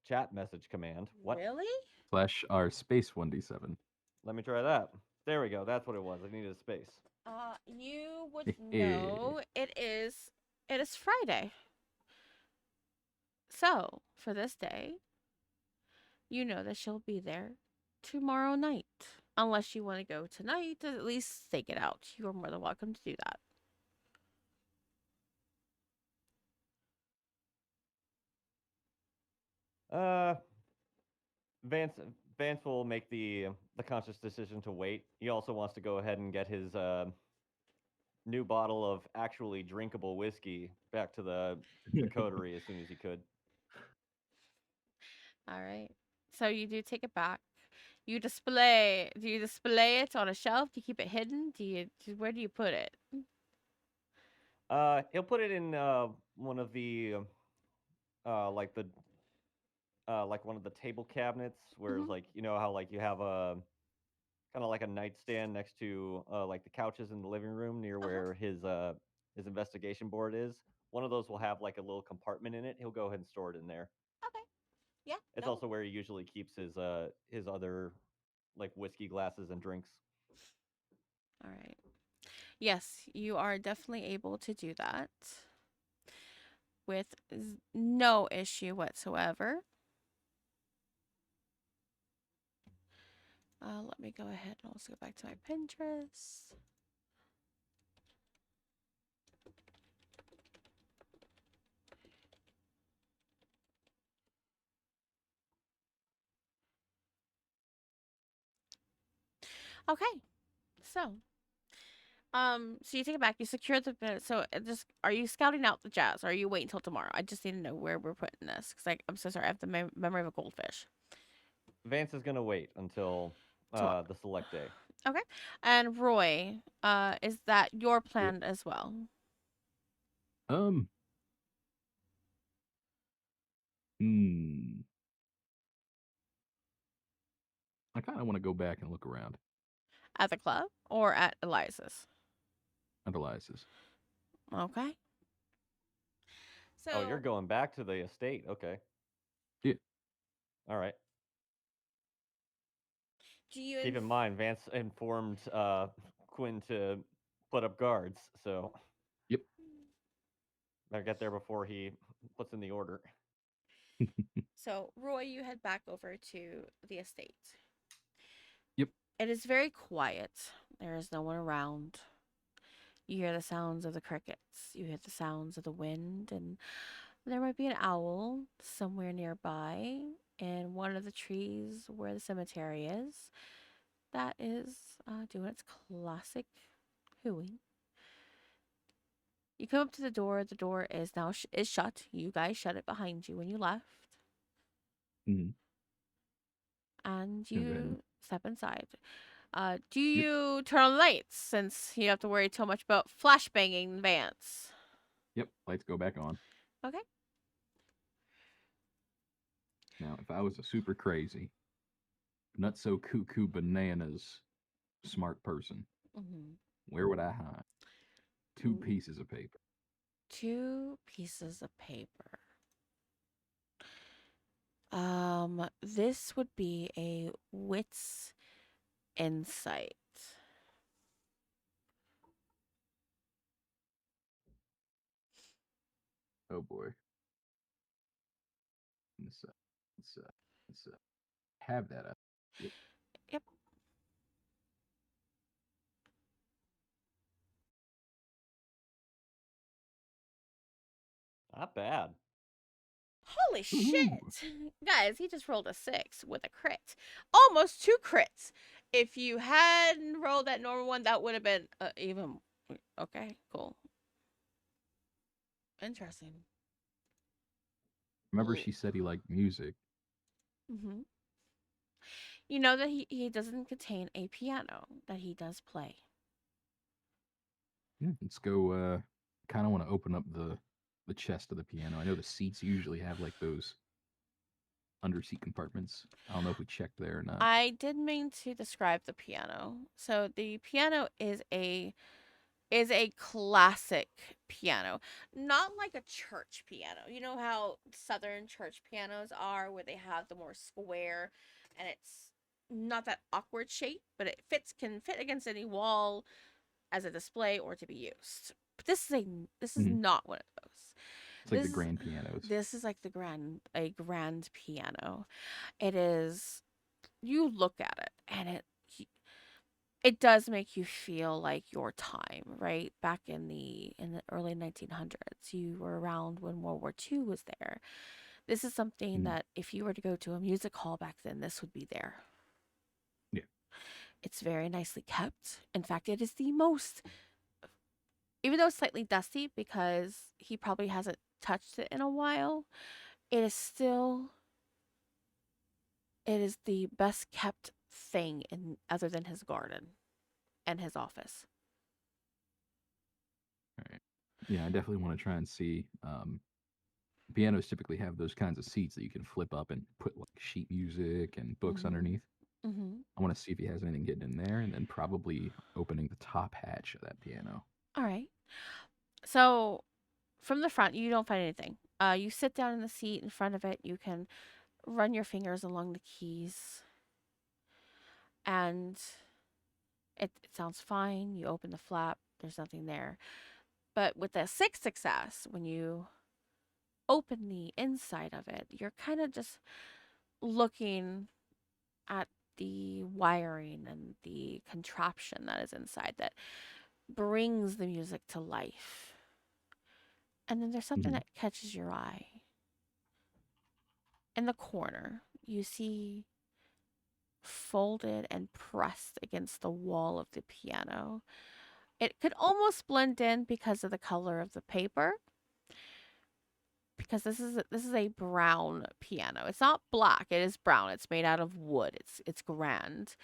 chat message command. What? Really? Slash R space 1d7. Let me try that. There we go. That's what it was. I needed a space. You would know it is Friday. So for this day, you know that she'll be there tomorrow night. Unless you want to go tonight, at least stake it out. You are more than welcome to do that. Uh, Vance Vance will make the conscious decision to wait. He also wants to go ahead and get his new bottle of actually drinkable whiskey back to the coterie as soon as he could. All right. So you do take it back. You display. Do you display it on a shelf? Do you keep it hidden? Where do you put it? He'll put it in one of the like the like one of the table cabinets, where it's Hmm. like, you know how like you have a kind of like a nightstand next to like the couches in the living room near Uh huh. where his investigation board is. One of those will have like a little compartment in it. He'll go ahead and store it in there. Okay. Yeah. It's No. also where he usually keeps his other like whiskey glasses and drinks. All right. Yes, you are definitely able to do that with no issue whatsoever. Let me go ahead and also go back to my Pinterest. Okay, so so you take it back. You secure the bit. So just are you scouting out the jazz? Or are you waiting until tomorrow? I just need to know where we're putting this because I'm so sorry. I have the memory of a goldfish. Vance is gonna wait until Tomorrow. the select day. Okay, and Roy, is that your Yep. plan as well? Um. Hmm. I kind of want to go back and look around At the club or at Eliza's? at Elias's. Okay. Oh, you're So going back to the estate. Okay. Yeah. All right. do you? Keep in mind, Vance informed Quinn to put up guards, so Yep. better get there before he puts in the order. So Roy, you head back over to the estate. Yep. It is very quiet. There is no one around. You hear the sounds of the crickets. You hear the sounds of the wind, and there might be an owl somewhere nearby in one of the trees where the cemetery is. That is doing its classic hooing. You come up to the door. The door is now is shut. You guys shut it behind you when you left, Mm-hmm. and Go ahead and you step inside. Do yep. you turn on the lights since you don't have to worry too much about flashbanging Vance? Yep. Lights go back on. Okay. Now, if I was a super crazy, not so cuckoo bananas smart person, Mm-hmm. where would I hide? Two Ooh. pieces of paper. 2 pieces of paper. This would be a wits insight. Oh boy. Let's, uh, let's have that. Yep. Yep. Not bad. Holy Woohoo! shit. Guys, he just rolled a 6 with a crit. Almost 2 crits. If you hadn't rolled that normal one, that would have been even. Okay, cool. Interesting. Remember, she said he liked music. Mm-hmm. You know that he doesn't contain a piano, that he does play. Yeah, let's go. Kind of want to open up the chest of the piano. I know the seats usually have like those under seat compartments. I don't know if we checked there or not. I did mean to describe the piano. So the piano is a classic piano, not like a church piano. You know how southern church pianos are, where they have the more square, and it's not that awkward shape, but it can fit against any wall as a display or to be used. But this is Mhm. not one of those. It's like the This is grand pianos. this is like a grand piano. It is, you look at it and it does make you feel like your time, right? Back in the early 1900s, you were around when World War II was there. This is something Mm. that if you were to go to a music hall back then, this would be there. Yeah. It's very nicely kept. In fact, it is the most, even though it's slightly dusty because he probably hasn't touched it in a while, it is still, it is the best kept thing in other than his garden and his office. All right. Yeah, I definitely want to try and see. Pianos typically have those kinds of seats that you can flip up and put like sheet music and books Mm-hmm. underneath. Mm-hmm. I want to see if he has anything getting in there, and then probably opening the top hatch of that piano. All right. So from the front, you don't find anything. You sit down in the seat in front of it. You can run your fingers along the keys, and it sounds fine. You open the flap. There's nothing there. But with a 6 success, when you open the inside of it, you're kind of just looking at the wiring and the contraption that is inside that brings the music to life. And then there's something Mhm. that catches your eye. In the corner, you see folded and pressed against the wall of the piano. It could almost blend in because of the color of the paper. Because this is a brown piano. It's not black. It is brown. It's made out of wood. It's grand,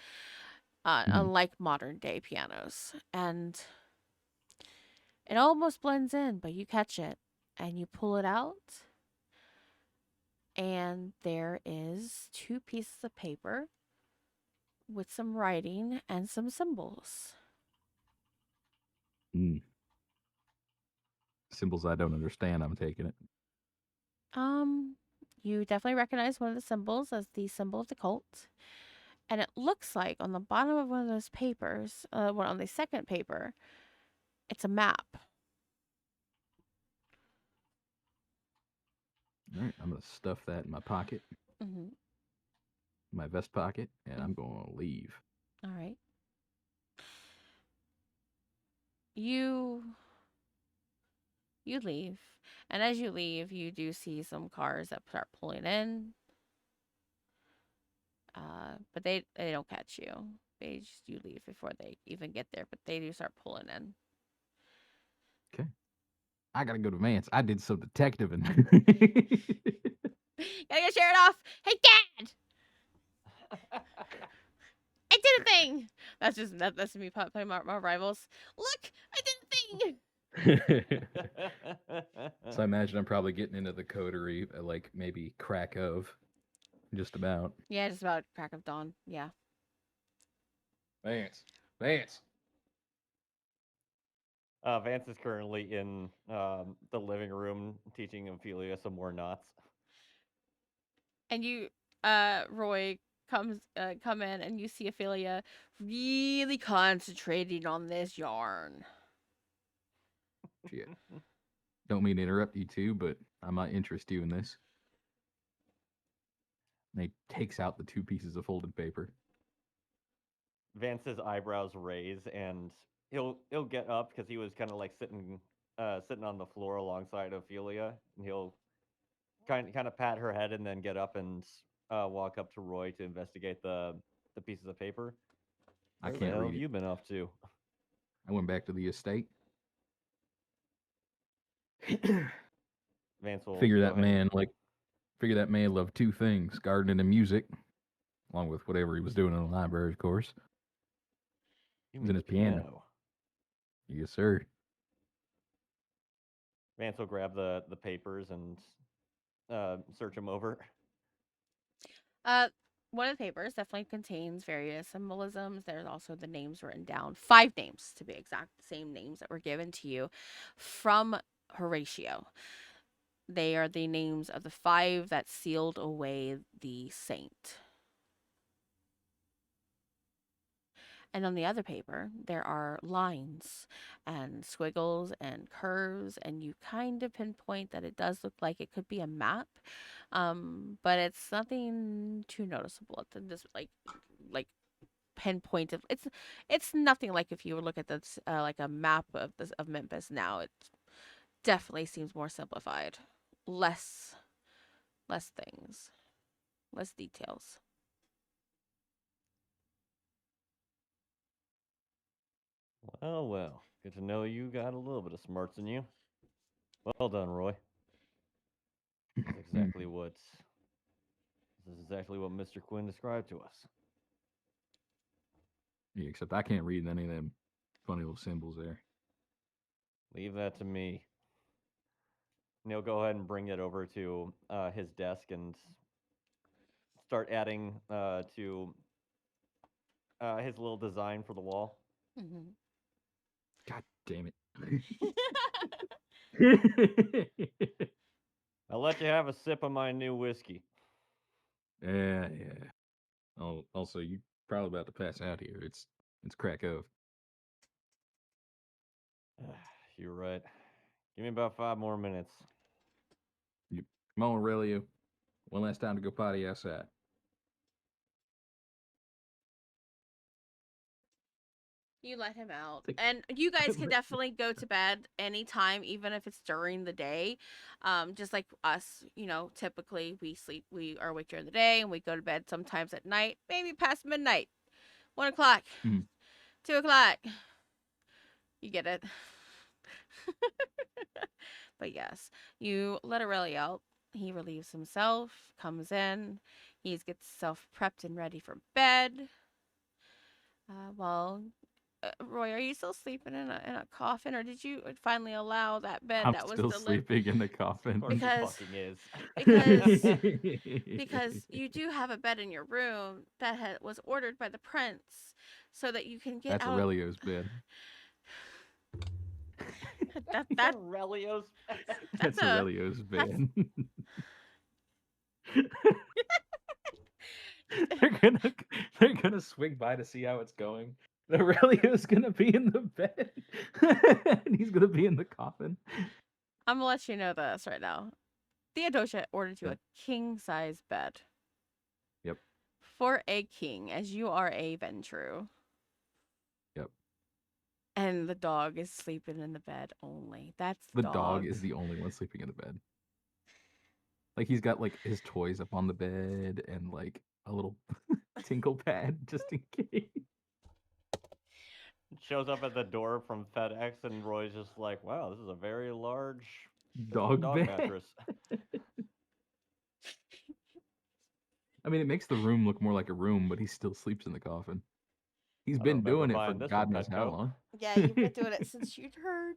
Mhm. unlike modern day pianos. And it almost blends in, but you catch it and you pull it out, and there is 2 pieces of paper with some writing and some symbols. Mm. Symbols I don't understand. I'm taking it. Um, you definitely recognize one of the symbols as the symbol of the cult. And it looks like on the bottom of one of those papers, on the second paper, it's a map. All right, I'm gonna stuff that in my pocket, Mm-hmm. my vest pocket, and Mm-hmm. I'm gonna leave. All right. You you leave, and as you leave, you do see some cars that start pulling in. But they don't catch you. They just you leave before they even get there, but they do start pulling in. Okay. I gotta go to Vance. I did some detectiving. Gotta get Sharon off. Hey, Dad! I did a thing. That's me playing my rivals. Look, I did a thing. So I imagine I'm probably getting into the coterie at like maybe crack of just about. Yeah, just about crack of dawn. Yeah. Vance. Vance. Vance is currently in the living room teaching Ophelia some more knots. And you, Roy come in, and you see Ophelia really concentrating on this yarn. Shit. Don't mean to interrupt you two, but I might interest you in this. And he takes out the 2 pieces of folded paper. Vance's eyebrows raise, and he'll get up because he was kind of like sitting on the floor alongside Ophelia, and he'll kind of pat her head and then get up and walk up to Roy to investigate the pieces of paper. I Where the can't hell read have it. you been up to? I went back to the estate. Vance will Figure go that ahead and- man loved 2 things: gardening and music, along with whatever he was doing in the library, of course. You It was mean in his piano. Yes, sir. Vance will grab the papers and search them over. Uh, one of the papers definitely contains various symbolisms. There's also the names written down, 5 names to be exact, the same names that were given to you from Horatio. They are the names of the 5 that sealed away the saint. And on the other paper, there are lines and squiggles and curves, and you kind of pinpoint that it does look like it could be a map, but it's nothing too noticeable. It's just like pinpointed. It's nothing like if you would look at this like a map of Memphis now. It definitely seems more simplified, less things, less details. Well. Good to know you got a little bit of smarts in you. Well done, Roy. This is exactly what Mr. Quinn described to us. Yeah, except I can't read any of them funny little symbols there. Leave that to me. And he'll go ahead and bring it over to his desk and start adding to his little design for the wall. Mm-hmm. God damn it. I'll let you have a sip of my new whiskey. Yeah. Oh, also, you probably about to pass out here. It's crack of. You're right. Give me about 5 more minutes. Come on, Aurelio. One last time to go potty outside. You let him out. And you guys can definitely go to bed anytime, even if it's during the day. Just like us, typically we are awake during the day and we go to bed sometimes at night, maybe past midnight, 1 o'clock, 2 o'clock. You get it. But yes, you let Aurelia out. He relieves himself, comes in, he gets himself prepped and ready for bed. Well, Roy, are you still sleeping in a coffin, or did you finally allow that bed I'm that was still delivered? sleeping in the coffin. Of course he Because- fucking is. Because you do have a bed in your room that was ordered by the prince, so that you can get That's out. Aurelio's bed. That Aurelio's. That's a- Aurelio's bed. they're gonna swing by to see how it's going. Aurelio's gonna be in the bed, and he's gonna be in the coffin. I'm gonna let you know this right now. Theodosia ordered you a king size bed. Yep. for a king, as you are a Ventru. Yep. And the dog is sleeping in the bed only. That's The the dog is the only one sleeping in the bed. Like he's got like his toys up on the bed and like a little tinkle pad just in case. Shows up at the door from FedEx, and Roy's just like, "Wow, this is a very large Dog bed. mattress." I mean, it makes the room look more like a room, but he still sleeps in the coffin. He's I don't been remember doing it for buying this God from knows how Petco. long. Yeah, you've been doing it since you'd heard.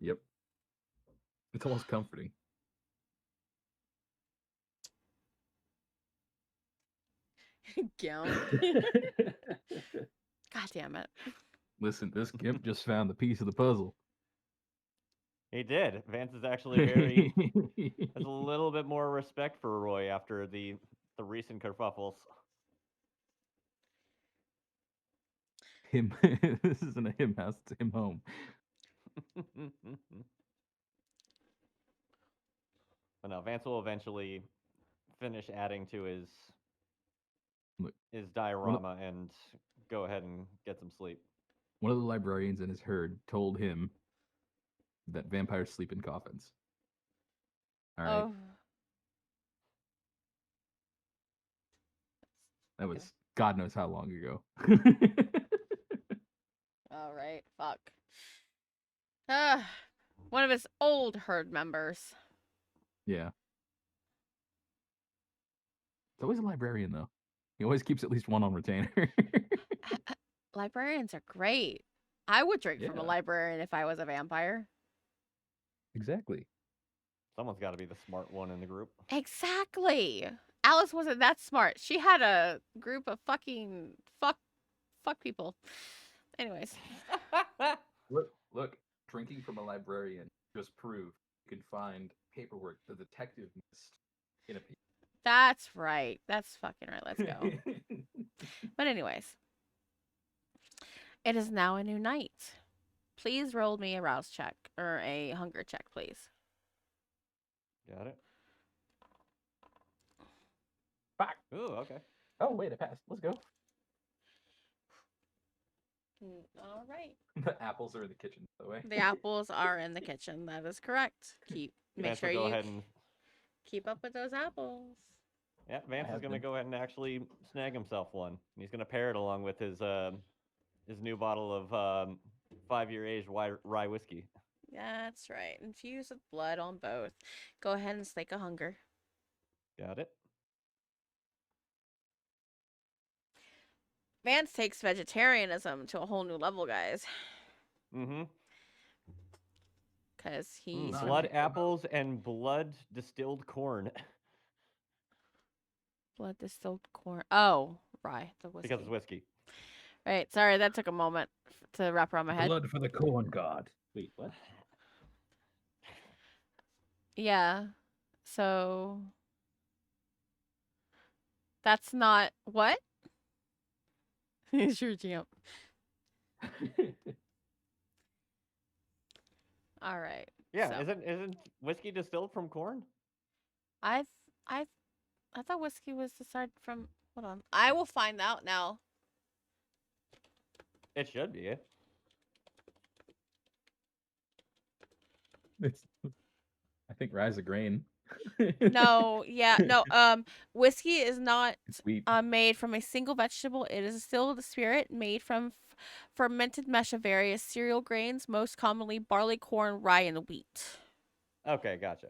Yep. It's almost comforting. Gown. God damn it. Listen, this gimp just found the piece of the puzzle. He did. Vance is actually very has a little bit more respect for Roy after the recent kerfuffles. Him. This isn't a him house, it's a him home. But no, Vance will eventually finish adding to Look, his diorama and go ahead and get some sleep. one of the librarians in his herd told him that vampires sleep in coffins. All right. Oh. That was God knows how long ago. All right. Fuck. One of his old herd members. Yeah. It's always a librarian, though. He always keeps at least one on retainer. Librarians are great. I would drink from a Yeah. librarian if I was a vampire. Exactly. Someone's got to be the smart one in the group. Exactly. Alice wasn't that smart. She had a group of fucking fuck people. Anyways. Look. Drinking from a librarian just proved you can find paperwork the detective missed in a piece. That's right. That's fucking right. Let's go. But anyways. It is now a new night. Please roll me a rouse check or a hunger check, please. Got it. Fuck. Ooh, okay. Oh, wait, I passed. Let's go. All right. The apples are in the kitchen, by the way. The apples are in the kitchen. That is correct. Make Vance sure will go you ahead and keep up with those apples. yeah, Vance is have going to been. go ahead and actually snag himself one. He's going to pair it along with his new bottle of 5-year aged rye whiskey. That's right. Infused with blood on both. Go ahead and slake a hunger. Got it. Vance takes vegetarianism to a whole new level, guys. Mm-hmm. Because he's Blood apples and blood distilled corn. blood distilled corn. Oh, rye. The whiskey. Because it's whiskey. Right. Sorry, that took a moment to wrap around my head. Blood for the corn god. Wait, what? Yeah. So that's not what? Sure, champ. All right. Yeah, so. isn't whiskey distilled from corn? I thought whiskey was decided from. Hold on. I will find out now. It should be. I think rye's a grain. No, yeah, no. Whiskey is not It's wheat. made from a single vegetable. It is a distilled spirit made from fermented mesh of various cereal grains, most commonly barley, corn, rye, and wheat. Okay, gotcha.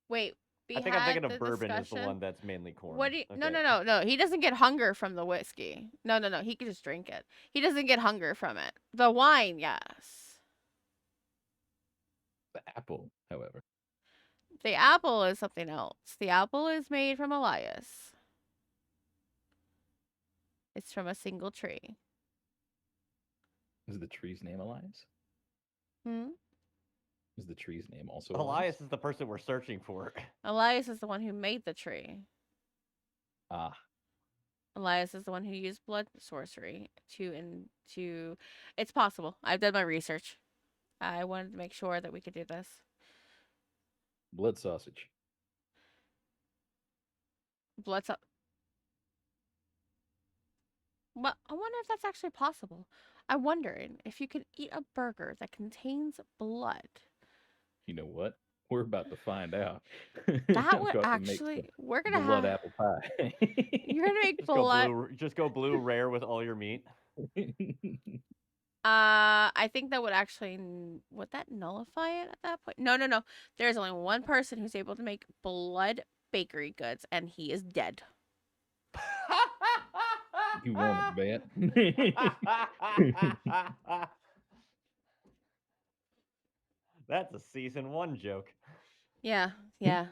Wait, I think I'm thinking of bourbon is the one that's mainly corn. What do you? Okay. No. He doesn't get hunger from the whiskey. No. He can just drink it. He doesn't get hunger from it. The wine, yes. The apple, however. The apple is something else. The apple is made from Elias. It's from a single tree. Is the tree's name Elias? Hmm? Is the tree's name also Elias is the person we're searching for. Elias is the one who made the tree. Ah. Elias is the one who used blood sorcery to. It's possible. I've done my research. I wanted to make sure that we could do this. Blood sausage. Blood. Well, I wonder if that's actually possible. I'm wondering if you could eat a burger that contains blood. You know what? We're about to find out. That I'm would about to make some actually. We're gonna blood have. apple pie. You're gonna make blood. Just go blue rare with all your meat. I think that would actually would that nullify it at that point? No, no, no. There's only one person who's able to make blood bakery goods, and he is dead. You want to bet? That's a season 1 joke. Yeah, yeah.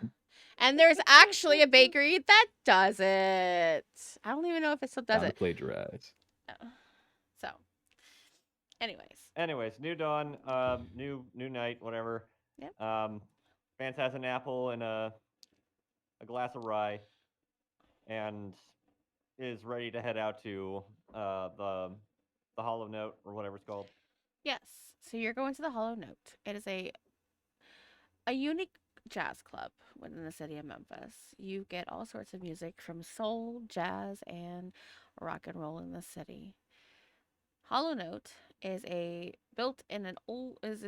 And there's actually a bakery that does it. I don't even know if it still does Time to it. plagiarize. So, anyways, Anyways, new dawn, new night, whatever. Yep. Vance has an apple and a glass of rye, and is ready to head out to the Hollow Note or whatever it's called. yes. So you're going to the Hollow Note. It is a unique jazz club within the city of Memphis. You get all sorts of music from soul, jazz, and rock and roll in the city. Hollow Note is a built in an old is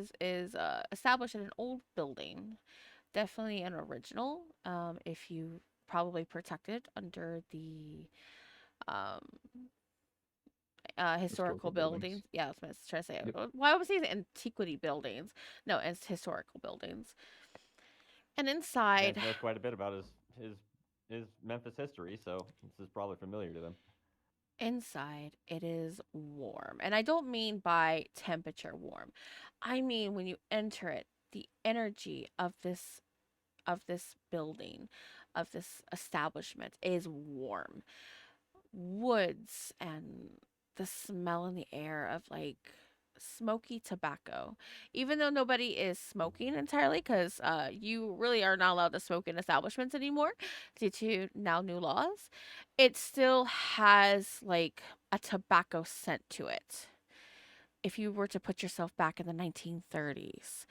established in an old building. Definitely an original. If you probably protected under the um historical Historical buildings. buildings. Yeah, I was going to try to say. Yep. Why was these antiquity buildings? No, it's historical buildings. And inside, Vance knows quite a bit about his Memphis history, so this is probably familiar to them. inside, it is warm, and I don't mean by temperature warm. I mean when you enter it, the energy of this building, of this establishment is warm. Woods and the smell in the air of like smoky tobacco. Even though nobody is smoking entirely, because you really are not allowed to smoke in establishments anymore due to now new laws, it still has like a tobacco scent to it. If you were to put yourself back in the 1930s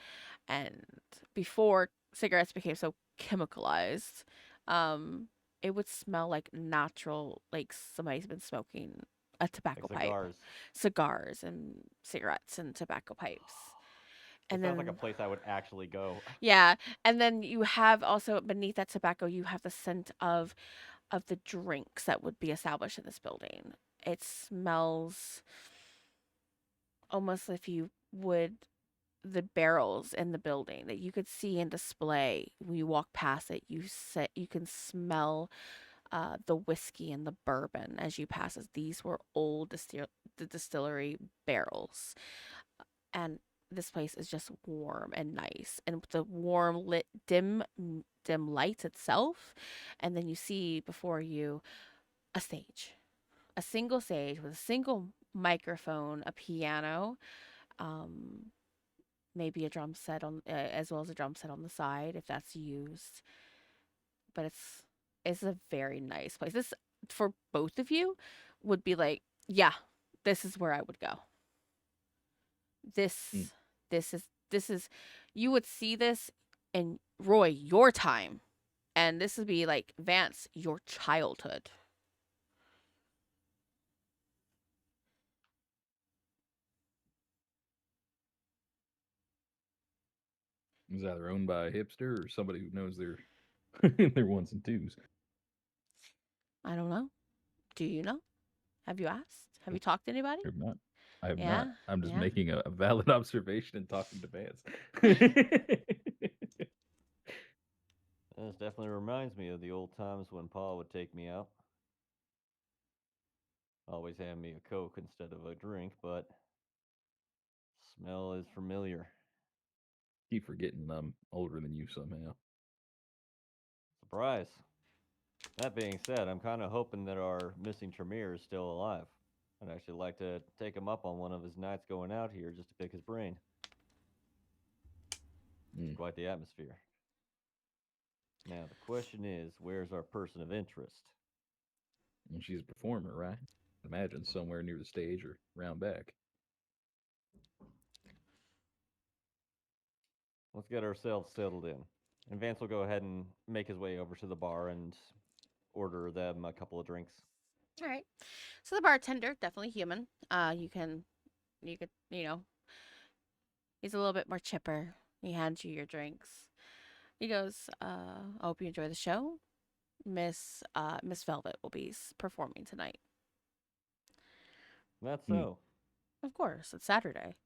and before cigarettes became so chemicalized, um, it would smell like natural, like somebody's been smoking a tobacco Like pipe, cigars. cigars and cigarettes and tobacco pipes. This And sounds like a then, place I would actually go. yeah, and then you have also beneath that tobacco, you have the scent of the drinks that would be established in this building. It smells almost if you would the barrels in the building that you could see and display when you walk past it. You can smell the whiskey and the bourbon as you pass it. These were old the distillery barrels, and this place is just warm and nice, and with the warm lit dim lights itself, and then you see before you a stage, a single stage with a single microphone, a piano, um, maybe a drum set on as well as a drum set on the side if that's used. But it's a very nice place. This for both of you would be like, yeah, this is where I would go. Mm. This this is you would see this in Roy your time, and this would be like Vance your childhood. It's either owned by a hipster or somebody who knows their their ones and twos. I don't know. Do you know? Have you asked? Have you talked to anybody? I have not. I have not. Yeah, I'm just yeah. making a valid observation and talking to Vance. This definitely reminds me of the old times when Pa would take me out. Always hand me a Coke instead of a drink, but smell is familiar. Keep forgetting I'm older than you somehow. Surprise. That being said, I'm kind of hoping that our missing Tremere is still alive. I'd actually like to take him up on one of his nights going out here just to pick his brain. Mm. Quite the atmosphere. Now, the question is, where's our person of interest? And she's a performer, right? Imagine somewhere near the stage or round back. Let's get ourselves settled in. And Vance will go ahead and make his way over to the bar and order them a couple of drinks. All right. So the bartender, definitely human. You could, he's a little bit more chipper. He hands you your drinks. He goes, I hope you enjoy the show. Miss Velvet will be performing tonight. That's Hmm. so. Of course, it's Saturday.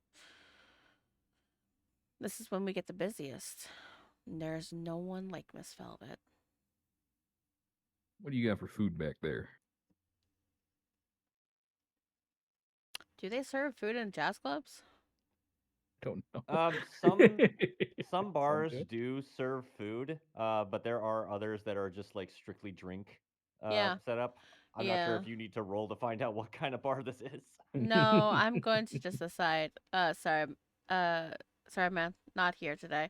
This is when we get the busiest. There's no one like Miss Velvet. What do you got for food back there? Do they serve food in jazz clubs? Don't know. Some some Sounds bars good. do serve food, but there are others that are just like strictly drink Yeah, set up. I'm not sure yeah. if you need to roll to find out what kind of bar this is. No, I'm going to just decide. Uh, sorry, man, not here today.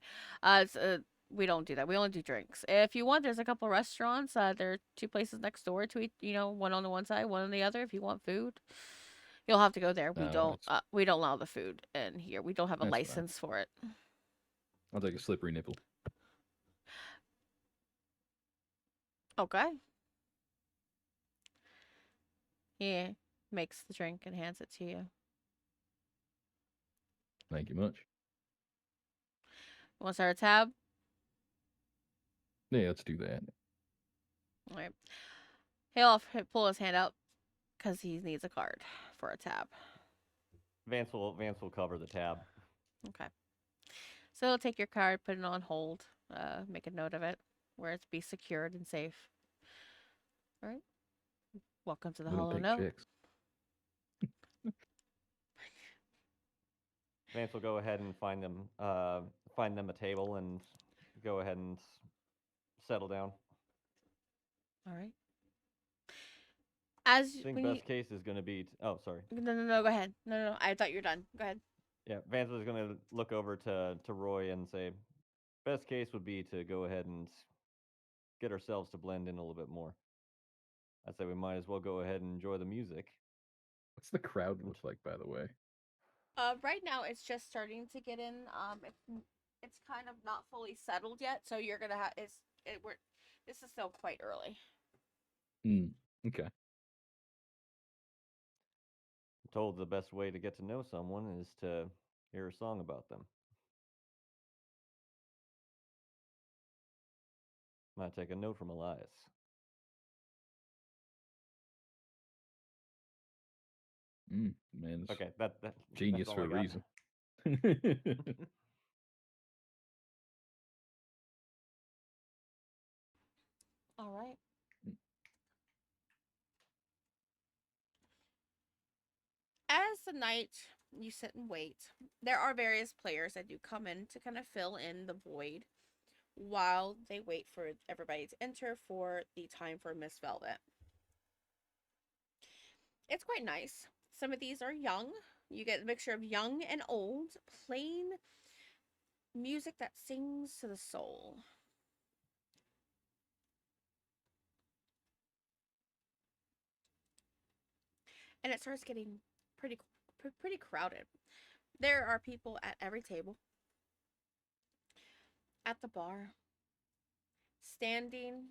We don't do that. We only do drinks. If you want, there's a couple restaurants. There are two places next door to eat. One on the one side, one on the other. If you want food, you'll have to go there. We No, don't. We don't allow the food in here. We don't have a that's fine. license for it. I'll take a slippery nipple. Okay. He makes the drink and hands it to you. Thank you much. Want to start a tab? Yeah, let's do that. All right. He'll pull his hand out because he needs a card for a tab. Vance will cover the tab. Okay. So he'll take your card, put it on hold, make a note of it, where it's be secured and safe. All right. Welcome to the We don't Hollow take Note. checks. Vance will go ahead and find them a table and go ahead and settle down. All right. As I think when you best case is going to be. Oh, sorry. no, go ahead. No, I thought you were done. Go ahead. Yeah, Vance was going to look over to Roy and say, best case would be to go ahead and get ourselves to blend in a little bit more. I'd say we might as well go ahead and enjoy the music. What's the crowd look like, by the way? Right now it's just starting to get in. It's kind of not fully settled yet, so you're gonna have we're this is still quite early. Okay. I'm told the best way to get to know someone is to hear a song about them. Might take a note from Elias. Man, it's Okay, that's genius all for I a got. reason. All right. As the night you sit and wait, there are various players that do come in to kind of fill in the void while they wait for everybody to enter for the time for Miss Velvet. It's quite nice. Some of these are young. You get a mixture of young and old, plain music that sings to the soul. And it starts getting pretty crowded. There are people at every table, at the bar, standing,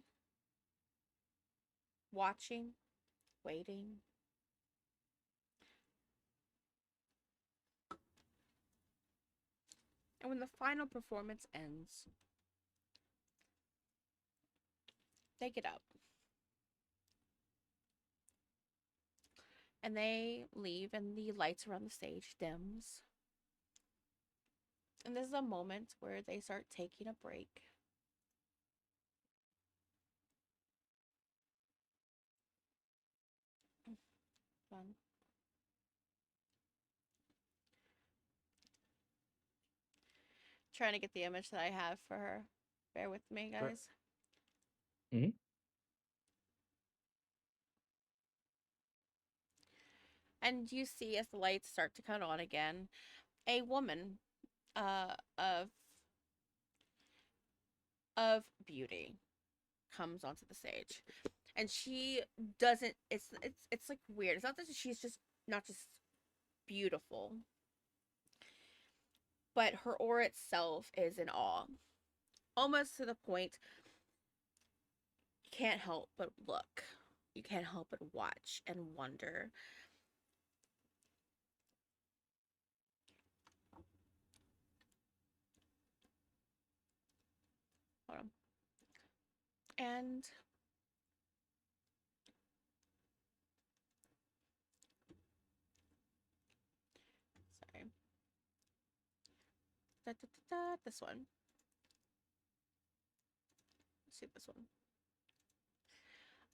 watching, waiting. And when the final performance ends, they get up and they leave, and the lights around the stage dims. And this is a moment where they start taking a break. Fun. Trying to get the image that I have for her. Bear with me, Sure. guys. Hmm. And you see, as the lights start to come on again, a woman of beauty comes onto the stage, and she doesn't. It's like weird. It's not that she's just not just beautiful. but her aura itself is in awe, almost to the point you can't help but look. You can't help but watch and wonder. Hold on. And sorry. This one. Let's see this one.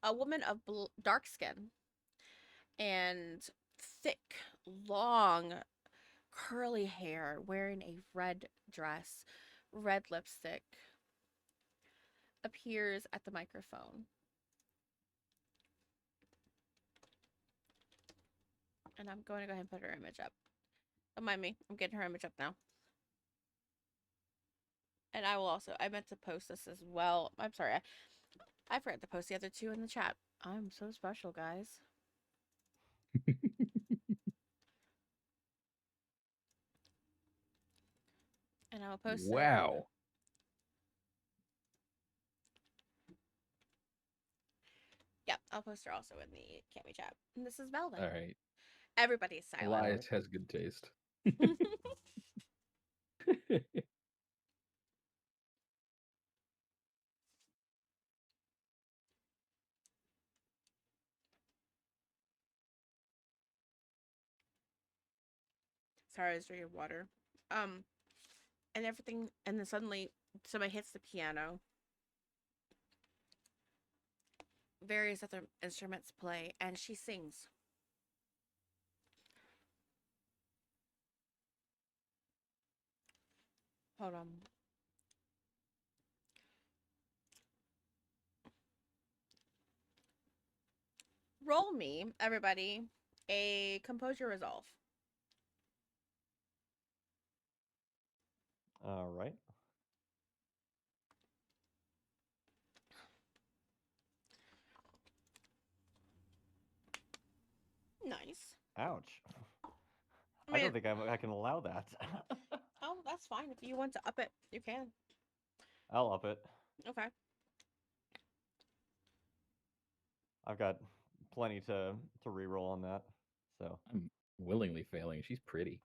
A woman of dark skin and thick, long, curly hair, wearing a red dress, red lipstick, appears at the microphone. And I'm going to go ahead and put her image up. Don't mind me. I'm getting her image up now. And I will also, I meant to post this as well. I'm sorry. I forgot to post the other two in the chat. I'm so special, guys. And I'll post it. Wow. Yep, I'll post her also in the Cami chat. And this is Velvet. All right. Everybody's silent. Elias has good taste. Sorry, I was drinking water. And everything, and then suddenly somebody hits the piano. Various other instruments play, and she sings. Hold on. Roll me, everybody, a composure resolve. All right. Nice. Ouch. I mean, don't think I can allow that. oh, that's fine. If you want to up it, you can. I'll up it. Okay. I've got plenty to re-roll on that. So I'm willingly failing. She's pretty.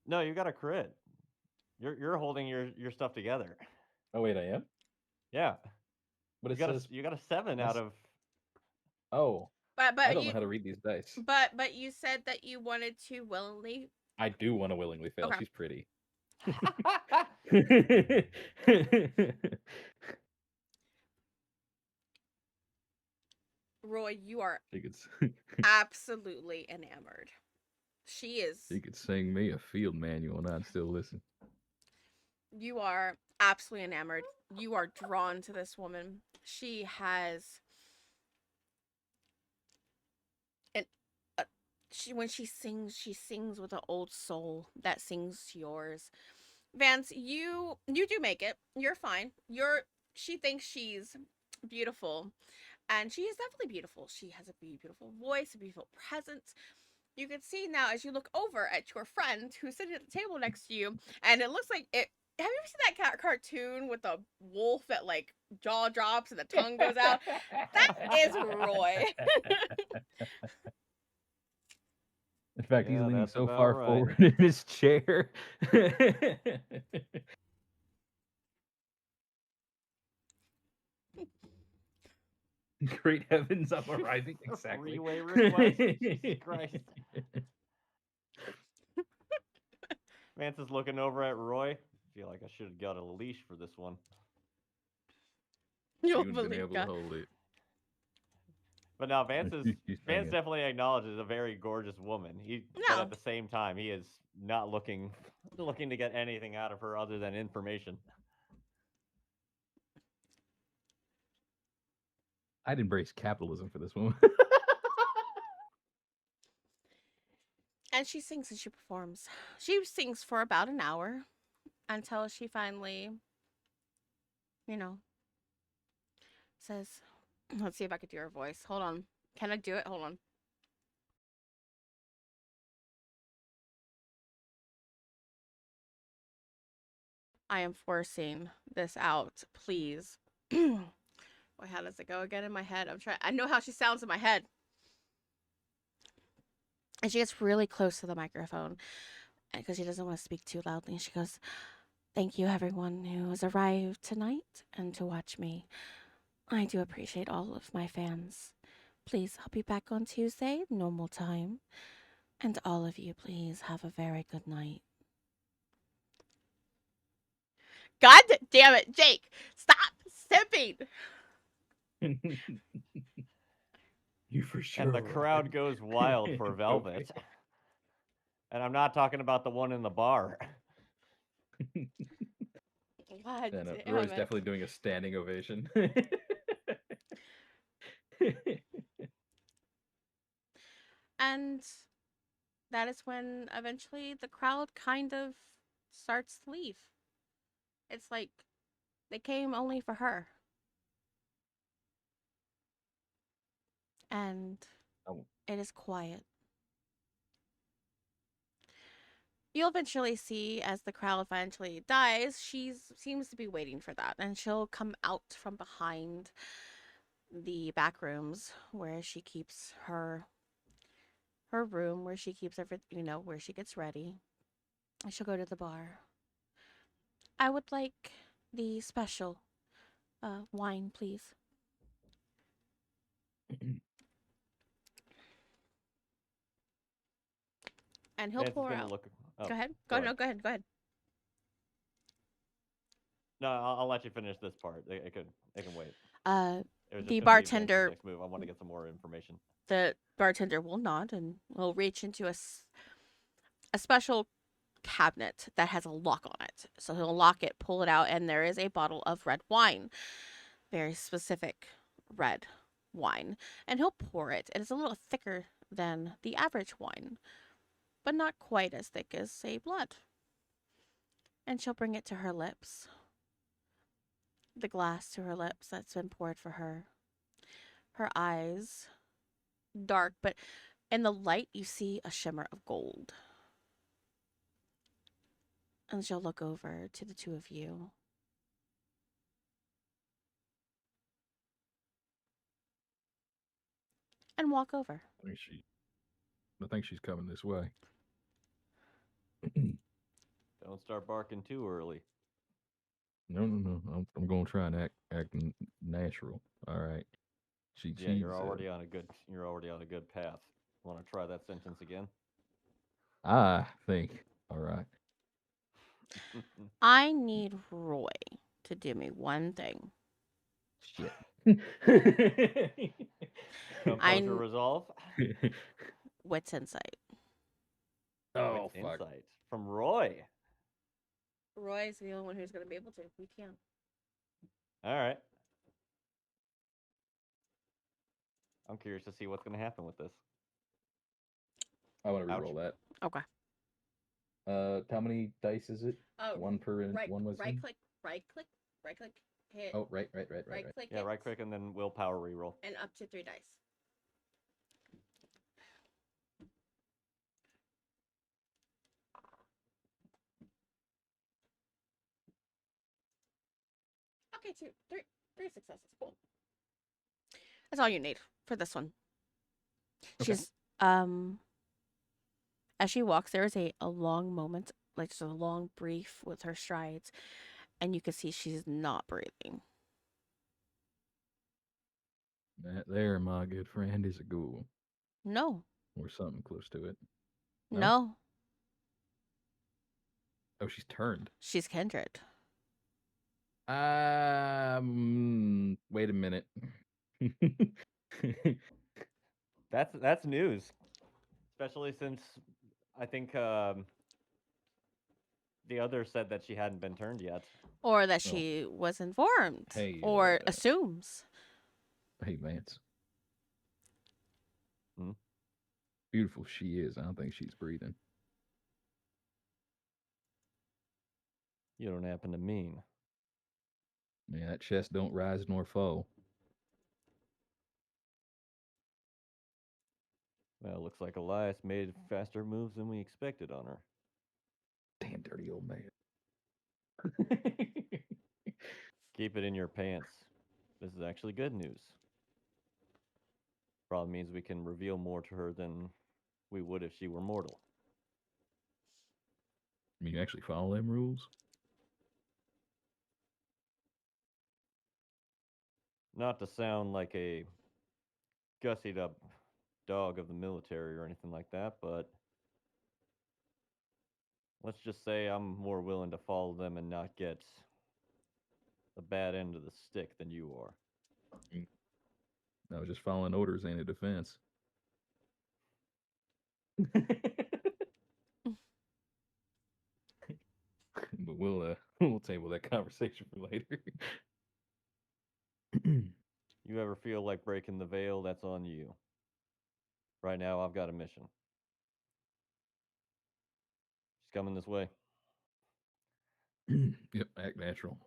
no, you got a crit. You're holding your stuff together. Oh wait, I am. Yeah, But it you got says you got a 7 out of. Oh, but I don't you know how to read these dice. but you said that you wanted to willingly. I do want to willingly fail. Okay. She's pretty. Roy, you are She could, absolutely enamored. She is. she could sing me a field manual and I'd still listen. You are absolutely enamored. You are drawn to this woman. She has an when she sings with an old soul that sings to yours. Vance, you do make it. You're fine. She thinks she's beautiful, and she is definitely beautiful. She has a beautiful voice, a beautiful presence. You can see now as you look over at your friend who's sitting at the table next to you, and it looks like it. Have you ever seen that cartoon with the wolf that like jaw drops and the tongue goes out? That is Roy. In fact, he's Yeah, leaning that's so about far right. forward in his chair. Great heavens, I'm arriving exactly. Three-way request. Jesus Christ. Vance is looking over at Roy. I feel like I should have got a leash for this one. You You'll wouldn't been believe able to God. hold it. But now Vance She's singing. definitely acknowledges a very gorgeous woman. But No. at the same time, he is not looking to get anything out of her other than information. I'd embrace capitalism for this woman. And she sings and she performs. She sings for about an hour until she finally, says, let's see if I could do her voice. Hold on. Can I do it? Hold on. I am forcing this out. Please. Wait, how does it go again in my head? I know how she sounds in my head. And she gets really close to the microphone because she doesn't want to speak too loudly. She goes, "Thank you, everyone who has arrived tonight and to watch me. I do appreciate all of my fans. Please, I'll be back on Tuesday, normal time. And all of you, please have a very good night." God damn it, Jake! Stop sipping! You for sure. And the are. crowd goes wild for Velvet. Okay. And I'm not talking about the one in the bar. God And damn Roy's it. definitely doing a standing ovation. And that is when eventually the crowd kind of starts to leave. It's like they came only for her. And Oh, it is quiet. You'll eventually see as the crowd eventually dies, she seems to be waiting for that. And she'll come out from behind the back rooms where she keeps her room, where she keeps everything, where she gets ready. And she'll go to the bar. "I would like the special wine, please." And he'll Vance is pour gonna out. look. Oh, Go ahead. go Go ahead. No, go ahead. Go ahead. No, I'll let you finish this part. It can wait. Uh, It was just the gonna be Vance's bartender, next move. I want to get some more information. the bartender will nod and will reach into a special cabinet that has a lock on it. So he'll lock it, pull it out, and there is a bottle of red wine, very specific red wine, and he'll pour it. And it's a little thicker than the average wine, but not quite as thick as, say, blood. And she'll bring it to her lips, the glass to her lips that's been poured for her. Her eyes, dark, but in the light, you see a shimmer of gold. And she'll look over to the two of you and walk over. I think she's coming this way. Don't start barking too early. No. I'm gonna try and act natural. All right. Yeah, She's you're already on a good path. Want to try that sentence again? I think. All right. I need Roy to do me one thing. Shit. Composure, I resolve. wits insight. Wits Oh fuck. insight from Roy. Roy's the only one who's going to be able to. We can't. All right. I'm curious to see what's going to happen with this. I want to Ouch. re-roll that. Okay. How many dice is it? Oh, One per right, one wisdom. right click, hit. Oh, right. Right click Yeah, it, right click and then willpower reroll. and up to 3 dice. Okay, three successes. Cool. That's all you need for this one. Okay. She's as she walks, there is a long moment, like just a long brief with her strides, and you can see she's not breathing. That there, my good friend, is a ghoul No, or something close to it. No. no, Oh, she's turned. she's kindred. Wait a minute. That's news, especially since I think the other said that she hadn't been turned yet. Or that Well, she was informed, hey, or assumes. hey, Vance. Hmm? Beautiful she is. I don't think she's breathing. You don't happen to mean. Man, that chest don't rise nor fall. Well, looks like Elias made faster moves than we expected on her. Damn dirty old man. Keep it in your pants. This is actually good news. Probably means we can reveal more to her than we would if she were mortal. I mean, you actually follow them rules? Not to sound like a gussied up dog of the military or anything like that, but let's just say I'm more willing to follow them and not get the bad end of the stick than you are. Mm. No, just following orders ain't a defense. But we'll table that conversation for later. You ever feel like breaking the veil, that's on you. Right now, I've got a mission. She's coming this way. Yep, act natural.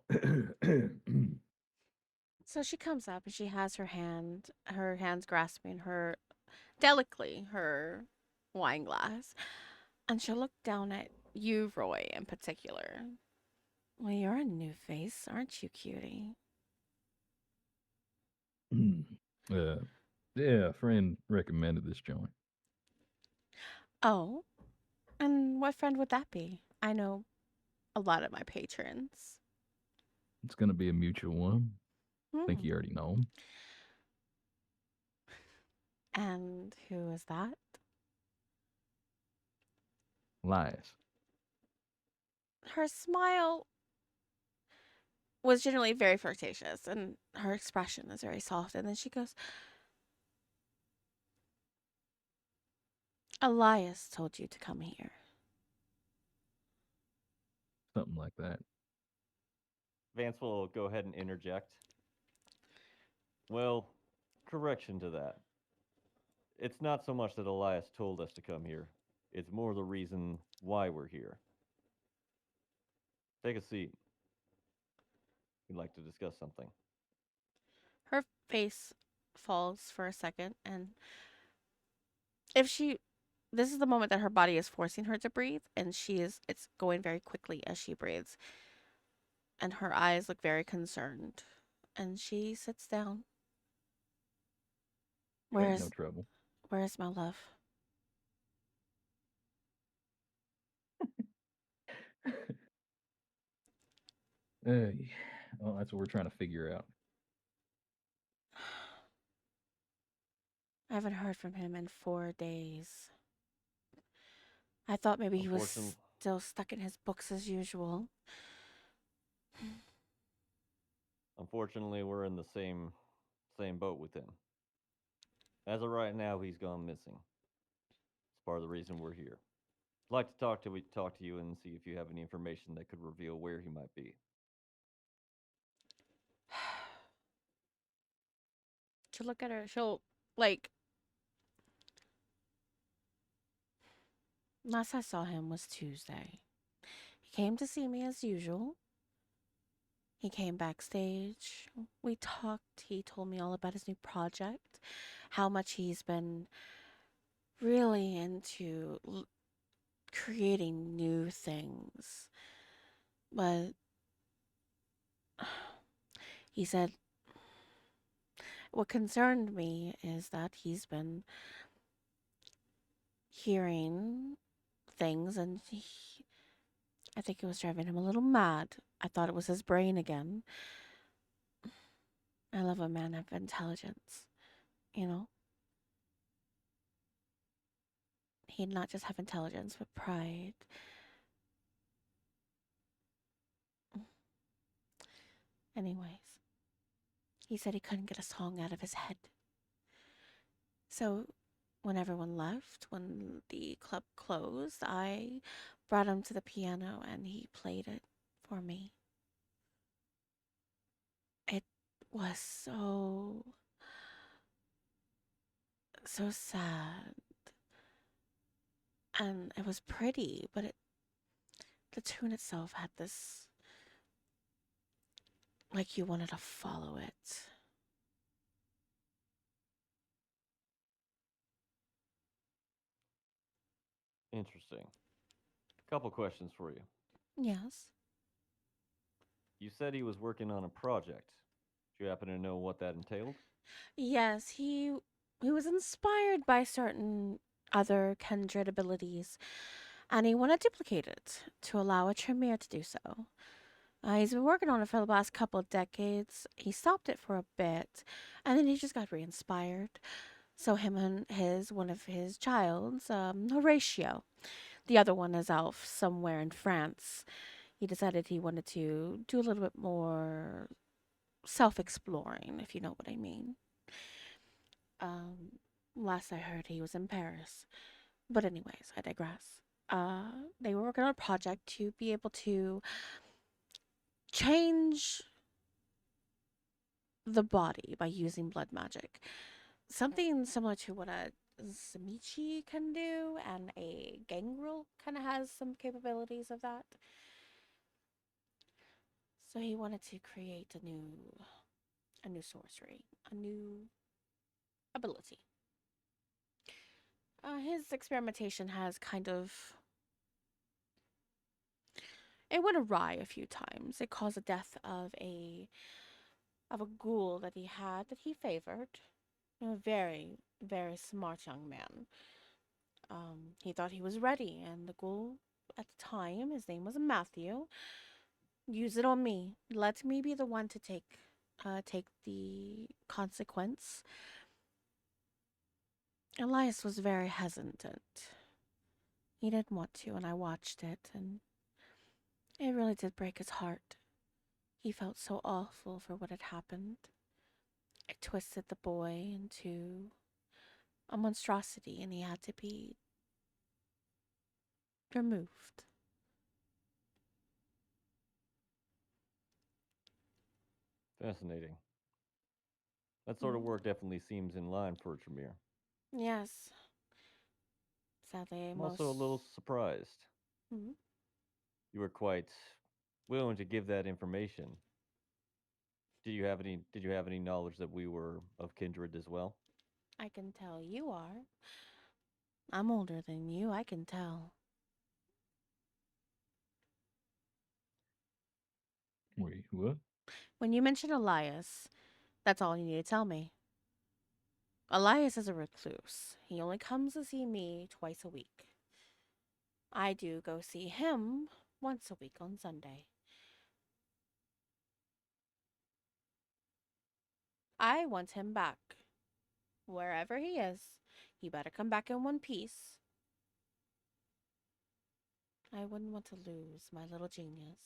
So she comes up and she has her hands grasping her delicately her wine glass, and she'll look down at you, Roy, in particular. Well, you're a new face, aren't you, cutie? uh, yeah, a friend recommended this joint. Oh, and what friend would that be? I know a lot of my patrons. It's gonna be a mutual one. I think Hmm. you already know him. And who is that? Lias. Her smile was generally very flirtatious, and her expression is very soft. And then she goes, Elias told you to come here. Something like that. Vance will go ahead and interject. Well, correction to that. It's not so much that Elias told us to come here, it's more the reason why we're here. Take a seat. We'd like to discuss something. Her face falls for a second, and if she this is the moment that her body is forcing her to breathe, and it's going very quickly as she breathes, and her eyes look very concerned, and she sits down. Ain't no Where's trouble. where's my love? uh, well, that's what we're trying to figure out. I haven't heard from him in 4 days. I thought maybe he was Unfortunately, still stuck in his books as usual. unfortunately, we're in the same boat with him. As of right now, he's gone missing. It's part of the reason we're here. I'd like to talk to you and see if you have any information that could reveal where he might be. She'll look at her. She'll, like, last I saw him was Tuesday. He came to see me as usual. He came backstage. We talked. He told me all about his new project, how much he's been really into creating new things. But he said what concerned me is that he's been hearing things, and I think it was driving him a little mad. I thought it was his brain again. I love a man of intelligence, you know? He'd not just have intelligence, but pride. Anyways, he said he couldn't get a song out of his head. So when everyone left, when the club closed, I brought him to the piano and he played it for me. It was so sad. And it was pretty, but the tune itself had this, like, you wanted to follow it. Interesting. Couple questions for you. Yes. You said he was working on a project. Do you happen to know what that entailed? Yes, he was inspired by certain other kindred abilities, and he wanted to duplicate it to allow a Tremere to do so. He's been working on it for the last couple of decades. He stopped it for a bit, and then he just got re-inspired. So him and one of his childs, Horatio, the other one is out somewhere in France. He decided he wanted to do a little bit more self-exploring, if you know what I mean. Um, Last I heard, he was in Paris. But anyways, I digress. They were working on a project to be able to change the body by using blood magic. Something similar to what a Samichi can do, and a Gangrel kind of has some capabilities of that. So he wanted to create a new sorcery, a new ability. His experimentation has kind of it went awry a few times. It caused the death of a ghoul that he had that he favored. A very, very smart young man. He thought he was ready, and the ghoul at the time, his name was Matthew, use it on me. Let me be the one to take the consequence. Elias was very hesitant. He didn't want to, and I watched it, and it really did break his heart. He felt so awful for what had happened. It twisted the boy into a monstrosity, and he had to be removed. Fascinating. That sort of Mm. work definitely seems in line for Tremere. Yes, sadly, I'm also a little surprised. Mhm. You were quite willing to give that information. Did you have any knowledge that we were of kindred as well? I can tell you are. I'm older than you, I can tell. Wait, what? When you mention Elias, that's all you need to tell me. Elias is a recluse. He only comes to see me twice a week. I do go see him once a week on Sunday. I want him back. Wherever he is, he better come back in one piece. I wouldn't want to lose my little genius.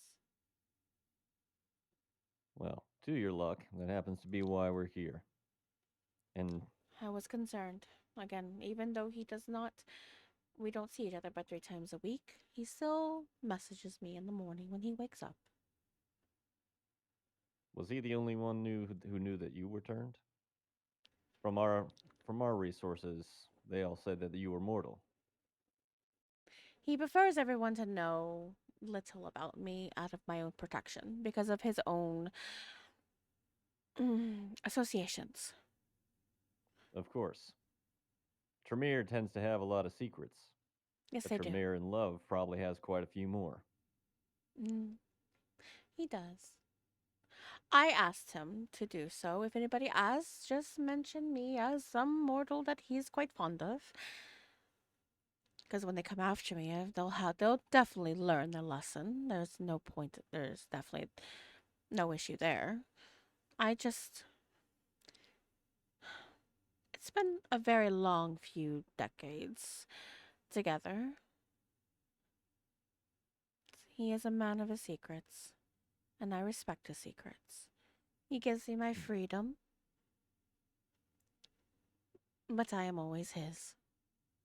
Well, to your luck, that happens to be why we're here. And I was concerned. Again, even though we don't see each other but 3 times a week, he still messages me in the morning when he wakes up. was he the only one who knew that you were turned? From our resources, they all said that you were mortal. He prefers everyone to know little about me out of my own protection because of his own associations. Of course. Tremere tends to have a lot of secrets. Yes, A they do. Tremere in love probably has quite a few more. Mm, he does. I asked him to do so. If anybody asks, just mention me as some mortal that he's quite fond of. Because when they come after me, they'll definitely learn their lesson. There's no point. There's definitely no issue there. I just it's been a very long few decades together. He is a man of his secrets, and I respect his secrets. He gives me my Hmm. freedom, but I am always his,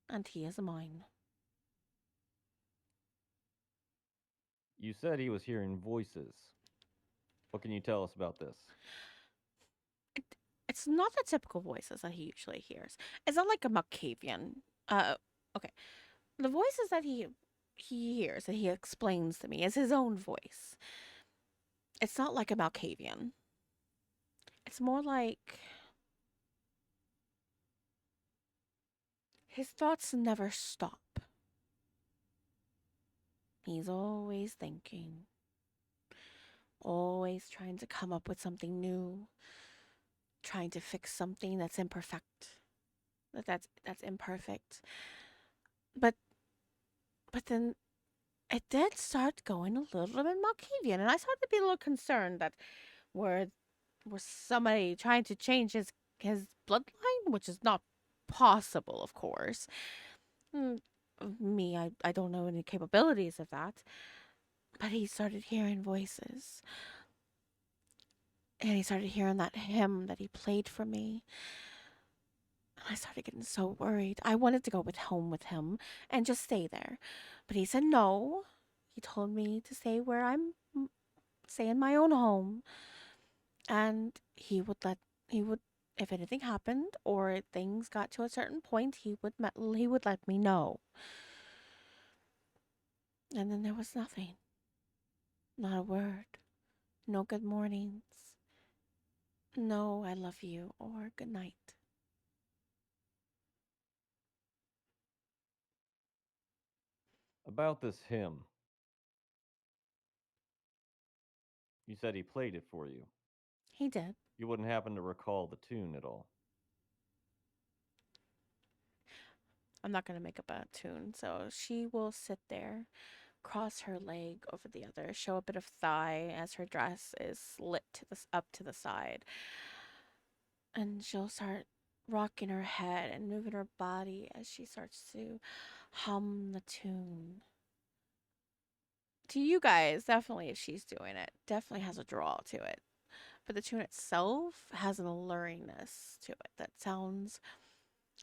and he is mine. You said he was hearing voices. What can you tell us about this? It, it's not the typical voices that he usually hears. It's not like a Malkavian. Okay. The voices that he hears that he explains to me is his own voice. It's not like a Malkavian. It's more like his thoughts never stop. He's always thinking. always trying to come up with something new, trying to fix something that's imperfect. That's imperfect. But then it did start going a little bit Malkavian, and I started to be a little concerned that were was somebody trying to change his bloodline, which is not possible, of course. Mm, Me, I don't know any capabilities of that. But he started hearing voices. And he started hearing that hymn that he played for me. And I started getting so worried. I wanted to go home with him and just stay there. But he said no. He told me to stay where stay in my own home. And he would, if anything happened or things got to a certain point, he would let me know. And then there was nothing. Not a word. No good mornings. No, I love you or good night. About this hymn, you said he played it for you. He did. You wouldn't happen to recall the tune at all. I'm not going to make up a tune. So she will sit there, cross her leg over the other, show a bit of thigh as her dress is slit up to the side. And she'll start rocking her head and moving her body as she starts to hum the tune. To you guys, definitely, if she's doing it, definitely has a draw to it. But the tune itself has an alluringness to it that sounds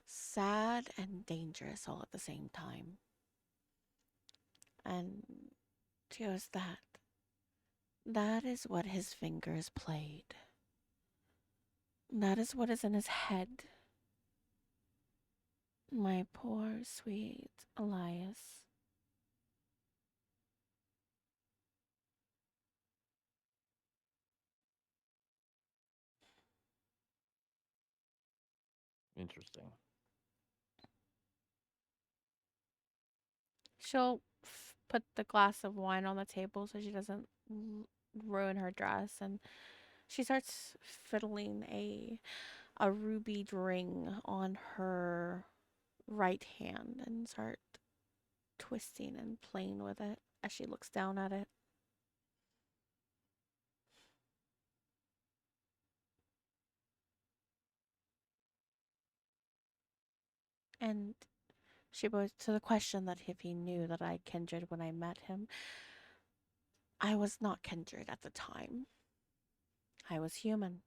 sad and dangerous all at the same time. And she goes, that is what his fingers played. That is what is in his head. My poor, sweet Elias. Interesting. She'll put the glass of wine on the table so she doesn't ruin her dress, and she starts fiddling a ruby ring on her right hand and start twisting and playing with it as she looks down at it. And she goes to the question that if he knew that I kindred when I met him. I was not kindred at the time. I was human.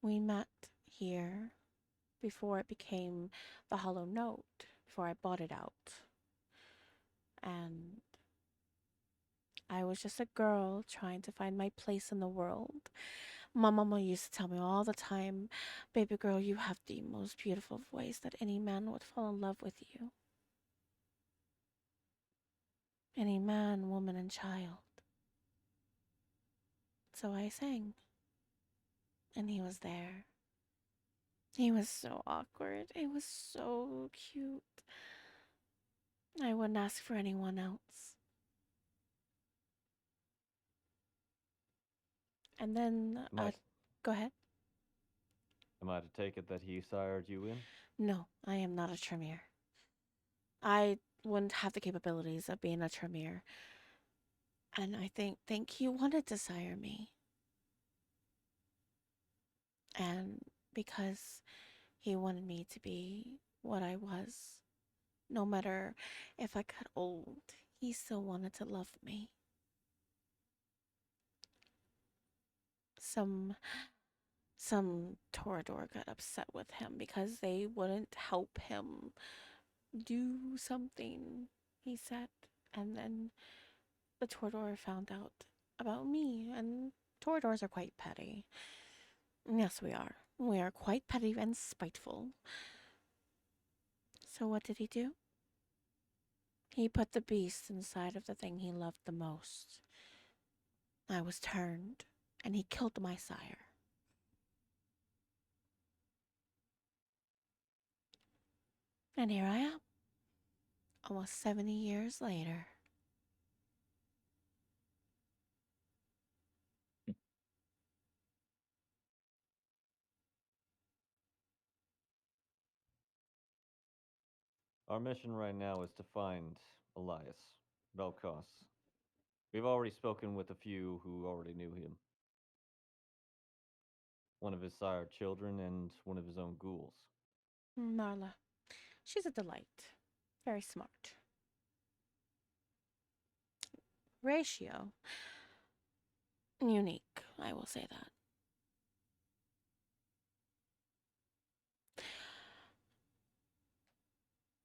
We met here before it became the Hollow Note, before I bought it out. And I was just a girl trying to find my place in the world. My mama used to tell me all the time, baby girl, you have the most beautiful voice that any man would fall in love with you. Any man, woman, and child. So I sang. And he was there. He was so awkward. It was so cute. I wouldn't ask for anyone else. And then, Am I, go ahead. am I to take it that he sired you in? No, I am not a Tremere. I wouldn't have the capabilities of being a Tremere. And I think he wanted to sire me. And because he wanted me to be what I was, no matter if I got old, he still wanted to love me. Some Torador got upset with him because they wouldn't help him do something, he said. And then the Torador found out about me, and Toradors are quite petty. Yes, we are. We are quite petty and spiteful. So what did he do? He put the beast inside of the thing he loved the most. I was turned, and he killed my sire. And here I am, almost 70 years later. Our mission right now is to find Elias, at all costs. We've already spoken with a few who already knew him. One of his sire children and one of his own ghouls. Marla. She's a delight. Very smart. Ratio. Unique, I will say that.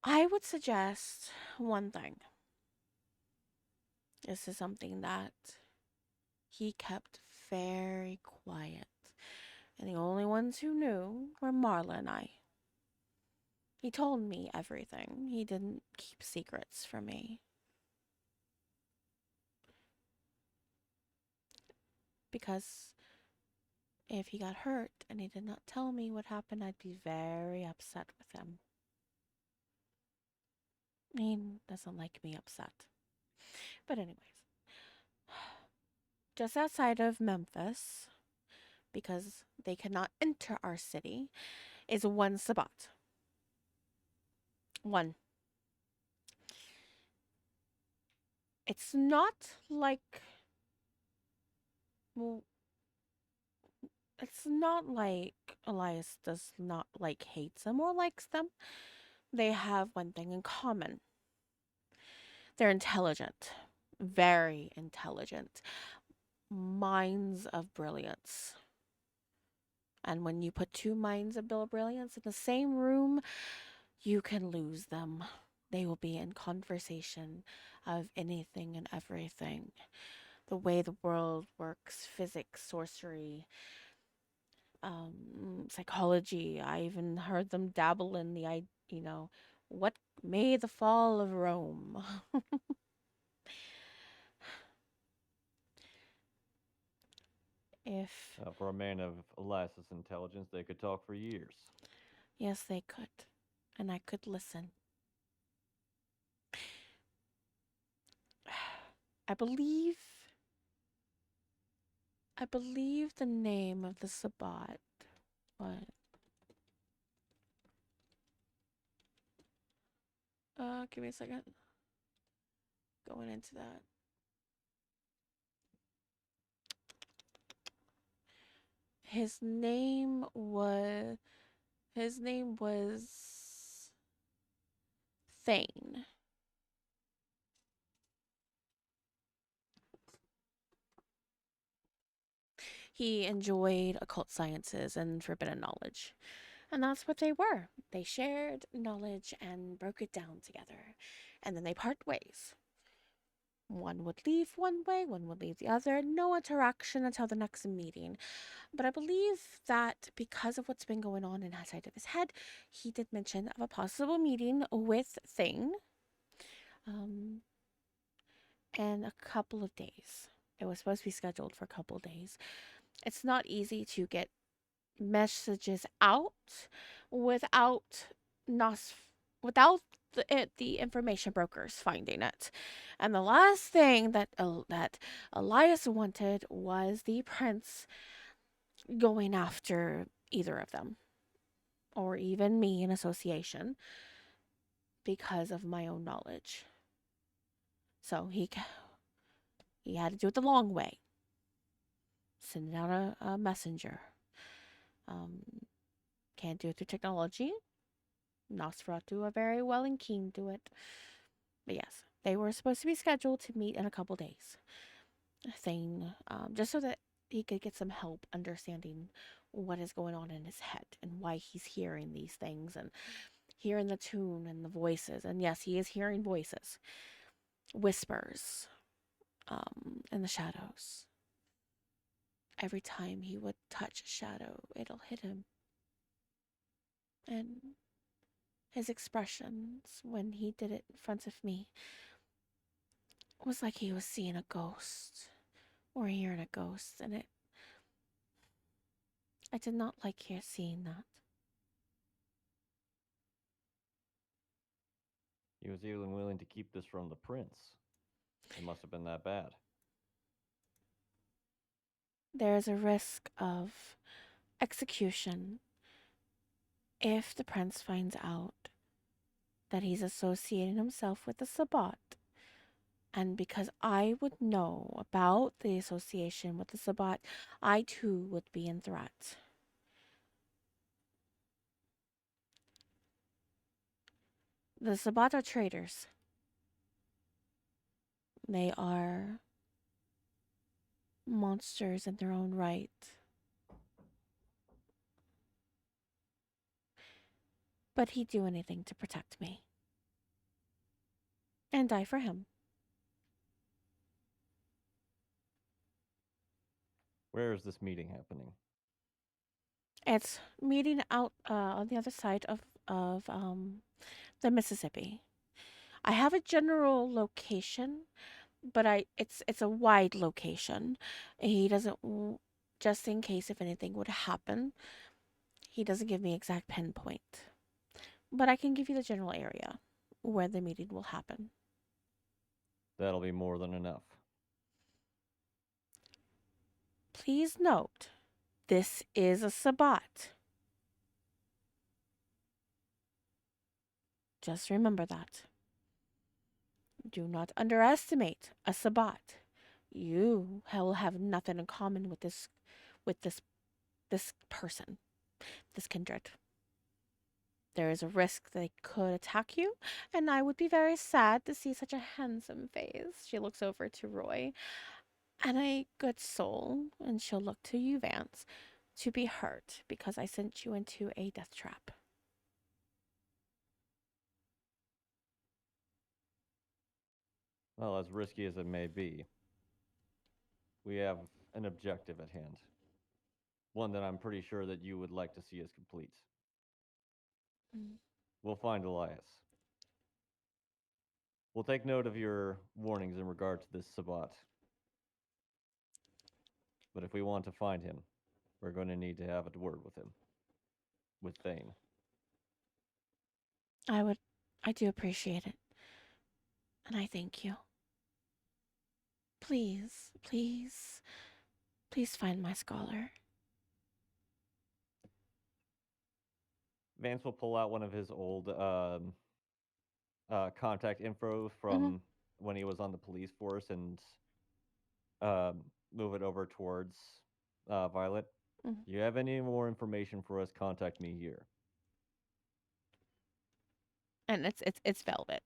I would suggest one thing. This is something that he kept very quiet. And the only ones who knew were Marla and I. He told me everything. He didn't keep secrets from me. Because if he got hurt and he did not tell me what happened, I'd be very upset with him. He doesn't like me upset. But, anyways, just outside of Memphis, because they cannot enter our city, is one Sabbat. One. It's not like. Well, it's not like Elias does not hates them or likes them. They have one thing in common. They're intelligent. Very intelligent. Minds of brilliance. And when you put two minds of brilliance in the same room, you can lose them. They will be in conversation of anything and everything. The way the world works, physics, sorcery, psychology. I even heard them dabble in what made the fall of Rome. If For a man of Elias's intelligence, they could talk for years. yes, they could, and I could listen. I believe the name of the Sabbat. What? Give me a second. Going into that. His name was Thane. He enjoyed occult sciences and forbidden knowledge. And that's what they were. They shared knowledge and broke it down together. And then they part ways. One would leave one way, one would leave the other. No interaction until the next meeting. But I believe that because of what's been going on inside of his head, he did mention of a possible meeting with Thane. In a couple of days. It was supposed to be scheduled for a couple of days. It's not easy to get messages out without the information brokers finding it. And the last thing that Elias wanted was the prince going after either of them, or even me in association, because of my own knowledge. So he had to do it the long way. Send out a messenger. Can't do it through technology. Nosferatu are very well and keen to it. But yes, they were supposed to be scheduled to meet in a couple days. Thing, just so that he could get some help understanding what is going on in his head and why he's hearing these things and hearing the tune and the voices. And yes, he is hearing voices, whispers, in the shadows. Every time he would touch a shadow, it'll hit him. And his expressions when he did it in front of me was like he was seeing a ghost or hearing a ghost, and I did not like seeing that. He was even willing to keep this from the prince. It must have been that bad. There's a risk of execution if the prince finds out that he's associating himself with the Sabbat. And because I would know about the association with the Sabbat, I too would be in threat. The Sabbat are traitors. They are monsters in their own right. But he'd do anything to protect me. And die for him. Where is this meeting happening? It's meeting out on the other side of the Mississippi. I have a general location, but it's a wide location. He doesn't just in case if anything would happen. He doesn't give me exact pinpoint, but I can give you the general area where the meeting will happen. That'll be more than enough. Please note, this is a Sabbat. Just remember that. Do not underestimate a Sabbat. You will have nothing in common with this person, this kindred. There is a risk they could attack you, and I would be very sad to see such a handsome face. She looks over to Roy, and a good soul, and she'll look to you, Vance, to be hurt because I sent you into a death trap. Well, as risky as it may be, we have an objective at hand. One that I'm pretty sure that you would like to see us complete. Mm. We'll find Elias. We'll take note of your warnings in regard to this Sabbat. But if we want to find him, we're going to need to have a word with him. With Thane. I do appreciate it. And I thank you. Please, please, please find my scholar. Vance will pull out one of his old contact info from when he was on the police force and move it over towards Violet. Mhm. You have any more information for us? Contact me here. And it's Velvet.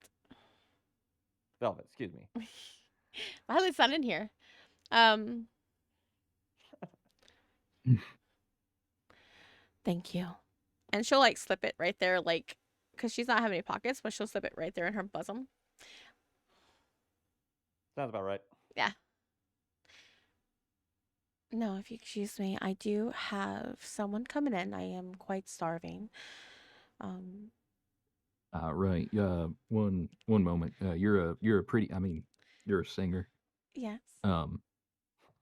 Velvet, excuse me. Violet's not in here. Um Thank you. And she'll like slip it right there, like, because she's not having any pockets, but she'll slip it right there in her bosom. Sounds about right. Yeah. No, if you excuse me, I do have someone coming in. I am quite starving. Um, Right. One moment. You're a pretty. I mean, you're a singer. yes, Um,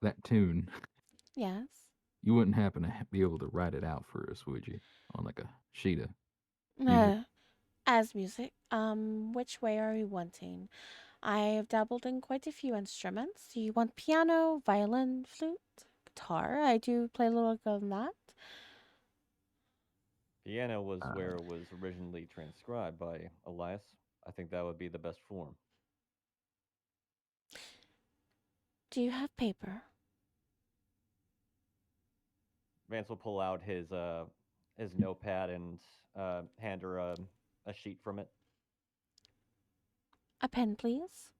that tune. yes. You wouldn't happen to be able to write it out for us, would you? On like a sheet of music. Uh, as music. Which way are you wanting? I've dabbled in quite a few instruments. Do you want piano, violin, flute, guitar? I do play a little of that. Piano was Uh, where it was originally transcribed by Elias. I think that would be the best form. Do you have paper? Vance will pull out his notepad and hand her a sheet from it. A pen, please.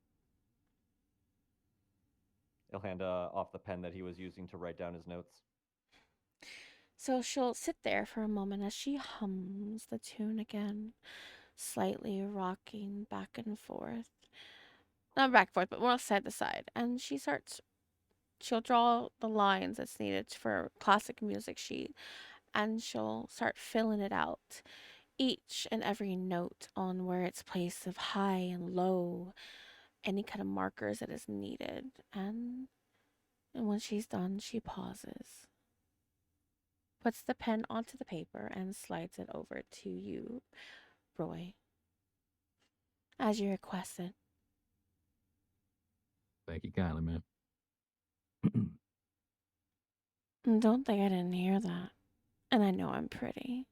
He'll hand off the pen that he was using to write down his notes. So she'll sit there for a moment as she hums the tune again, slightly rocking back and forth. Not back and forth, but more side to side. And she'll draw the lines that's needed for classic music sheet, and she'll start filling it out. Each and every note on where it's placed of high and low, any kind of markers that is needed. And when she's done, she pauses, puts the pen onto the paper, and slides it over to you, Roy, as you requested. Thank you kindly, man. Don't think I didn't hear that. And I know I'm pretty.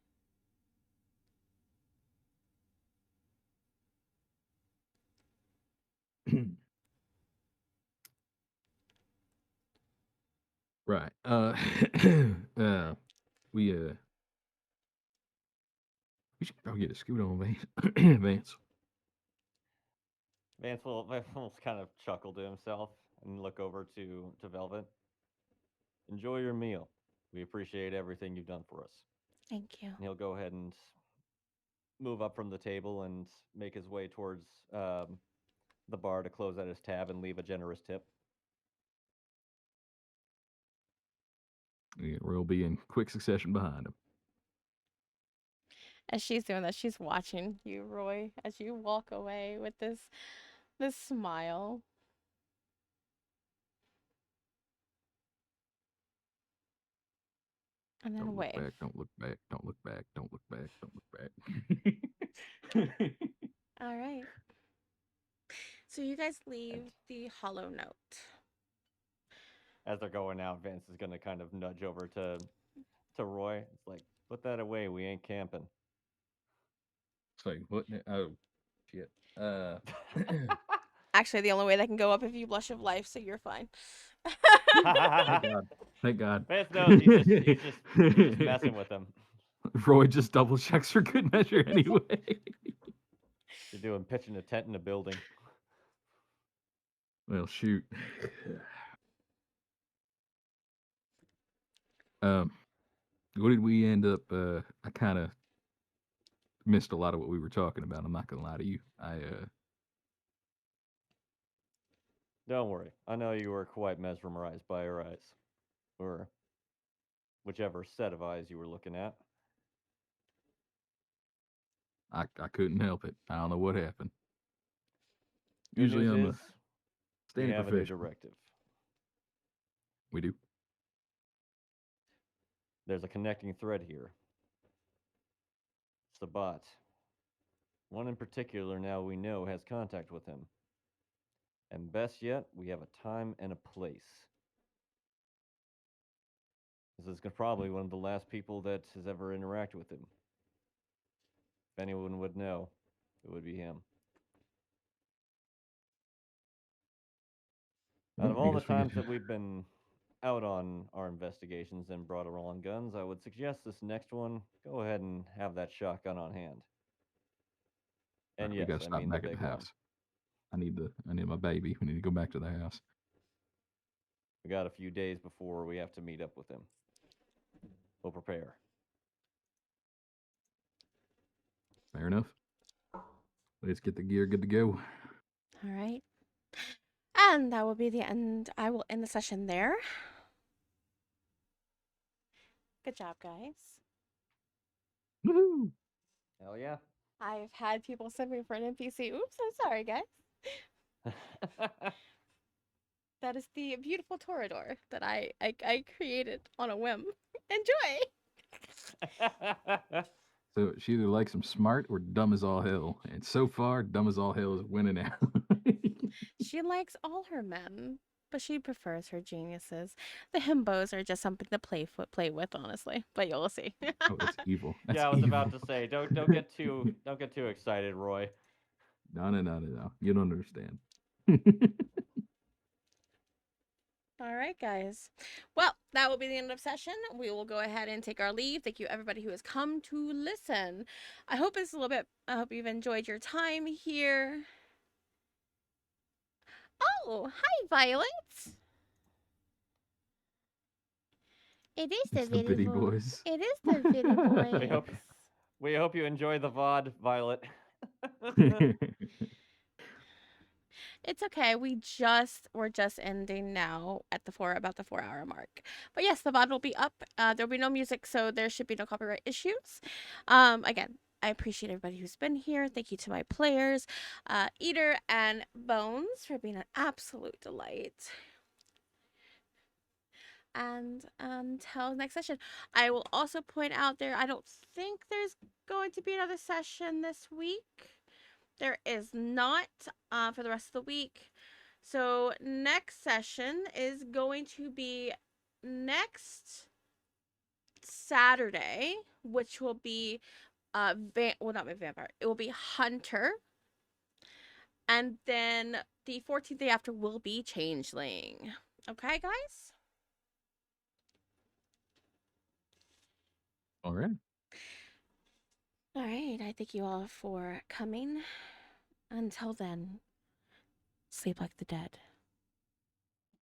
Right. We we should probably get a scoot on, Vance. Vance. Vance will kind of chuckle to himself and look over to Velvet. Enjoy your meal. We appreciate everything you've done for us. Thank you. And he'll go ahead and move up from the table and make his way towards the bar to close out his tab and leave a generous tip. Yeah, we'll be in quick succession behind him. As she's doing that, she's watching you, Roy, as you walk away with this smile. And then Don't look wave. back. Don't look back. Don't look back. Don't look back. Don't look back. All right. So you guys leave the hollow note. As they're going out, Vance is gonna kind of nudge over to Roy. It's like, put that away. We ain't camping. It's like what? Oh, shit. Actually, the only way that can go up if you blush of life, so you're fine. Thank God. Thank God. Vance knows he's just messing with him. Roy just double checks for good measure anyway. You're doing pitching a tent in a building. Well, shoot. What did we end up? I kind of missed a lot of what we were talking about. I'm not gonna lie to you. Don't worry. I know you were quite mesmerized by her eyes. Or whichever set of eyes you were looking at. I couldn't help it. I don't know what happened. Good Usually news I'm is, a we standing have a new professional. directive. We do. There's a connecting thread here. It's the bot. One in particular now we know has contact with him. And best yet, we have a time and a place. This is probably one of the last people that has ever interacted with him. If anyone would know, it would be him. Out of I all the guess we times get- that we've been out on our investigations and brought along guns, I would suggest this next one, go ahead and have that shotgun on hand. And we yes, gotta I stop mean the back at big the one. house. I need my baby. We need to go back to the house. We got a few days before we have to meet up with him. We'll prepare. Fair enough. Let's get the gear good to go. All right. And that will be the end. I will end the session there. Good job, guys. Woohoo! Hell yeah. I've had people send me for an NPC. Oops, I'm sorry, guys. That is the beautiful Torador that I created on a whim. Enjoy! So she either likes him smart or dumb as all hell. And so far, dumb as all hell is winning out. She likes all her men, but she prefers her geniuses. The himbos are just something to play with, honestly. But you'll see. Oh, that's evil. That's yeah, I was evil. about to say, don't get too excited, Roy. No. You don't understand. All right, guys. Well, that will be the end of session. We will go ahead and take our leave. Thank you, everybody who has come to listen. I hope it's a little bit. I hope you've enjoyed your time here. Oh, hi, Violet. It is It's the Biddy Boys. It is the Biddy Boys. We hope you enjoy the VOD, Violet. It's okay. We're just ending now at about the 4-hour mark. But yes, the VOD will be up. There'll be no music, so there should be no copyright issues. Again, I appreciate everybody who's been here. Thank you to my players, Eater and Bones, for being an absolute delight. And until next session, I will also point out there, I don't think there's going to be another session this week. There is not for the rest of the week. So next session is going to be next Saturday, which will be not vampire. It will be Hunter. And then the 14th day after will be changeling. Okay, guys? All right. All right. I thank you all for coming. Until then, sleep like the dead.